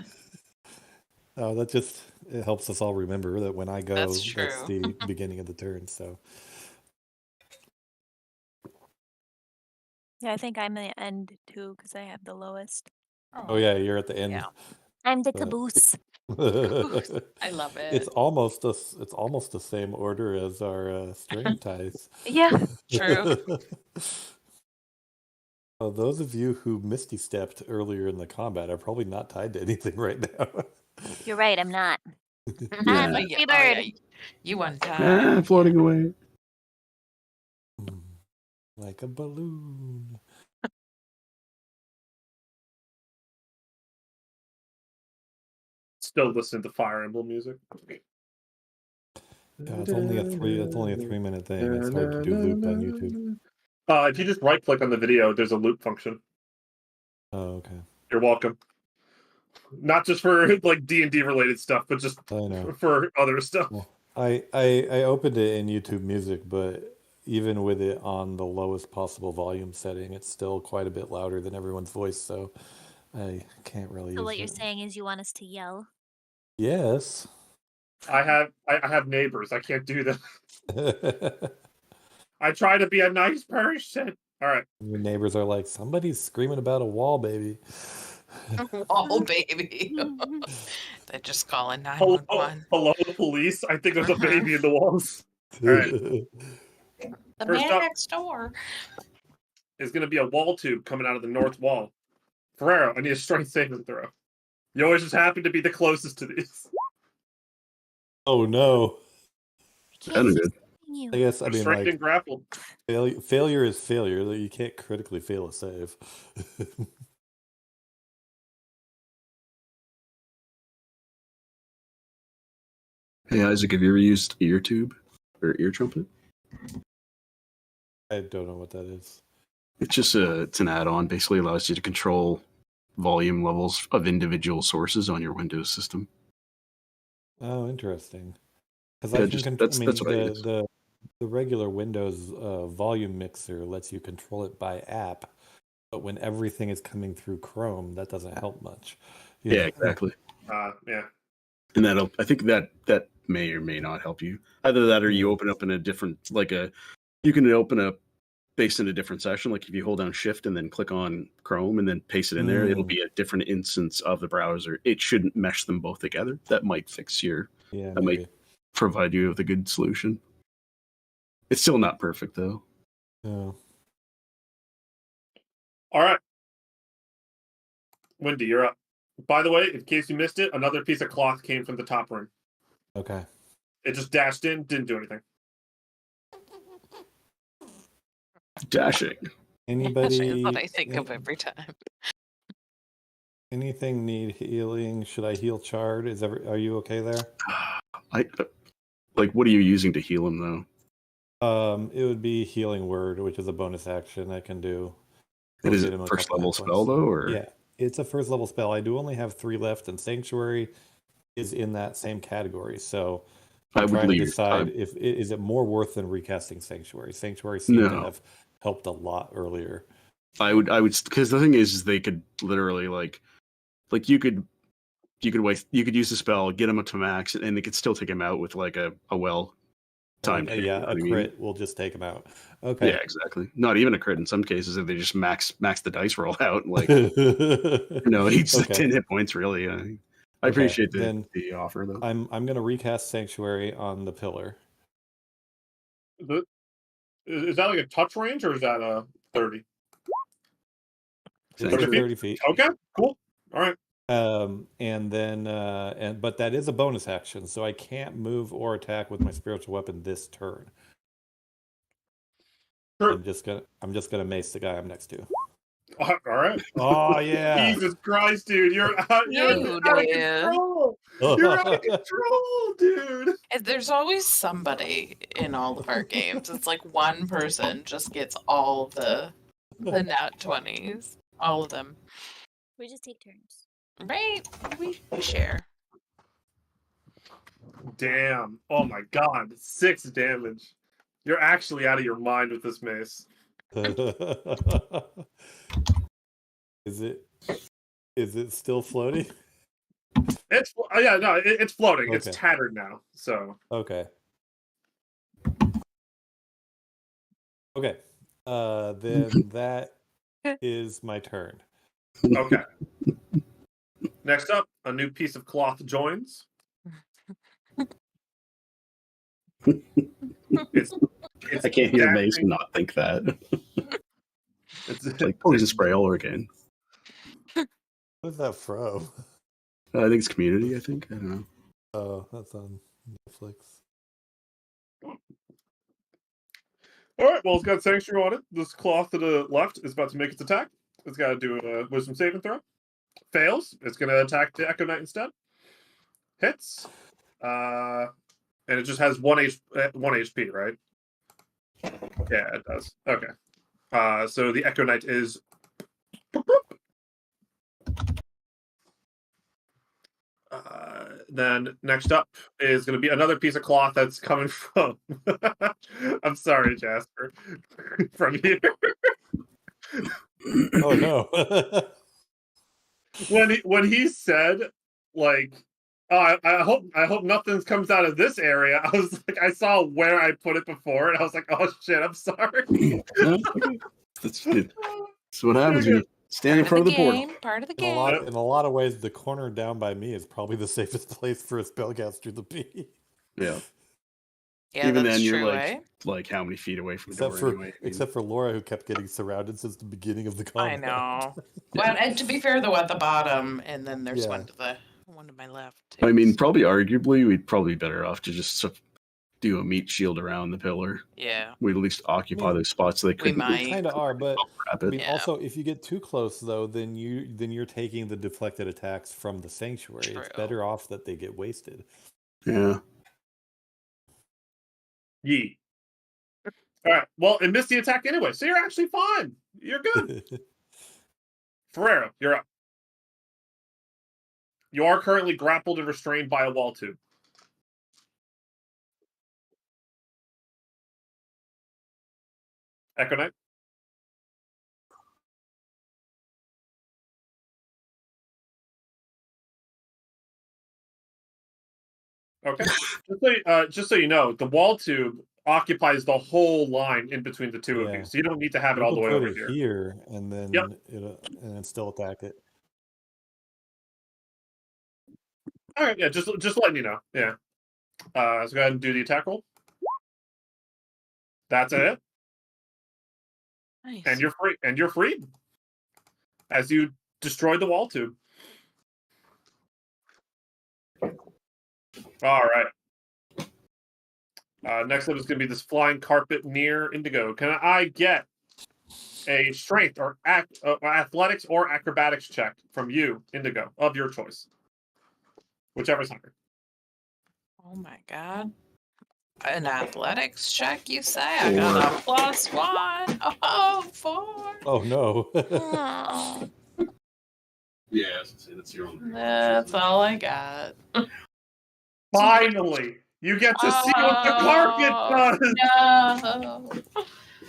Oh, that just it helps us all remember that when I go, That's that's true. the beginning of the turn. So Yeah, I think I'm the end too because I have the lowest. oh yeah, you're at the end. Yeah. I'm the But- caboose. I love it. It's almost the same order as our string ties. Yeah. True. Well, those of you who misty stepped earlier in the combat are probably not tied to anything right now. You're right. I'm not. Yeah. Misty bird. You untied. Floating away. Like a balloon. Still listening to Fire Emblem music. Yeah, it's only a 3-minute thing. It's hard to do loop on YouTube. If you just right click on the video, there's a loop function. Oh, okay. You're welcome. Not just for like D&D related stuff, but just I know. for other stuff. Well, I opened it in YouTube Music, but even with it on the lowest possible volume setting, it's still quite a bit louder than everyone's voice, so I can't really So use what you're it. saying is you want us to yell? Yes. I have neighbors. I can't do that. I try to be a nice person. All right. Your neighbors are like, somebody's screaming about a wall, baby. Wall baby. They're just calling Hello, 911. hello, police. I think there's a baby in the walls. All right. The First man up- next door. There's going to be a wall tube coming out of the north wall. Ferrero, I need a strength saving throw. You always just happen to be the closest to these. Oh no. Kind of good. I guess I mean Strength like and grappled. failure is failure. You can't critically fail a save. Hey Isaac, have you ever used ear tube or ear trumpet? I don't know what that is. It's just it's an add-on. Basically allows you to control volume levels of individual sources on your Windows system. Oh, interesting. Because Yeah, I can just- control. that's- I mean, that's what I use. the regular Windows volume mixer lets you control it by app, but when everything is coming through Chrome, that doesn't help much. You Yeah, know? exactly. Yeah. And I think that may or may not help you. Either that or you Yeah. open up in a different, you can open up based in a different session. Like if you hold down Shift and then click on Chrome and then paste it in there, it'll be a different instance of the browser. It shouldn't mesh them both together. That might fix Yeah, that might maybe. provide you with a good solution. It's still not perfect though. Oh. All right. Wendy, you're up. By the way, in case you missed it, another piece of cloth came from the top room. Okay. It just dashed in, didn't do anything. Dashing. Anybody? That's what I think of every time. Anything need healing? Should I heal Chard? Are you okay there? What are you using to heal him though? It would be Healing Word, which is a bonus action I can do. It is Get a him a first couple level hit spell points. though, or Yeah, it's a first level spell. I do only have 3 left, and Sanctuary is in that same category. So I I'm would trying to leave. decide is it more worth than recasting Sanctuary. Sanctuary seemed to No. have helped a lot earlier. I would because the thing is they could literally you could use the spell, get him up to max, and they could still take him out with like a well timed hit. Yeah, You know a what I mean? crit will just take him out. Okay. Yeah, exactly. Not even a crit in some cases if they just max the dice roll out. He's Okay. 10 hit points really. I Okay, appreciate then the offer though. I'm gonna recast Sanctuary on the pillar. Is that like a touch range or is that a 30? It's Sanctuary? 30 feet. Okay, cool. All right. And then but that is a bonus action, so I can't move or attack with my spiritual weapon this turn. Sure. I'm just gonna mace the guy I'm next to. All right. Oh yeah. Jesus Christ, dude. You're out of dude. control. You're out of control, dude. There's always somebody in all of our games. It's like one person just gets all the nat 20s. All of them. We just take turns. Right? We share. Damn. Oh my god. 6 damage. You're actually out of your mind with this mace. Is it still floating? It's it's floating. Okay. It's tattered now. So Okay. Okay. Then that is my turn. okay. Next up, a new piece of cloth joins. It's I can't hear Mace dancing- not think that. It's It's like poison spray all over again. What's that from? I think it's Community. I don't know. Oh, that's on Netflix. All right. Well, it's got sanctuary on it. This cloth to the left is about to make its attack. It's got to do a wisdom saving throw. Fails. It's going to attack the Echo Knight instead. Hits. And it just has one HP, right? Yeah, it does. Okay. So the Echo Knight is. Then next up is going to be another piece of cloth that's coming from. I'm sorry, Jasper. From here. Oh no. when he said like, oh, I hope nothing comes out of this area. I was like, I saw where I put it before, and I was like, oh shit, I'm sorry. That's what happens when you stand in front of the portal. Part of the In game. a lot of ways, the corner down by me is probably the safest place for a spellcaster to be. Yeah. Yeah, Even that's then, you're true, like how many feet away from the Except door for anyway? except for Laura, who kept getting surrounded since the beginning of the combat. I know. Well, and to be fair, though, at the bottom, and then there's Yeah. one to my left. Too, I mean, so- probably arguably, we'd probably be better off to just do a meat shield around the pillar. Yeah. We'd at least occupy those spots so they couldn't might. Kind of are, but grab I it. mean, Yeah. also if you get too close though, then you're taking the deflected attacks from the sanctuary. It's True. better off that they get wasted. Yeah. Yee. All right. Well, it missed the attack anyway, so you're actually fine. You're good. Ferrero, you're up. You are currently grappled and restrained by a wall tube. Echo Knight. Okay. Just so you know, the wall tube occupies the whole line in between the two of Yeah. you, so you don't need to have it You all the can way put over it here. here, and then Yep. and then still attack it. All right, yeah, just letting you know. Yeah. So go ahead and do the attack roll. That's it. Nice. And you're free. And you're free. As you destroy the wall tube. All right. Next up is going to be this flying carpet near Indigo. Can I get a strength or athletics or acrobatics check from you, Indigo, of your choice? Whichever's higher. Oh my god. An athletics check, you say? I got a +1. Oh, 4. Oh no. Oh, Yeah, that's your own. that's all I got. Finally, you get to see what the carpet does.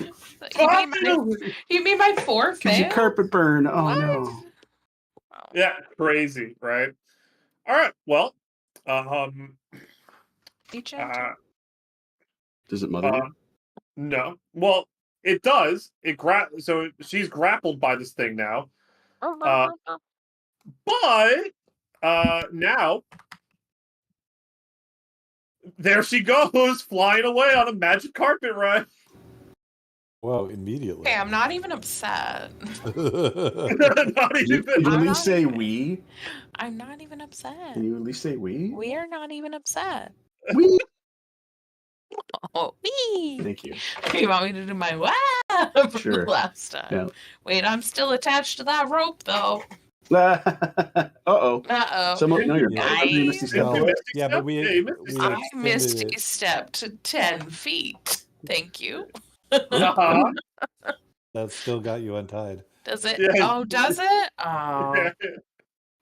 No. Finally. You mean my 4 Gives you fail? carpet burn. Oh What? no. Oh. Yeah, crazy, right? All right. Well, Each enter. Does it mother you? no. Well, it does. So she's grappled by this thing now. But now there she goes, flying away on a magic carpet ride. Whoa! Immediately. Okay, I'm not even upset. Not Can you even. at least say we? I'm not even upset. Can you at least say we? We are not even upset. We. Oh, we. Thank you. You want me to do my wow from Sure. the last time? Yeah. Wait, I'm still attached to that rope though. Uh-oh. Uh-oh. Someone, no, you're Guys. not. You missed a step. No, Misty yeah, step? but we Yeah, you missed I extended misty it. stepped 10 feet. Thank you. Uh-huh. That still got you untied. Does it? Yeah. Oh, does it? Oh.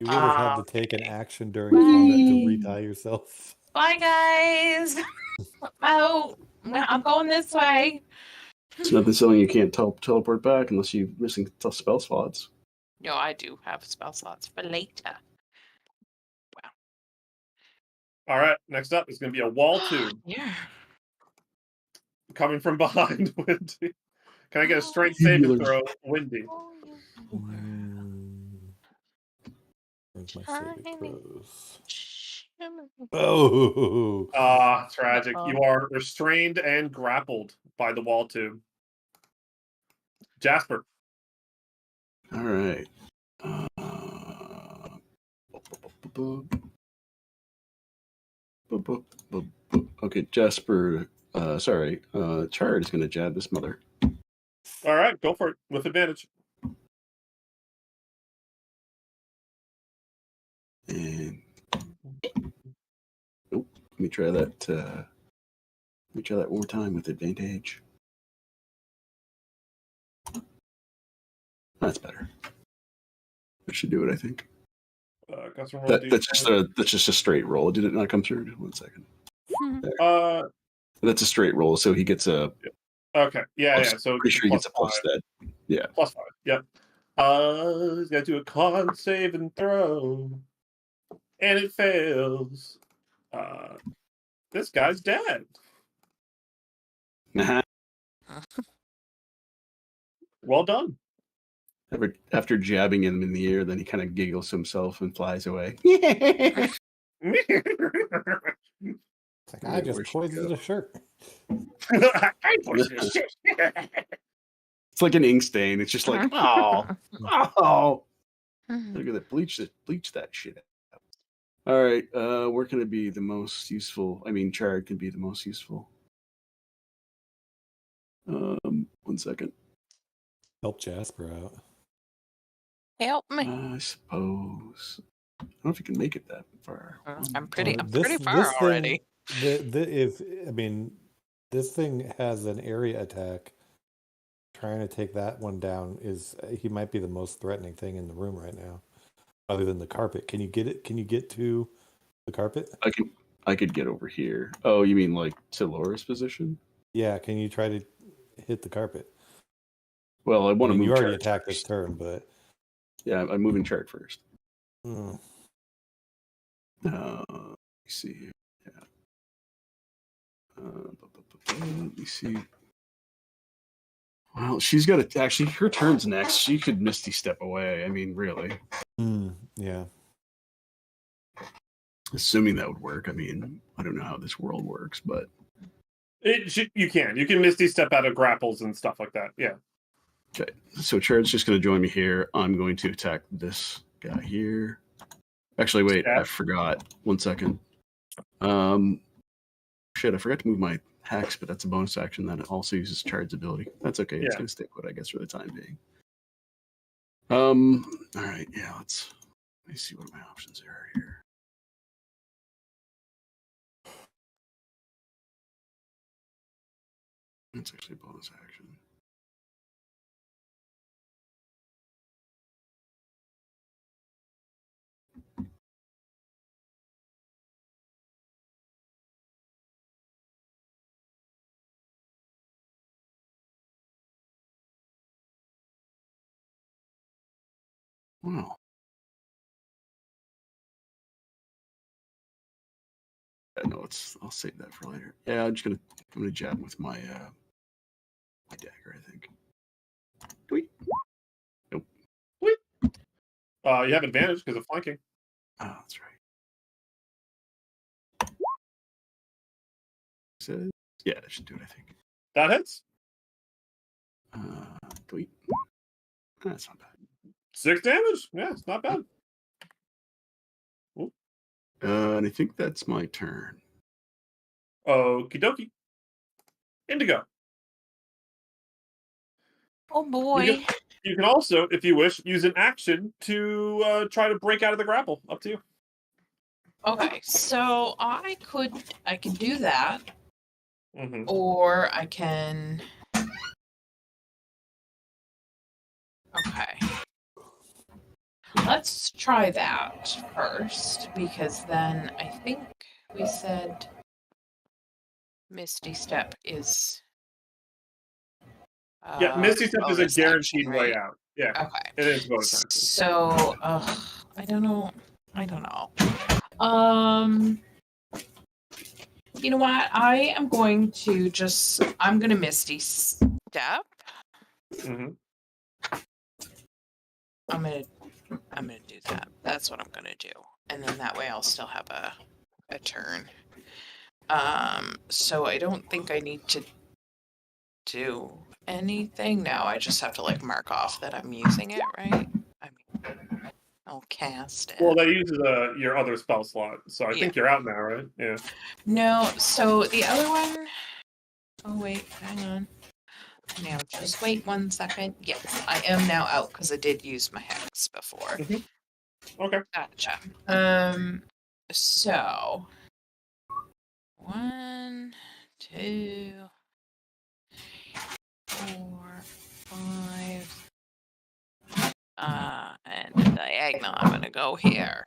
You would have had to take an action during combat to re-tie yourself. Bye, guys. Oh, I'm going this way. It's nothing silly you can't teleport back unless you're missing spell slots. No, I do have spell slots for later. All right, next up is going to be a wall 2. Yeah. Coming from behind Windy. Can I get a straight saving throw, Windy? Where's my saving throws? Oh. Tragic. You are restrained and grappled by the wall 2. Jasper. All right. Okay, Jasper. Chard is going to jab this mother. All right, go for it with advantage. And nope. Let me try that. One more time with advantage. That's better. That should do it, I think. That's just a straight roll. Did it not come through? Just 1 second. That's a straight roll, so he gets a. Okay. Yeah. So pretty sure he gets a plus that. Yeah. +5. Yep. He's got to do a con save and throw, and it fails. This guy's dead. Well done. After jabbing him in the ear, then he kind of giggles to himself and flies away. It's like, I just poisoned a shirt. I poisoned a shirt. It's like an ink stain. It's just like, oh. Look at that. Bleach that shit out. All right. Where can it be the most useful? I mean, Chard can be the most useful. 1 second. Help Jasper out. Help me. I suppose. I don't know if you can make it that far. I'm pretty far already. This thing has an area attack. Trying to take that one down he might be the most threatening thing in the room right now, other than the carpet. Can you get it? Can you get to the carpet? I could get over here. Oh, you mean like to Laura's position? Yeah. Can you try to hit the carpet? Well, I want to move. You already attacked this turn, but yeah, I'm moving Chard first. Hmm. Let me see here. Yeah. Let me see. Well, she's got to actually. Her turn's next. She could Misty Step away. I mean, really. Yeah. Assuming that would work. I mean, I don't know how this world works, but you can Misty Step out of grapples and stuff like that. Yeah. Okay, so Chard's just going to join me here. I'm going to attack this guy here. Actually, wait, I forgot. 1 second. Shit, I forgot to move my hacks, but that's a bonus action that also uses Chard's ability. That's okay. It's going to stay put, I guess, for the time being. All right, yeah, let me see what my options are here. It's actually a bonus action. Wow. Yeah, no, I'll save that for later. Yeah, I'm gonna jab with my my dagger, I think. Tweet. Nope. Tweet. You have advantage because of flanking. Oh, that's right. Yeah, that should do it, I think. That hits. Tweet. That's not bad. 6 damage. Yeah, it's not bad. And I think that's my turn. Okie dokie. Indigo. Oh boy. You can also, if you wish, use an action to try to break out of the grapple. Up to you. Okay, so I can do that, or I can. Okay. Let's try that first, because then I think we said Misty Step is. Misty Step is a guaranteed way out. Yeah. Okay. It is bonus action. So, I don't know. You know what? I am going to I'm going to Misty Step. Mm-hmm. I'm gonna do that. That's what I'm gonna do, and then that way I'll still have a turn. So I don't think I need to do anything now. I just have to like mark off that I'm using it, right? I mean, I'll cast it. Well, that uses your other spell slot, so I think you're out now, right? Yeah. No, so the other one. Oh wait, hang on. Now, just wait 1 second. Yes, I am now out because I did use my hex before. Okay. Gotcha. So 1, 2, 4, 5. And the diagonal. I'm gonna go here.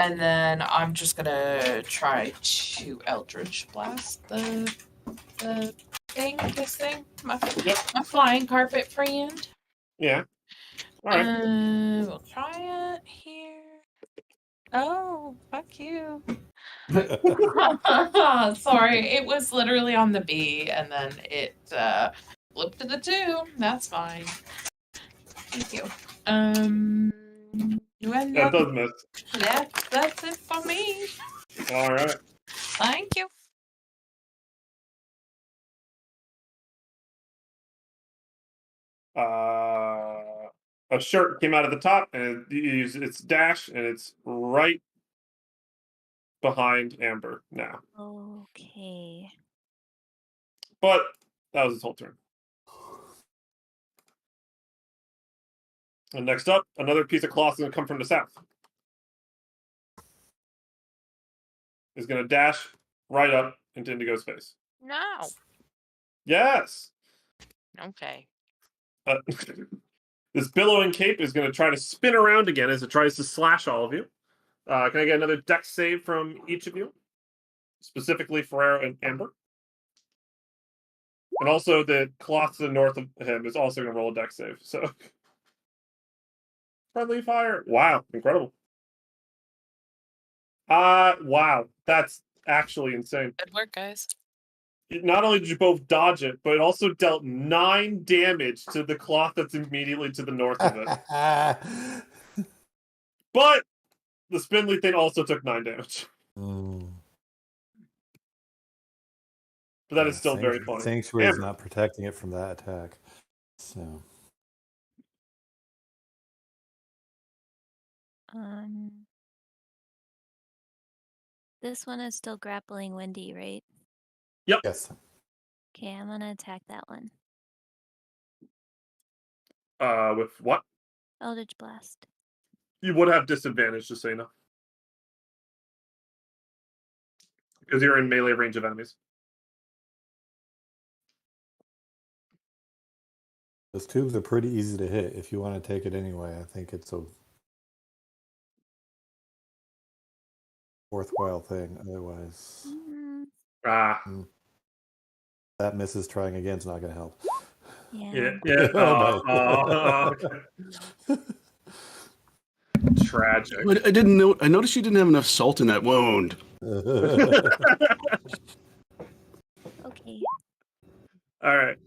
And then I'm just gonna try to Eldritch Blast the this thing, my flying carpet friend. Yeah. All right. We'll try it here. Oh, fuck you. Sorry, it was literally on the B, and then it flipped to the 2. That's fine. Thank you. That does miss. That's it for me. All right. Thank you. A shirt came out of the top, and it used its dash, and it's right behind Amber now. Okay. But that was his whole turn. And next up, another piece of cloth is going to come from the south. Is going to dash right up into Indigo's face. No. Yes. Okay. This billowing cape is going to try to spin around again as it tries to slash all of you. Can I get another dex save from each of you? Specifically Ferrero and Amber. And also the cloth to the north of him is also going to roll a dex save. So friendly fire. Wow, incredible. Wow, that's actually insane. Good work, guys. Not only did you both dodge it, but it also dealt 9 damage to the cloth that's immediately to the north of it. But the spindly thing also took 9 damage. Mm. But that is still very funny. Sanctuary is not protecting it from that attack. So. This one is still grappling Wendy, right? Yep. Yes. Okay, I'm gonna attack that one. With what? Eldritch Blast. You would have disadvantage, just so you know. Because you're in melee range of enemies. Those tubes are pretty easy to hit if you want to take it anyway. I think it's a worthwhile thing. Otherwise, that misses. Trying again is not going to help. Yeah. Oh, okay. Tragic. I didn't know. I noticed you didn't have enough salt in that wound. Okay. All right.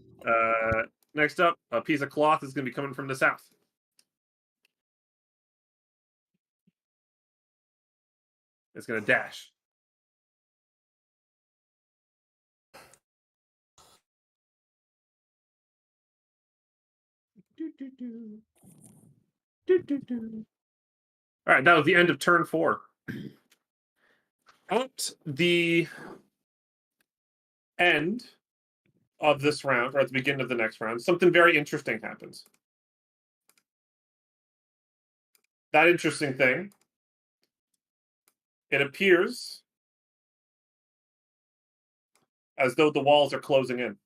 Next up, a piece of cloth is going to be coming from the south. It's going to dash. All right, that was the end of turn 4. At the end of this round, or at the beginning of the next round, something very interesting happens. That interesting thing, it appears as though the walls are closing in.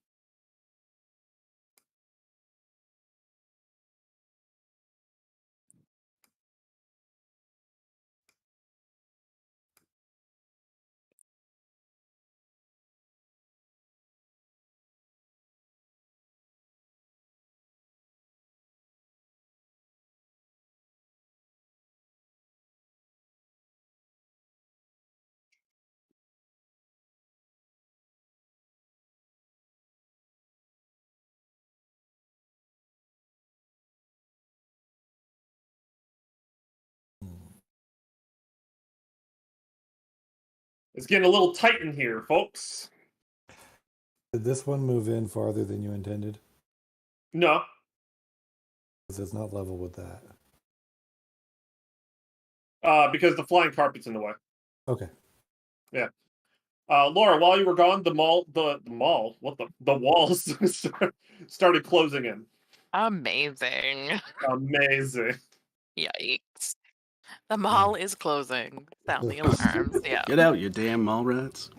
It's getting a little tight in here, folks. Did this one move in farther than you intended? No. Because it's not level with that. Because the flying carpet's in the way. Okay. Yeah. Laura, while you were gone, the walls started closing in. Amazing. Amazing. Yikes. The mall is closing. Sound the alarms. Yeah. Get out, you damn mall rats.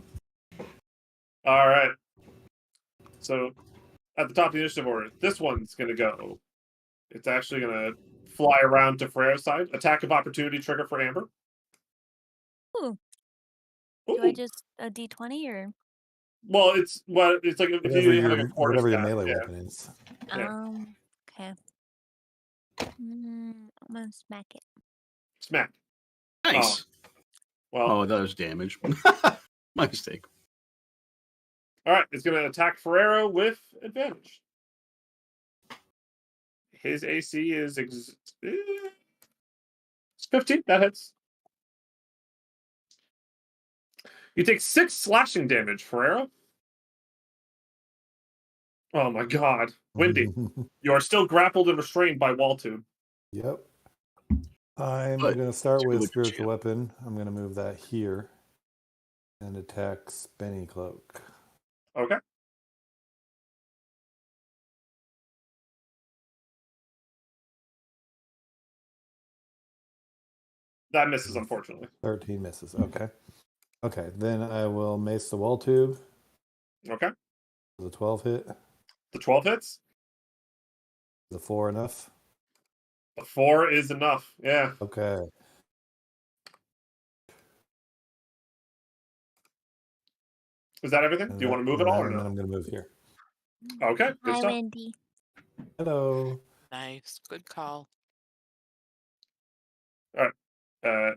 All right. So, at the top of the initiative order, this one's going to go. It's actually going to fly around to Freya's side. Attack of opportunity trigger for Amber. Ooh. Ooh. Do I just a D20 or? Well, it's like if Whatever you have your, like a quarter whatever your staff, melee yeah. weapon is. Yeah. Okay. I'm gonna smack it. Smack. Nice. Well. Oh, that was damage. My mistake. All right, it's going to attack Ferrero with advantage. His AC is 15. That hits. You take 6 slashing damage, Ferrero. Oh my god. Windy, you are still grappled and restrained by wall tube. Yep. I'm going to start with spiritual weapon. I'm going to move that here and attack Spenny Cloak. Okay. That misses, unfortunately. 13 misses. Okay. Okay. Then I will mace the wall tube. Okay. The 12 hit. The 12 hits. The 4 enough. The 4 is enough. Yeah. Okay. Is that everything? Do you want to move at all or no? I'm going to move here. Okay. Good Hi, stuff. Wendy. Hello. Nice. Good call. All right.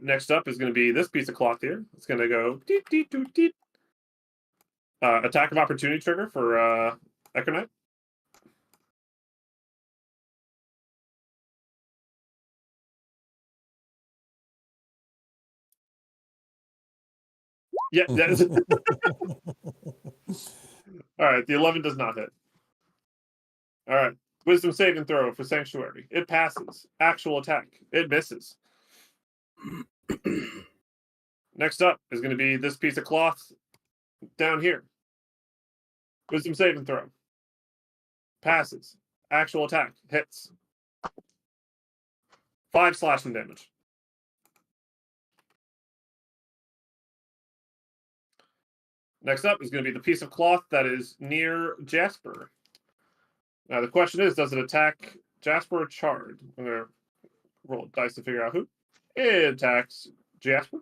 Next up is going to be this piece of cloth here. It's going to go deep, deep, deep, deep. Attack of opportunity trigger for Echo Knight. Yeah. That is... All right. The 11 does not hit. All right. Wisdom saving throw for Sanctuary. It passes. Actual attack. It misses. Next up is going to be this piece of cloth down here. Wisdom saving throw. Passes. Actual attack. Hits. 5 slashing damage. Next up is going to be the piece of cloth that is near Jasper. Now the question is, does it attack Jasper or Chard? I'm going to roll dice to figure out who. It attacks Jasper.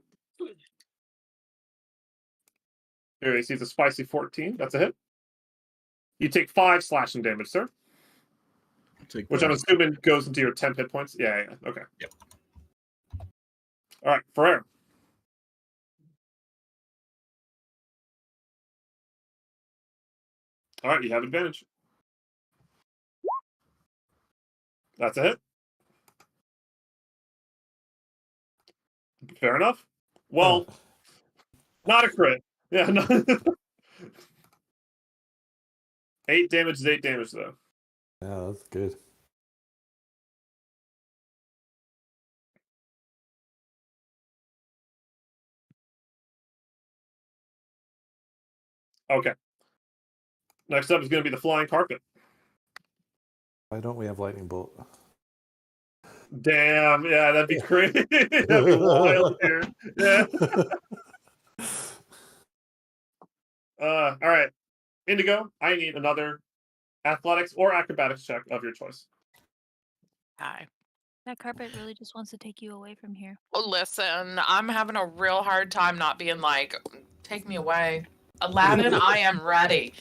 Here he sees a spicy 14. That's a hit. You take 5 slashing damage, sir. Which I'm assuming goes into your 10 hit points. Yeah. Okay. Yep. All right, Ferrer. All right, you have advantage. That's a hit. Fair enough. Well, not a crit. Yeah, no. 8 damage is 8 damage, though. Yeah, that's good. Okay. Next up is going to be the flying carpet. Why don't we have lightning bolt? Damn, yeah, that'd be crazy. That'd be wild here. Yeah. All right. Indigo, I need another athletics or acrobatics check of your choice. Hi. That carpet really just wants to take you away from here. Oh, listen, I'm having a real hard time not being like, take me away. Aladdin, I am ready.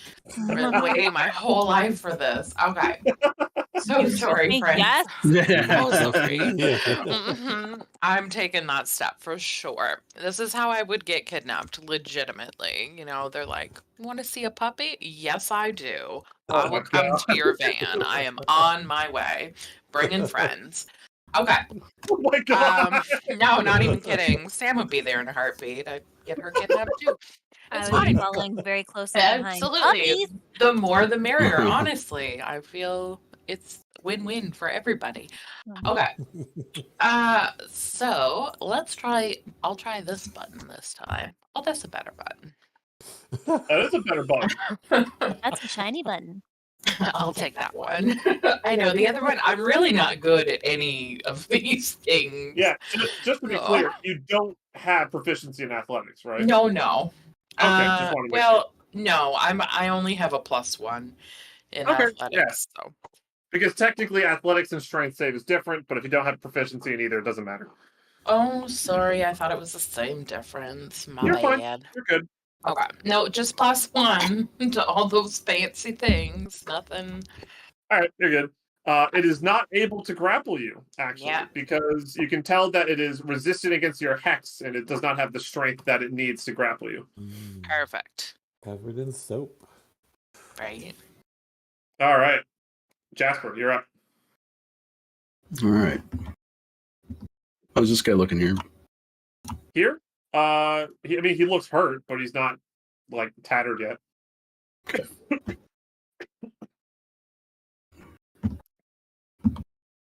I've been waiting my whole life for this. Okay. So sorry, friend. Yes. So sorry. Yeah. I'm taking that step for sure. This is how I would get kidnapped legitimately. You know, they're like, want to see a puppy? Yes, I do. I will come to your van. I am on my way. Bringing friends. Okay. Oh my god! No, not even kidding. Sam would be there in a heartbeat. I'd get her kidnapped too. I It's would be fine. following very closely behind. Absolutely. Puppies! The more the merrier, honestly. I feel it's win-win for everybody. Okay. So let's try. I'll try this button this time. Oh, that's a better button. That is a better button. That's a shiny button. I'll take that one. I know the other one. I'm really not good at any of these things. Yeah, just to be clear, you don't have proficiency in athletics, right? No. Okay, just want to make well, no. I only have a +1 in athletics. So. Because technically, athletics and strength save is different, but if you don't have proficiency in either, it doesn't matter. Oh, sorry. I thought it was the same difference. My You're bad. fine. You're good. Okay. No, just +1 to all those fancy things. Nothing. All right, you're good. It is not able to grapple you, actually, because you can tell that it is resistant against your hex, and it does not have the strength that it needs to grapple you. Perfect. Covered in soap. Right. All right. Jasper, you're up. All right. How's this guy looking here? Here? He looks hurt, but he's not, like, tattered yet. Okay.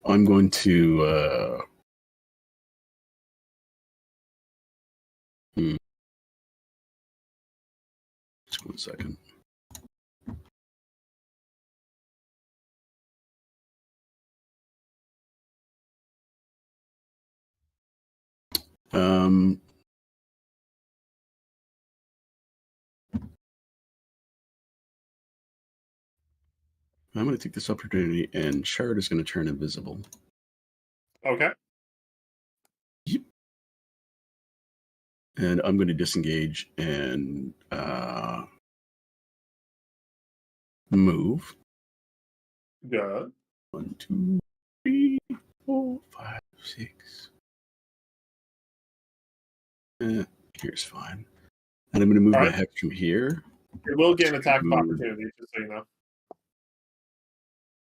I'm going to just 1 second. I'm going to take this opportunity, and Shard is going to turn invisible. Okay. Yep. And I'm going to disengage and move. Good. 1, 2, 3, 4, 5, 6. Here's fine. And I'm going to move my hex from here. You will get an attack of opportunity, just so you know.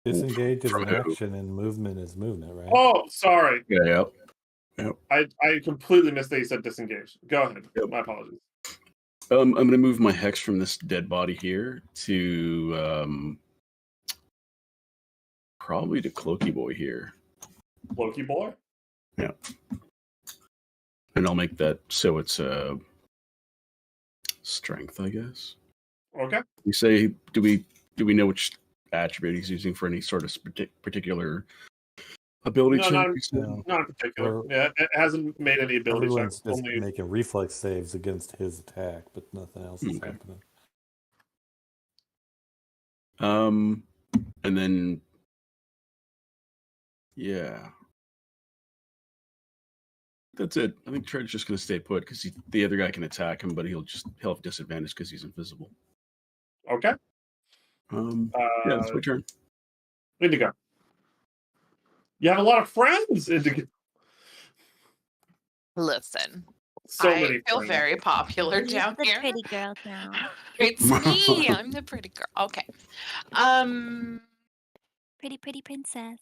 Disengage is an action, and movement is movement, right? Oh, sorry. Yeah, yep. I completely missed that you said disengage. Go ahead. Yep. My apologies. I'm going to move my hex from this dead body here to probably to Cloaky Boy here. Cloaky Boy? Yeah. And I'll make that so it's strength, I guess. Okay. You say, do we know which attribute he's using for any sort of particular ability check? Not in particular. Yeah, it hasn't made any ability checks. Everyone's just making reflex saves against his attack, but nothing else is happening. And then, yeah. That's it. I think Tread's just going to stay put because the other guy can attack him, but he'll have disadvantage because he's invisible. Okay. Yeah, that's my turn. Indigo. You have a lot of friends, Indigo. Listen, I feel very popular down here. Pretty girl now. It's me. I'm the pretty girl. Okay. Pretty princess.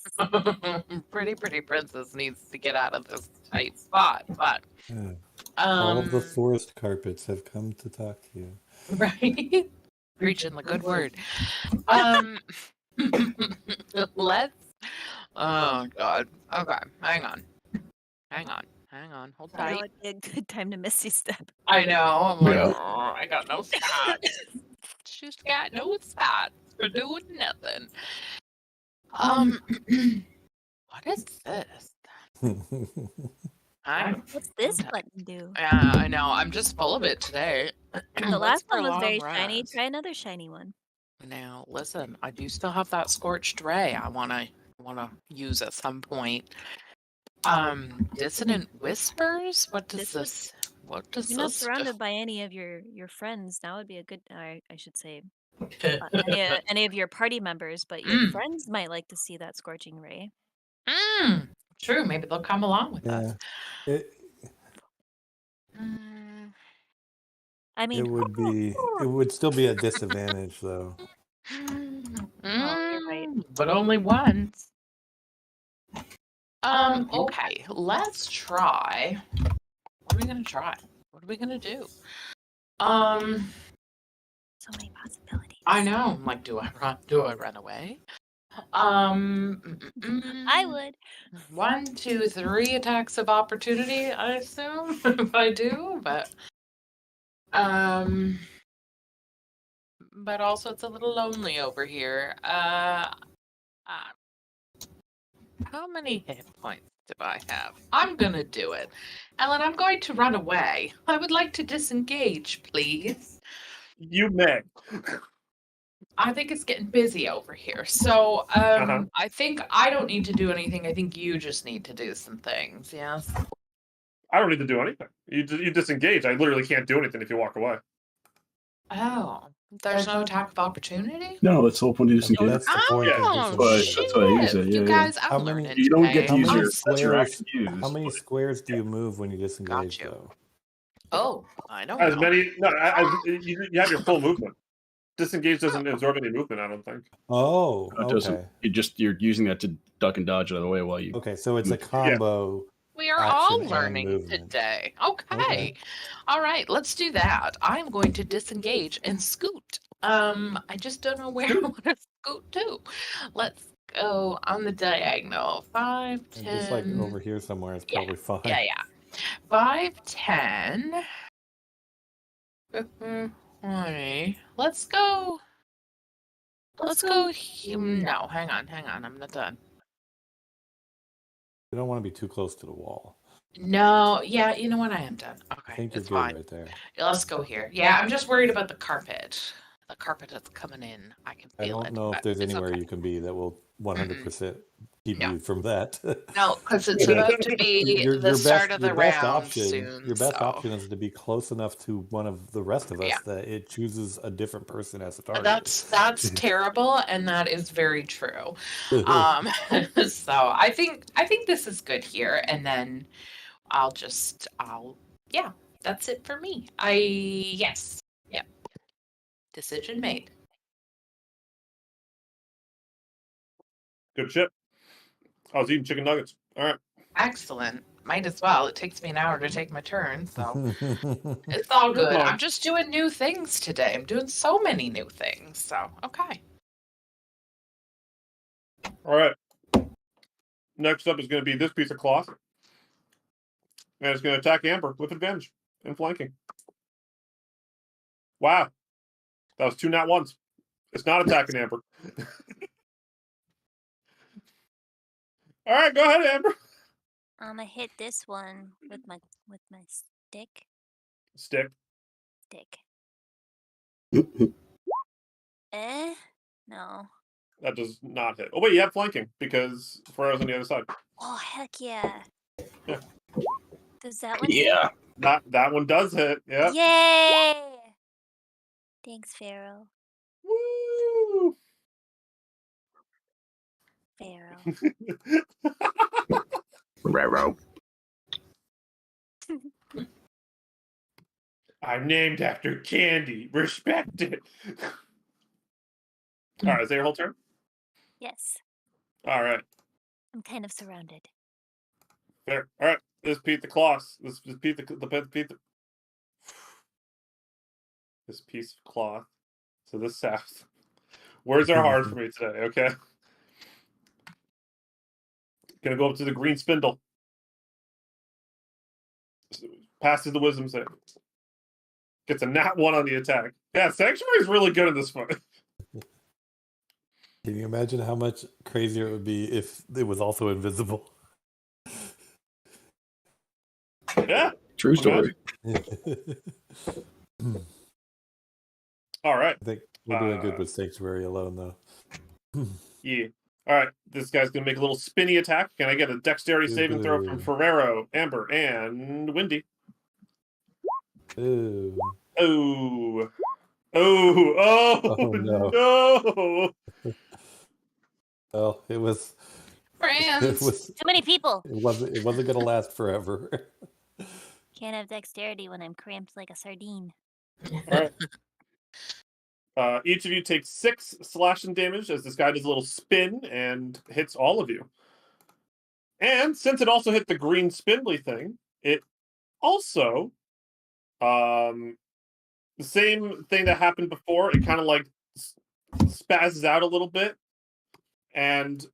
pretty princess needs to get out of this tight spot, but all of the forest carpets have come to talk to you. Right? Preaching the good word. Let's. Oh God. Okay, hang on. Hold tight. That would be a good time to Misty Step. I know. I'm like, I got no stats. She's got no stats for doing nothing. What is this? What's this button do? Yeah, I know. I'm just full of it today. The last one was very shiny. Try another shiny one. Now, listen, I do still have that scorched ray. I wanna use at some point. Dissonant whispers. What does this? What does You're not this? surrounded by any of your friends. Now would be a good. I should say. Any of your party members, but your friends might like to see that scorching ray. True. Maybe they'll come along with us. I mean, it would still be a disadvantage, though. You're right. But only once. Okay, let's try. What are we gonna try? What are we gonna do? So many possibilities. I know. I'm like, do I run away? I would. 1, 2, 3 attacks of opportunity, I assume, if I do, but also it's a little lonely over here. How many hit points do I have? I'm gonna do it. Ellen, I'm going to run away. I would like to disengage, please. You may. I think it's getting busy over here. So I think I don't need to do anything. I think you just need to do some things, yes? I don't need to do anything. You disengage. I literally can't do anything if you walk away. Oh, there's no attack of opportunity? No, that's the whole point of disengage. That's the point. Oh, That's why I use it. you Yeah, guys, How I'm many- learning You don't get today. to use How your many that's your squares- action use. How many squares do you move when you disengage, you. though? Oh, I don't As know. many. No, you have your full movement. Disengage doesn't absorb any movement. I don't think. Oh, It doesn't. okay. You're using that to duck and dodge out of the way while you. Okay, so it's a combo. We are action all and learning movement. today. Okay. All right, let's do that. I'm going to disengage and scoot. I just don't know where I want to scoot to. Let's go on the diagonal. 5, 10. And just like over here somewhere is probably fine. Yeah. 5, 10. 15, 20. Let's go. Let's go. No, hang on. I'm not done. You don't want to be too close to the wall. No, yeah, you know what? I am done. Okay, I think you're it's good fine. right there. Let's go here. Yeah, I'm just worried about the carpet. The carpet that's coming in. I can I feel it. don't know if but there's it's anywhere okay. you can be that will 100% keep No. you from that. No, because it's about to be the start of the round soon. Your best so. option is to be close enough to one of the rest of us Yeah. that it chooses a different person as a target. That's terrible, and that is very true. So I think this is good here, and then yeah, that's it for me. Decision made. Good shit. I was eating chicken nuggets. All right. Excellent. Might as well. It takes me an hour to take my turn, so it's all good. I'm just doing new things today. I'm doing so many new things. So, okay. All right. Next up is going to be this piece of cloth. And it's going to attack Amber with advantage and flanking. Wow. That was 2 nat 1s. It's not attacking Amber. All right, go ahead, Amber. I'm gonna hit this one with my stick. Stick. No. That does not hit. Oh, wait, you have flanking because Ferrero's on the other side. Oh, heck yeah. Yeah. Does that one hit? Yeah. That one does hit. Yeah. Yay! Thanks, Pharaoh. Woo! Raro. I'm named after candy. Respect it. All right, is that your whole turn? Yes. All right. I'm kind of surrounded. Fair. All right. This Pete the Cloth. This piece of cloth. So this south. Words are hard for me today. Okay. Gonna go up to the green spindle. Passes the wisdom save. Gets a nat 1 on the attack. Yeah, Sanctuary is really good in this fight. Can you imagine how much crazier it would be if it was also invisible? Yeah. True story. All right. I think we're doing good with Sanctuary alone, though. Yeah. All right. This guy's going to make a little spinny attack. Can I get a dexterity saving throw from Ferrero, Amber, and Windy? Ooh. Oh. Oh, no. Well, it was... Friends. Too many people. It wasn't going to last forever. Can't have dexterity when I'm cramped like a sardine. All right. Each of you takes 6 slashing damage as this guy does a little spin and hits all of you. And since it also hit the green spindly thing, it also the same thing that happened before. It kind of like spazzes out a little bit, and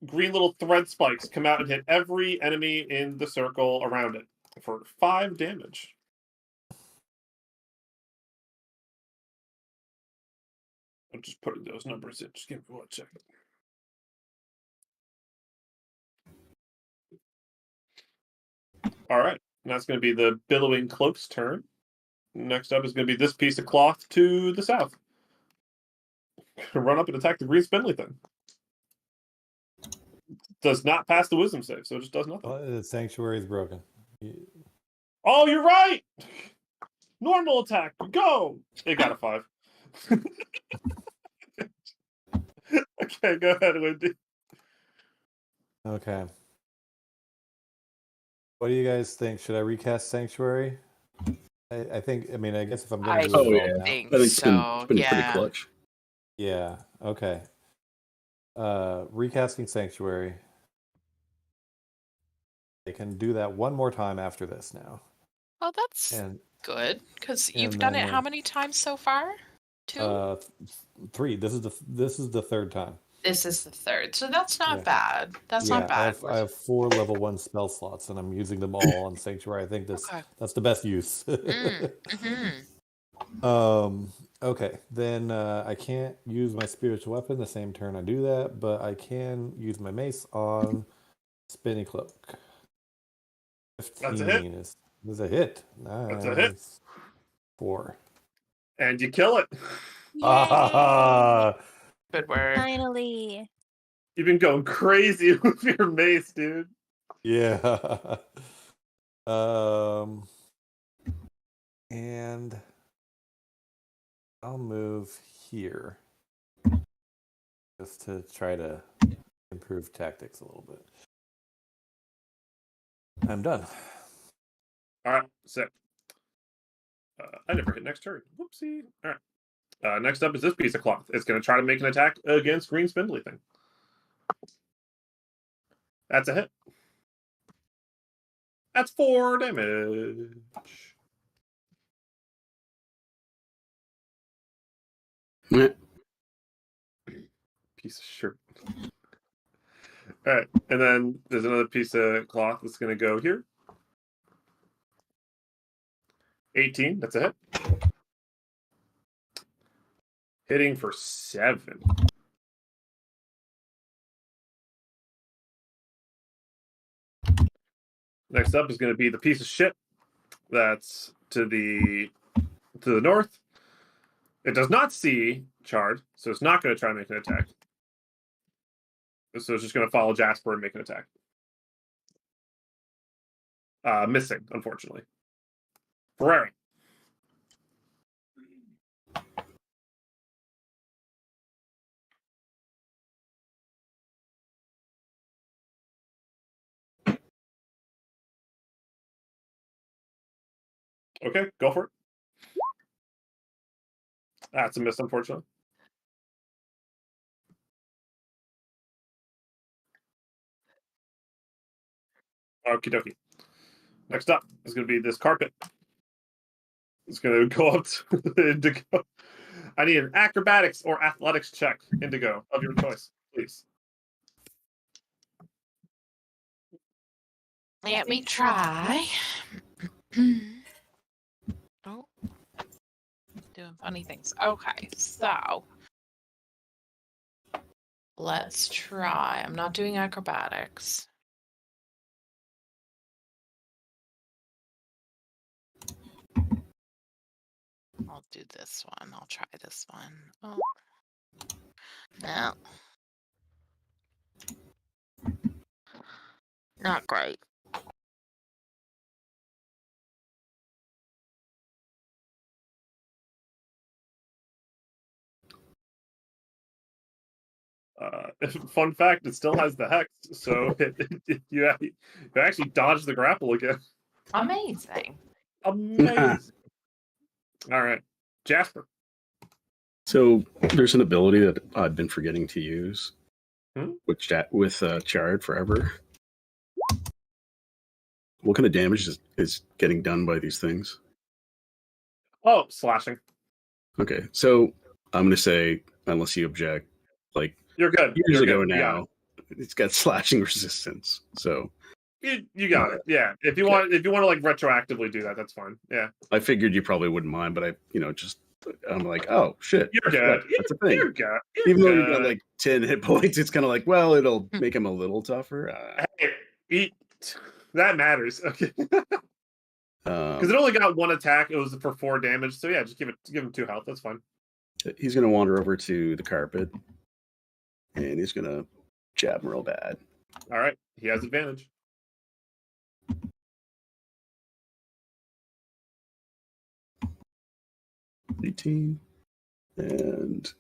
green little thread spikes come out and hit every enemy in the circle around it for 5 damage. I'm just putting those numbers in. Just give me 1 second. All right. That's going to be the Billowing Cloak's turn. Next up is going to be this piece of cloth to the south. Run up and attack the green spindly thing. Does not pass the wisdom save, so it just does nothing. The sanctuary is broken. Oh, you're right! Normal attack, go! It got a 5. Okay, go ahead, Wendy. Okay. What do you guys think? Should I recast Sanctuary? I think. I mean, I guess if I'm going to do it all now. I think it's been pretty clutch. Yeah. Okay. Recasting Sanctuary. I can do that one more time after this now. Well, that's good because you've done it how many times so far? 2? 3. This is the third time. This is the third, so that's not bad. That's not bad. I have 4 level 1 spell slots, and I'm using them all on Sanctuary. I think that's the best use. Okay, then I can't use my spiritual weapon the same turn I do that, but I can use my mace on Spinny Cloak. 15 That's a hit. is a hit. Nice. That's a hit. 4. And you kill it. Good work. Finally. You've been going crazy with your mace, dude. Yeah. And I'll move here just to try to improve tactics a little bit. I'm done. All right, sick. I never hit next turn. Whoopsie. All right. Next up is this piece of cloth. It's going to try to make an attack against green spindly thing. That's a hit. That's 4 damage. Piece of shirt. All right, and then there's another piece of cloth that's going to go here. 18, that's a hit. Hitting for 7. Next up is going to be the piece of shit that's to the north. It does not see Chard, so it's not going to try and make an attack. So it's just going to follow Jasper and make an attack. Missing, unfortunately. Ferrari. Okay, go for it. That's a miss, unfortunately. Okie dokie. Next up is going to be this carpet. It's going to go up to Indigo. I need an acrobatics or athletics check, Indigo, of your choice, please. Let me try. Oh, doing funny things. Okay, so let's try. I'm not doing acrobatics. I'll do this one. I'll try this one. Oh. No. Not great. Fun fact, it still has the hex, so you actually dodged the grapple again. Amazing. Amazing. All right, Jasper. So there's an ability that I've been forgetting to use with Chard forever. What kind of damage is getting done by these things? Oh, slashing. Okay, so I'm gonna say, unless you object, like you're good. Years you're ago good. now, it's got slashing resistance. So you got it. Yeah. If you want to like retroactively do that, that's fine. Yeah. I figured you probably wouldn't mind, but I'm like, oh shit, you're good. That's a thing. You're good. Even though you got like 10 hit points, it's kind of like, well, it'll make him a little tougher. Hey, that matters. Okay. Because it only got 1 attack. It was for 4 damage. So yeah, just give him 2 health. That's fine. He's gonna wander over to the carpet, and he's gonna jab him real bad. All right, he has advantage. $18 and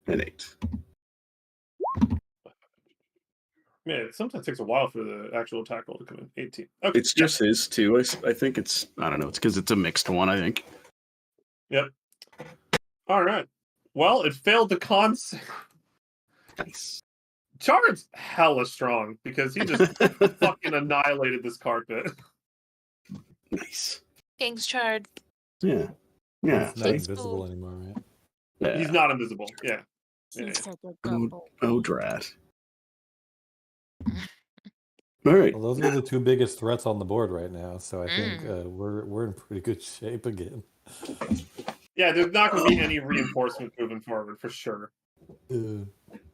an 8. Man, it sometimes takes a while for the actual attack roll to come in. 18. Okay. It's just his too. I think I don't know. It's because it's a mixed one. I think. Yep. All right. Well, it failed the con. Nice. Chard's hella strong because he just fucking annihilated this carpet. Nice. Thanks, Chard. Yeah. Yeah. It's not invisible anymore, right? Yeah. He's not invisible. Yeah. He's such a couple. Oh, drat. All right. Well, those are the 2 biggest threats on the board right now, so I think we're in pretty good shape again. Yeah, there's not going to be any reinforcement moving forward for sure.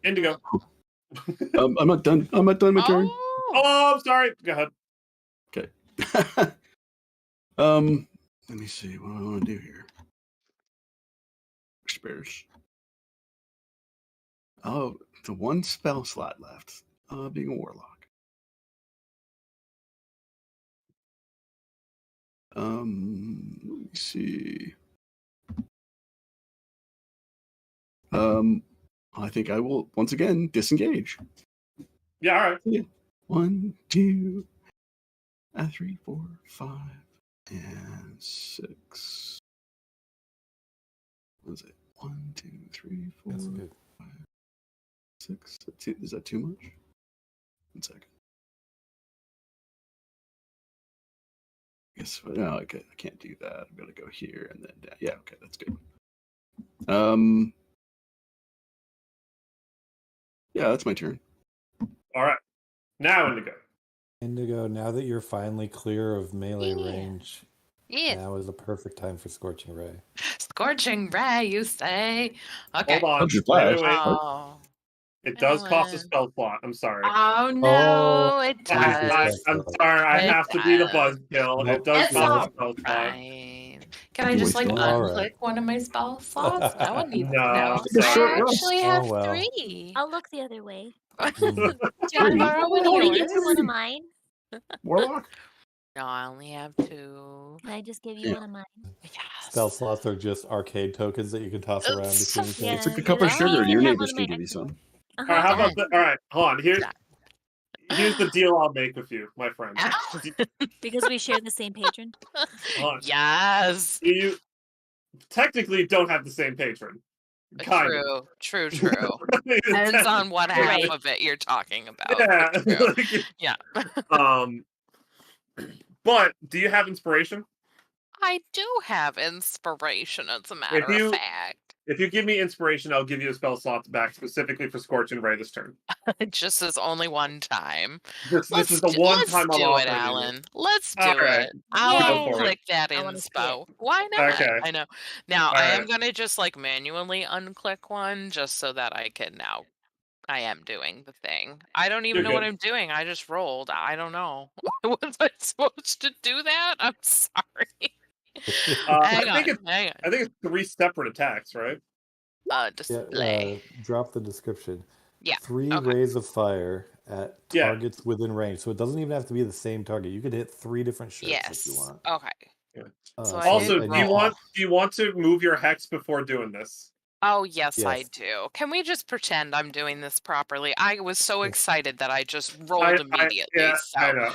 Indigo. I'm not done. I'm not done my turn. Oh, I'm sorry. Go ahead. Okay. Let me see. What do I want to do here? Spares. Oh, the 1 spell slot left. Being a warlock. Let me see. I think I will once again disengage. Yeah, all right. Yeah. 1, 2, 3, 4, 5, and 6. What is it? 1, 2, 3, 4, That's good. 5, 6. Is that too much? 1 second. Yes. No, okay. I can't do that. I'm gonna go here and then yeah. Okay, that's good. Yeah, that's my turn. All right. Now Indigo. Indigo, now that you're finally clear of melee range, now is the perfect time for Scorching Ray. Scorching Ray, you say? Okay. Hold on. Wait. Oh. It does cost a spell slot. I'm sorry. Oh no, it does. I'm sorry. I have to be the buzzkill. It does cost a spell slot. Right. Can I just like unclick one of my spell slots? No one needs to know. I actually have 3. I'll look the other way. Do I borrow one Can of I yours? give you one of mine? Warlock? No, I only have 2. Can I just give you one of mine? Yes. Spell slots are just arcade tokens that you can toss around between things. It's like a cup of sugar. Your neighbors can give you some. All right, how about all right, hold on. Here's the deal I'll make with you, my friend. Because we share the same patron. Yes. You technically don't have the same patron. True. Depends on what half of it you're talking about. Yeah. Yeah. But do you have inspiration? I do have inspiration, as a matter of fact. If you give me inspiration, I'll give you a spell slot back specifically for Scorching Ray this turn. Just as only one time. This is the one time I'm offering it, Alan. Let's do it. I'll click that inspo. Why not? Okay. I know. Now, I am going to just like manually unclick one just so that I can now. I am doing the thing. I don't even know what I'm doing. I just rolled. I don't know. Was I supposed to do that? I'm sorry. I think it's 3 separate attacks, right? Display. Drop the description. Yeah. 3 rays of fire at targets within range. So it doesn't even have to be the same target. You could hit 3 different shirts if you want. Okay. Yeah. So also, do you want to move your hex before doing this? Oh, yes, I do. Can we just pretend I'm doing this properly? I was so excited that I just rolled immediately. Yeah, I know.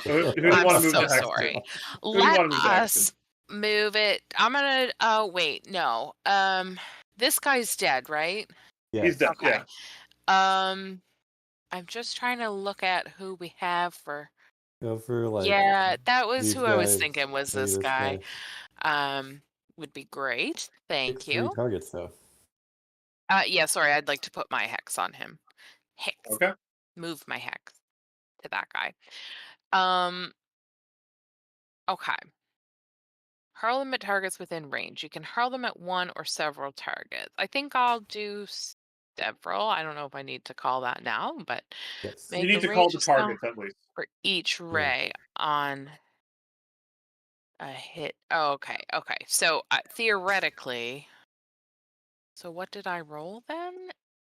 I'm so sorry. Let us move it. I'm gonna. Oh wait, no. This guy's dead, right? Yeah, he's dead. Okay. Yeah. I'm just trying to look at who we have for. Go for like. Yeah, that was these who I was guys, thinking was maybe this this guy. Would be great. Pick Thank 3 you. targets though. Yeah, sorry, I'd like to put my hex on him. Hex. Okay. Move my hex to that guy. Okay. Hurl them at targets within range. You can hurl them at one or several targets. I think I'll do several. I don't know if I need to call that now, but Yes. You make need the to call range the zone targets at least. for each ray on a hit. Oh, okay. Okay. So theoretically, so what did I roll then?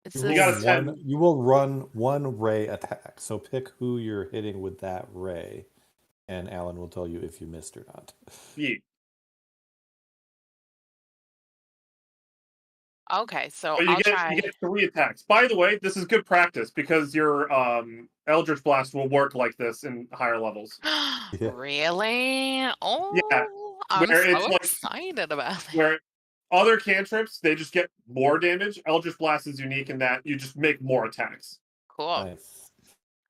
Is You You this got a will 10. you will run one ray attack. So pick who you're hitting with that ray, and Alan will tell you if you missed or not. Yeah. okay? So But I'll try. you get 3 attacks. By the way, this is good practice because your Eldritch Blast will work like this in higher levels. Really? Oh, Yeah, I'm where it's so like excited about it. where other cantrips they just get more damage. Eldritch Blast is unique in that you just make more attacks. Cool. Nice.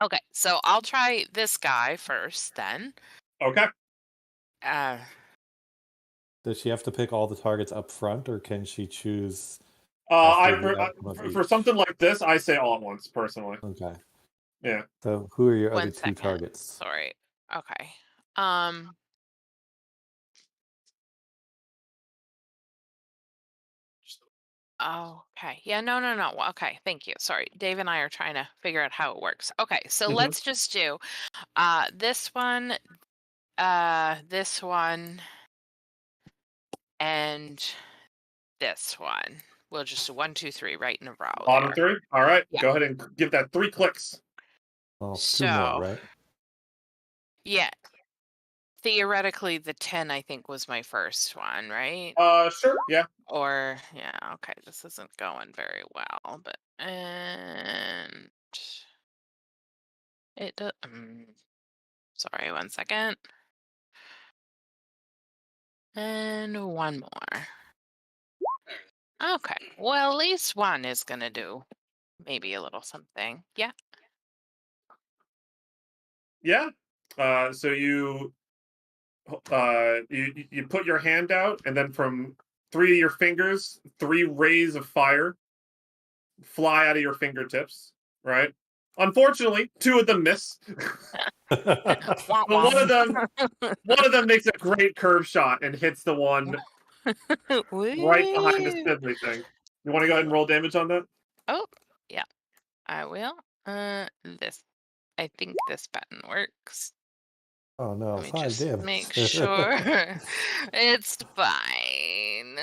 Okay, so I'll try this guy first then. Okay. Does she have to pick all the targets up front, or can she choose For something like this, I say all at once personally. Okay. Yeah. So who are your One other 2 second. targets? Sorry. Okay. Okay. Yeah, no. Okay, thank you. Sorry. Dave and I are trying to figure out how it works. Okay, so let's just do this one, this one, and this one. We'll just do 1, 2, 3 right in a row. Bottom there. 3? All right. Yeah. Go ahead and give that 3 clicks. Well, So 2 more, right? yeah. Theoretically, the 10 I think was my first one, right? Sure. Yeah. Or yeah, okay, this isn't going very well, but and it does. Sorry, 1 second. And one more. Okay, well, at least one is gonna do maybe a little something. Yeah. Yeah. So you put your hand out, and then from 3 of your fingers, 3 rays of fire fly out of your fingertips. Right. Unfortunately, 2 of them miss. But one of them makes a great curve shot and hits the one right behind the spindly thing. You want to go ahead and roll damage on that? Oh, yeah, I will. This. I think this button works. Oh no, Let me 5 just damage. make sure it's fine.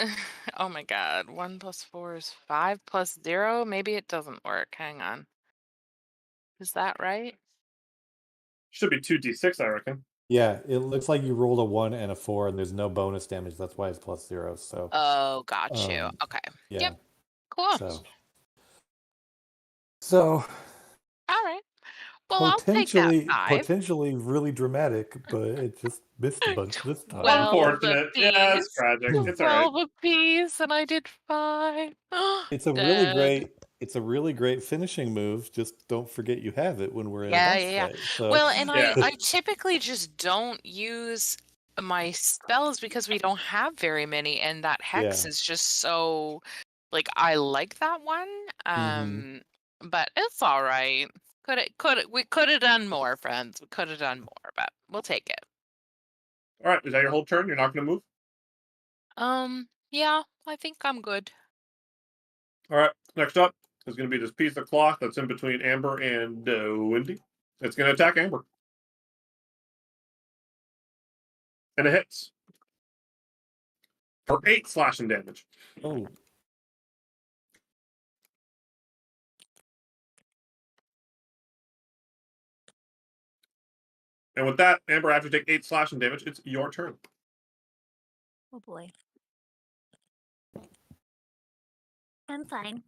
Oh my god, 1 + 4 is 5 + 0. Maybe it doesn't work. Hang on. Is that right? Should be 2d6, I reckon. Yeah, it looks like you rolled a 1 and a 4, and there's no bonus damage. That's why it's +0. So. Oh, got you. Okay. Yeah. Yep. Cool. So. All right. Well, I'll take that 5. Potentially really dramatic, but it just missed a bunch this time. Unfortunate. Yeah, it's tragic. It's all right. 12 apiece, and I did 5. It's a really great finishing move. Just don't forget you have it when we're in a boss fight. So. Well, and I typically just don't use my spells because we don't have very many, and that hex is just so like I like that one. But it's all right. We could have done more, friends. We could have done more, but we'll take it. All right, is that your whole turn? You're not going to move? Yeah, I think I'm good. All right, next up is going to be this piece of cloth that's in between Amber and Wendy. It's going to attack Amber. And it hits. For 8 slashing damage. Oh. And with that, Amber, after you take 8 slashing damage, it's your turn. Oh boy. I'm fine.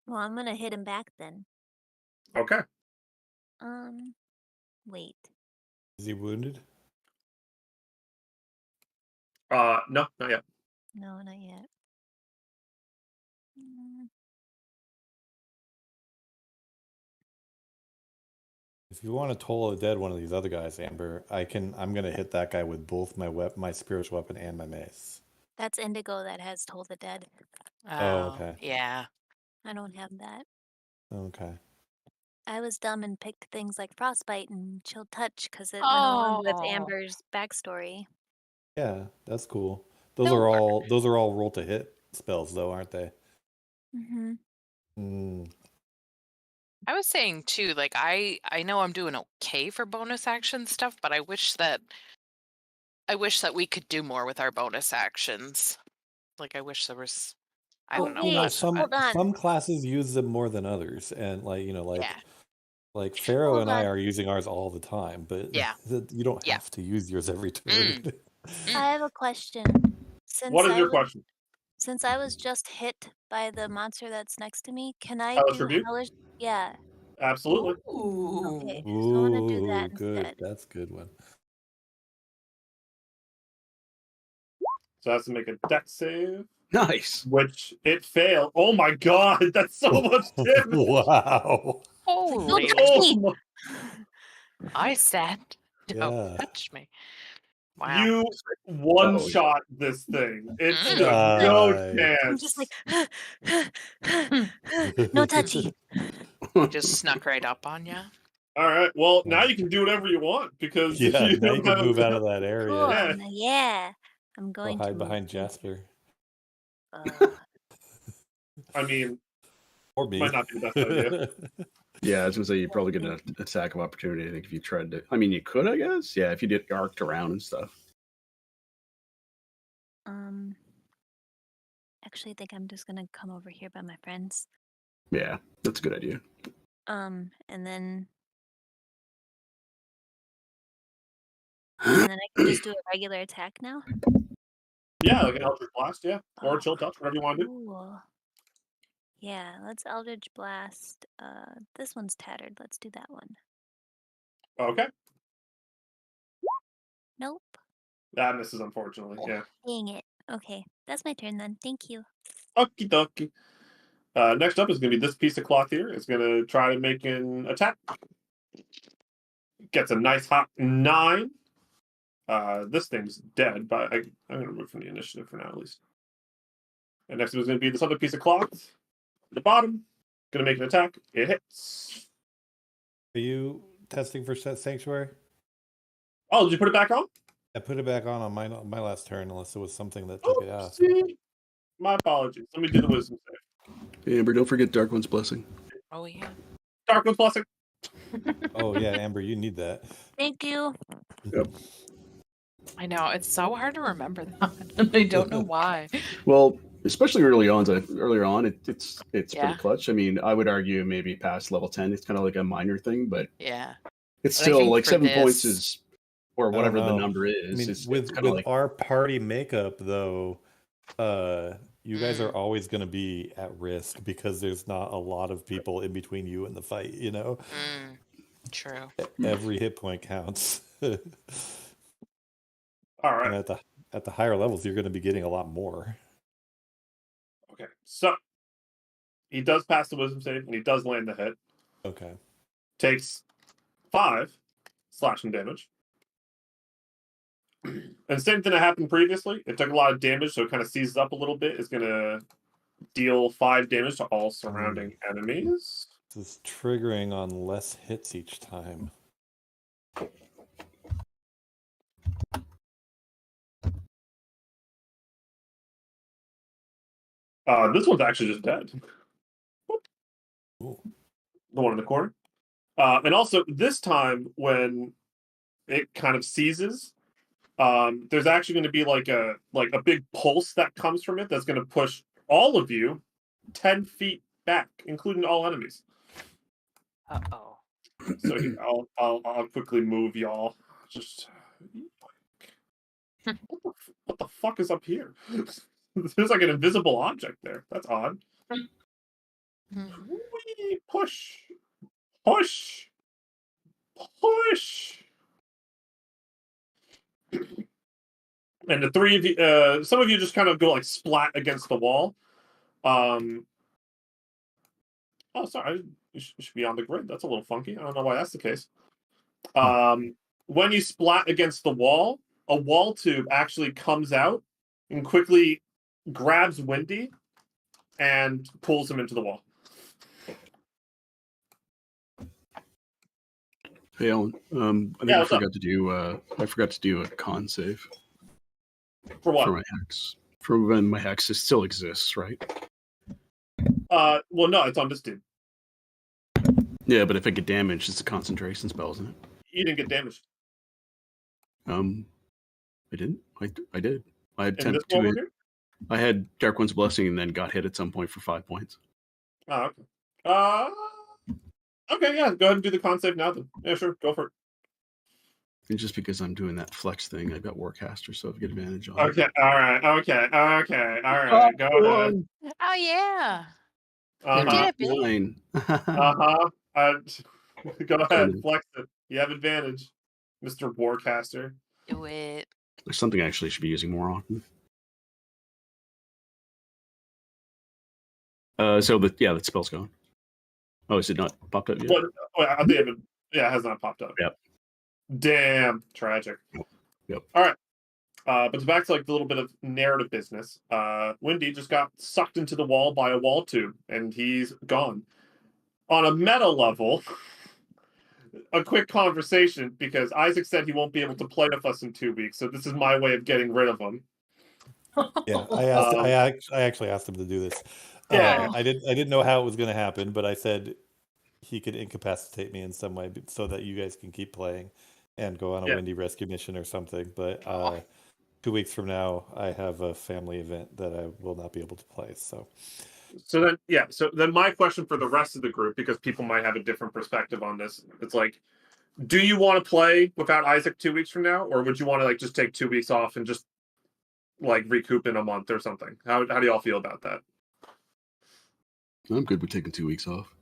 Well, I'm gonna hit him back then. Okay. Wait. Is he wounded? No, not yet. No, not yet. If you want to toll dead one of these other guys, Amber, I'm gonna hit that guy with both my spiritual weapon and my mace. That's Indigo that has Toll the Dead. Oh, okay. Yeah. I don't have that. Okay. I was dumb and picked things like Frostbite and Chill Touch because it went along with Oh. Amber's backstory. Yeah, that's cool. Those Those are all roll to hit spells, though, aren't they? Mm-hmm. Mm. I was saying too, like I know I'm doing okay for bonus action stuff, but I wish that we could do more with our bonus actions. Like I wish there was I don't know. You know, Wait, hold on. some classes use them more than others, and Yeah. like Pharaoh Hold and I on. are using ours all the time, but Yeah. you don't Yeah. have to use yours every turn. I have a question. What is your question? Since I was just hit by the monster that's next to me, can I Hellish do Rebuke? Hellish? Yeah. Absolutely. Ooh. Okay, so I want to do that Ooh, good. instead. That's a good one. So that's to make a dex save, Nice. which it failed. Oh my god, that's so much damage. Wow. Holy! Oh my- I said, don't Yeah. touch me. Wow. You one shot this thing. It Mm. stood no Nice. I'm just chance. like, no touchy. Just snuck right up on you. All right. Well, now you can do whatever you want because Yeah, you now you don't can have move a... out of that area. Cool. Yeah. Yeah. I'm Go going to hide move. behind Thank you. Jasper. I mean, Or me. might not be the best idea. Yeah, I was gonna say you probably get an attack of opportunity. I think if you tried to, I mean, you could, I guess. Yeah, if you did arced around and stuff. Actually, I think I'm just gonna come over here by my friends. Yeah, that's a good idea. And then I can just do a regular attack now. Yeah, like an Eldritch Blast, yeah. Or Chill Touch, whatever you want to do. Cool. Yeah, let's Eldritch Blast. This one's tattered. Let's do that one. Okay. Nope. That misses, unfortunately. Yeah. Dang it. Okay, that's my turn then. Thank you. Okie dokie. Next up is going to be this piece of cloth here. It's going to try to make an attack. Gets a nice hot 9. This thing's dead, but I'm going to remove from the initiative for now, at least. And next is going to be this other piece of cloth. At the bottom. Going to make an attack. It hits. Are you testing for Sanctuary? Oh, did you put it back on? I put it back on my last turn, unless it was something that took it out. My apologies. Let me do the wisdom save. Amber, don't forget Dark One's Blessing. Oh yeah. Dark One's Blessing. Oh yeah, Amber, you need that. Thank you. Yep. I know it's so hard to remember that, and I don't know why. Well, especially earlier on, it's Yeah. pretty clutch. I mean, I would argue maybe past level 10, it's kind of like a minor thing, but Yeah. it's But I still think like for 7 points this- is, or whatever the number is. I mean, it's with kind of like our party makeup, though, you guys are always going to be at risk because there's not a lot of people in between you and the fight. You know, True. every hit point counts. All right. And at the higher levels, you're going to be getting a lot more. Okay, so he does pass the wisdom save, and he does land the hit. Okay. Takes 5 slashing damage. And same thing that happened previously. It took a lot of damage, so it kind of seizes up a little bit. It's going to deal 5 damage to all surrounding enemies. This is triggering on less hits each time. This one's actually just dead. Ooh. The one in the corner. And also, this time when it kind of seizes, there's actually going to be like a big pulse that comes from it that's going to push all of you 10 feet back, including all enemies. Uh-oh. So here, I'll quickly move y'all. Just what the fuck is up here? There's like an invisible object there. That's odd. Whee! Push, push, push. And the 3 of you, some of you just kind of go like splat against the wall. Oh, sorry, you should be on the grid. That's a little funky. I don't know why that's the case. When you splat against the wall, a wall tube actually comes out and quickly grabs Windy and pulls him into the wall. Hey, Alan. I think I forgot to do a con save. For what? For my hex. For when my hex still exists, right? Well, no, it's on this dude. Yeah, but if I get damaged, it's a concentration spell, isn't it? You didn't get damaged. I didn't. I did. I had In this one over here? I had Dark One's Blessing and then got hit at some point for 5 points. Oh, okay. Okay, yeah, go ahead and do the con save now then. Yeah, sure, go for it. And just because I'm doing that flex thing, I've got Warcaster, so I get advantage on Okay, it. all right, go ahead. Oh yeah. Uh-huh. You did it, babe. 9. Go ahead, flex it. You have advantage, Mr. Warcaster. Do it. There's something I actually should be using more often. So that spell's gone. Oh, is it not popped up yet? It has not popped up. Yep. Damn, tragic. Yep. All right. But back to the little bit of narrative business. Windy just got sucked into the wall by a wall tube, and he's gone. On a meta level, a quick conversation, because Isaac said he won't be able to play with us in 2 weeks, so this is my way of getting rid of him. Yeah, I actually asked him to do this. Yeah. I didn't know how it was going to happen, but I said he could incapacitate me in some way so that you guys can keep playing and go on a Windy rescue mission or something. But 2 weeks from now, I have a family event that I will not be able to play. So then my question for the rest of the group, because people might have a different perspective on this, it's like, do you want to play without Isaac 2 weeks from now, or would you want to just take 2 weeks off and just recoup in a month or something? How do y'all feel about that? I'm good with taking 2 weeks off.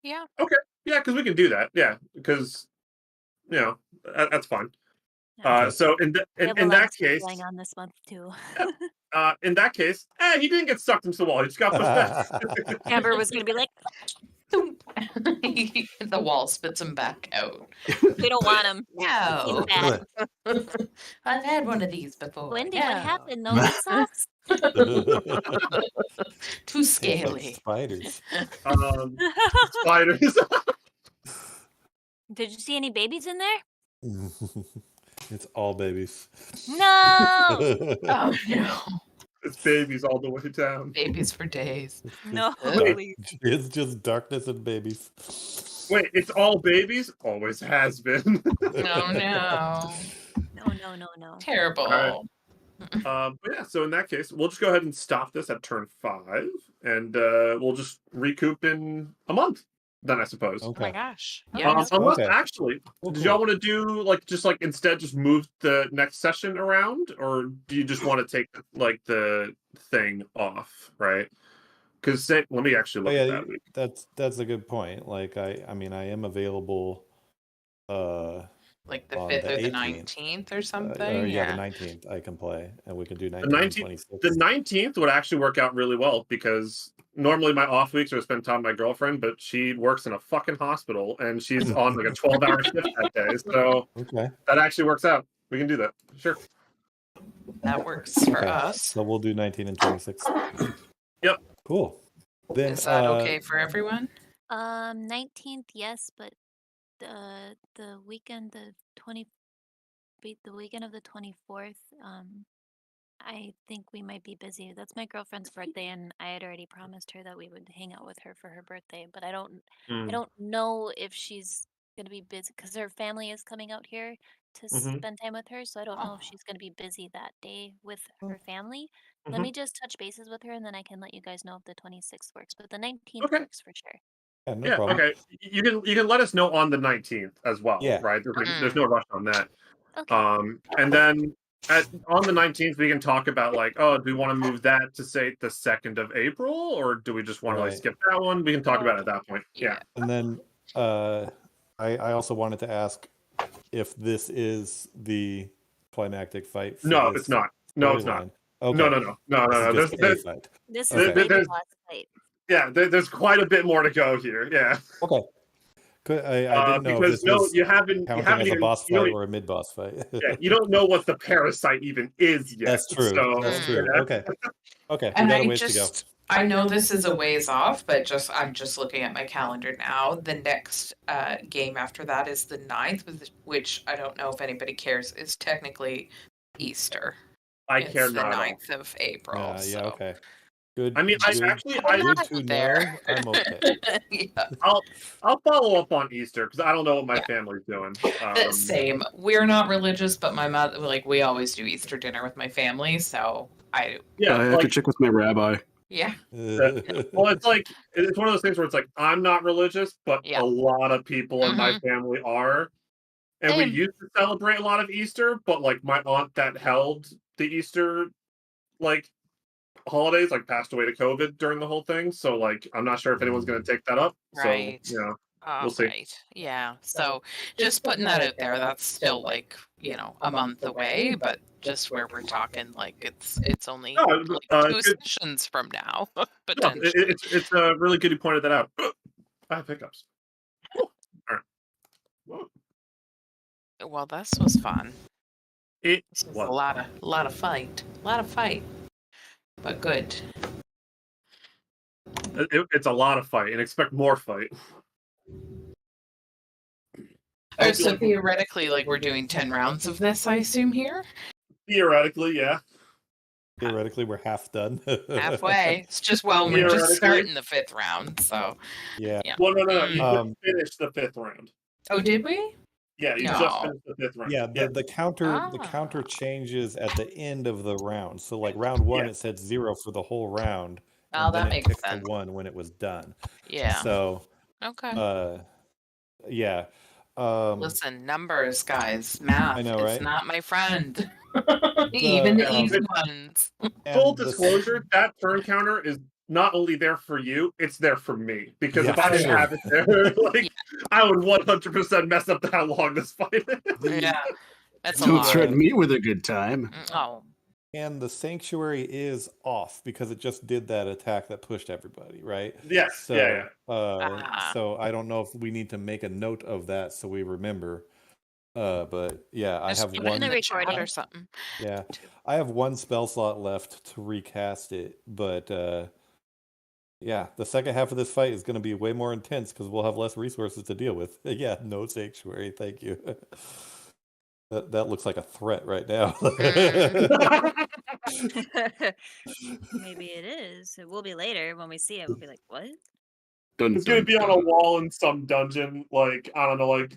Yeah. Okay. Yeah, because we can do that. Yeah, because that's fine. Yeah. So in that case, going on this month too. In that case, he didn't get sucked into the wall. He just got pushed back. Amber was gonna be like, the wall spits him back out. we don't want him. No. He's bad. I've had one of these before. Wendy, No. what happened? No meat sauce? Too scaly. Spiders. Spiders. Did you see any babies in there? It's all babies. No. Oh no. It's babies all the way down. Babies for days. No. It's just darkness and babies. Wait, it's all babies? Always has been. Oh no. No. Terrible. All right. But yeah, so in that case, we'll just go ahead and stop this at turn 5, and we'll just recoup in a month. Then I suppose. Okay. Oh my gosh. Yeah. Unless actually, did y'all want to do instead just move the next session around, or do you just want to take the thing off, right? Because let me actually look at that week. That's a good point. I mean I am available. The 5th or the 19th or something. The 19th I can play, and we can do 19th. The 19th would actually work out really well, because normally my off weeks are to spend time with my girlfriend, but she works in a fucking hospital and she's on a 12-hour shift that day. So that actually works out. We can do that. Sure. That works for us. So we'll do 19 and 26. Yep. Cool. Then, is that okay for everyone? 19th, yes, but the weekend the weekend of the 24th, I think we might be busy. That's my girlfriend's birthday, and I had already promised her that we would hang out with her for her birthday. But I don't know if she's gonna be busy, because her family is coming out here to spend time with her. So I don't know if she's gonna be busy that day with her family. Let me just touch bases with her, and then I can let you guys know if the 26th works. But the 19th works for sure. No problem. Okay. You can let us know on the 19th as well, right? There's no rush on that. Okay. And then on the 19th, we can talk about do we want to move that to say the 2nd of April, or do we just want to skip that one? We can talk about it at that point. Yeah. And then I also wanted to ask if this is the climactic fight. No, it's not. No, it's not. Okay. No. This is the boss fight. Yeah, there's quite a bit more to go here. Yeah. Okay. Good. I didn't know if Because this was you haven't counting as a even boss fight or a mid boss fight. yeah, you don't know what the parasite even is yet. That's true. So, That's true. yeah. Okay. Okay. And We got a I ways to go. I know this is a ways off, but I'm just looking at my calendar now. The next game after that is the 9th, which I don't know if anybody cares, is technically Easter. I care not. It's the 9th of April. Yeah. So. Okay. Good. I mean, good, I good to know. I'm okay. Yeah. I'll follow up on Easter because I don't know what my family's doing. Same. We're not religious, but my mother, we always do Easter dinner with my family, so I have to check with my rabbi. Yeah. Well, it's one of those things where it's like I'm not religious, but a lot of people in my family are, and we used to celebrate a lot of Easter. But like my aunt that held the Easter holidays passed away to COVID during the whole thing, so I'm not sure if anyone's going to take that up. Right. So we'll see. Right. Yeah. So just putting that out there, that's still a month away, but just where we're talking, it's only 2 sessions from now. Potentially. It's really good you pointed that out. I have hiccups. All right. Well, this was fun. It was a lot of fight, but good. It's a lot of fight, and expect more fight. Oh, so theoretically, we're doing 10 rounds of this, I assume, here? Theoretically, yeah. Theoretically, we're half done. Halfway. It's just, we're just starting the 5th round, so. Yeah. Well, no. You finished the 5th round. Oh, did we? Yeah, you just finished the 5th round. Yeah, the counter changes at the end of the round. So round 1, it said 0 for the whole round. Oh, that makes sense. To 1 when it was done. Yeah. So. Okay. Yeah. Listen, numbers, guys. Math. I know, right? It's not my friend. Even the easy ones. Full disclosure, that turn counter is not only there for you, it's there for me. Because if I didn't have it there, I would 100% mess up how long this fight is. Yeah. That's Don't threaten me with a good time. Oh. And the sanctuary is off because it just did that attack that pushed everybody, right? Yes. So, so I don't know if we need to make a note of that so we remember. But yeah, I have one or something. Yeah, I have one spell slot left to recast it, but yeah, the second half of this fight is going to be way more intense because we'll have less resources to deal with. Yeah, no sanctuary. Thank you. That looks like a threat right now. Maybe it is. It will be later when we see it. We'll be like, what? It's going to be on a wall in some dungeon, I don't know,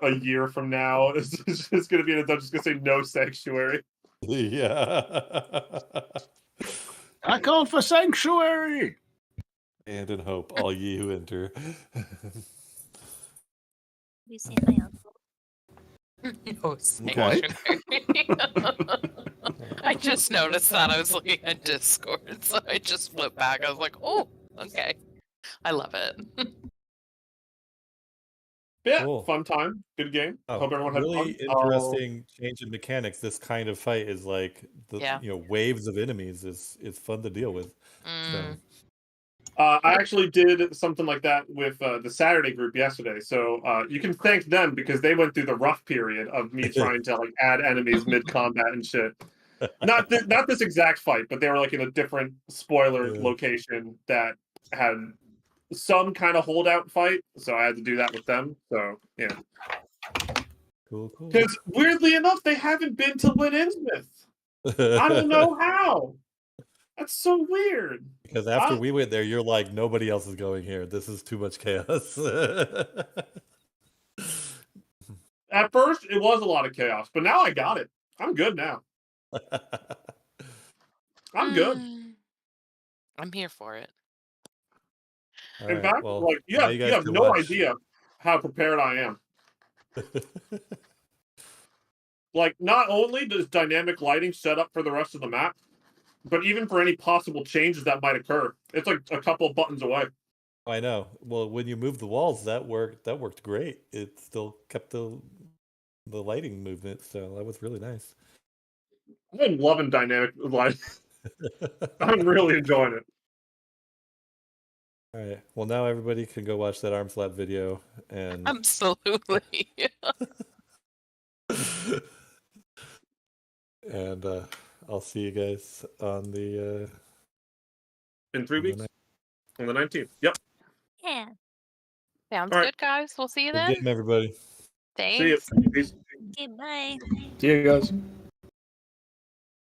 a year from now. It's just going to be in a dungeon. It's going to say no sanctuary. Yeah. I call for sanctuary. And in hope, all ye who enter. You see my uncle? No sanctuary. I just noticed that. I was looking at Discord, so I just flipped back. I was like, oh, okay. I love it. Yeah, cool. Fun time, good game. Hope everyone had really fun. Interesting change in mechanics. This kind of fight is waves of enemies is fun to deal with. So. I actually did something like that with the Saturday group yesterday. So you can thank them because they went through the rough period of me trying to add enemies mid combat and shit. Not this exact fight, but they were in a different spoiler location that had some kind of holdout fight, so I had to do that with them. So yeah, cool. Because weirdly enough, they haven't been to Lynn Innsmouth. I don't know how. That's so weird. Because after we went there, you're like, nobody else is going here. This is too much chaos. At first, it was a lot of chaos, but now I got it. I'm good now. I'm good. I'm here for it. In fact, you have no idea how prepared I am. Not only does dynamic lighting set up for the rest of the map, but even for any possible changes that might occur, it's a couple of buttons away. I know. Well, when you moved the walls, that worked great. It still kept the lighting movement, so that was really nice. I'm loving dynamic lighting. I'm really enjoying it. All right. Well, now everybody can go watch that Arms Lab video and Absolutely. and I'll see you guys on the in 3 weeks on the 19th. Yep. Yeah. Sounds All right. good, guys. We'll see you Good then. game, everybody. See you. Thanks. Peace. Okay, bye. See you guys.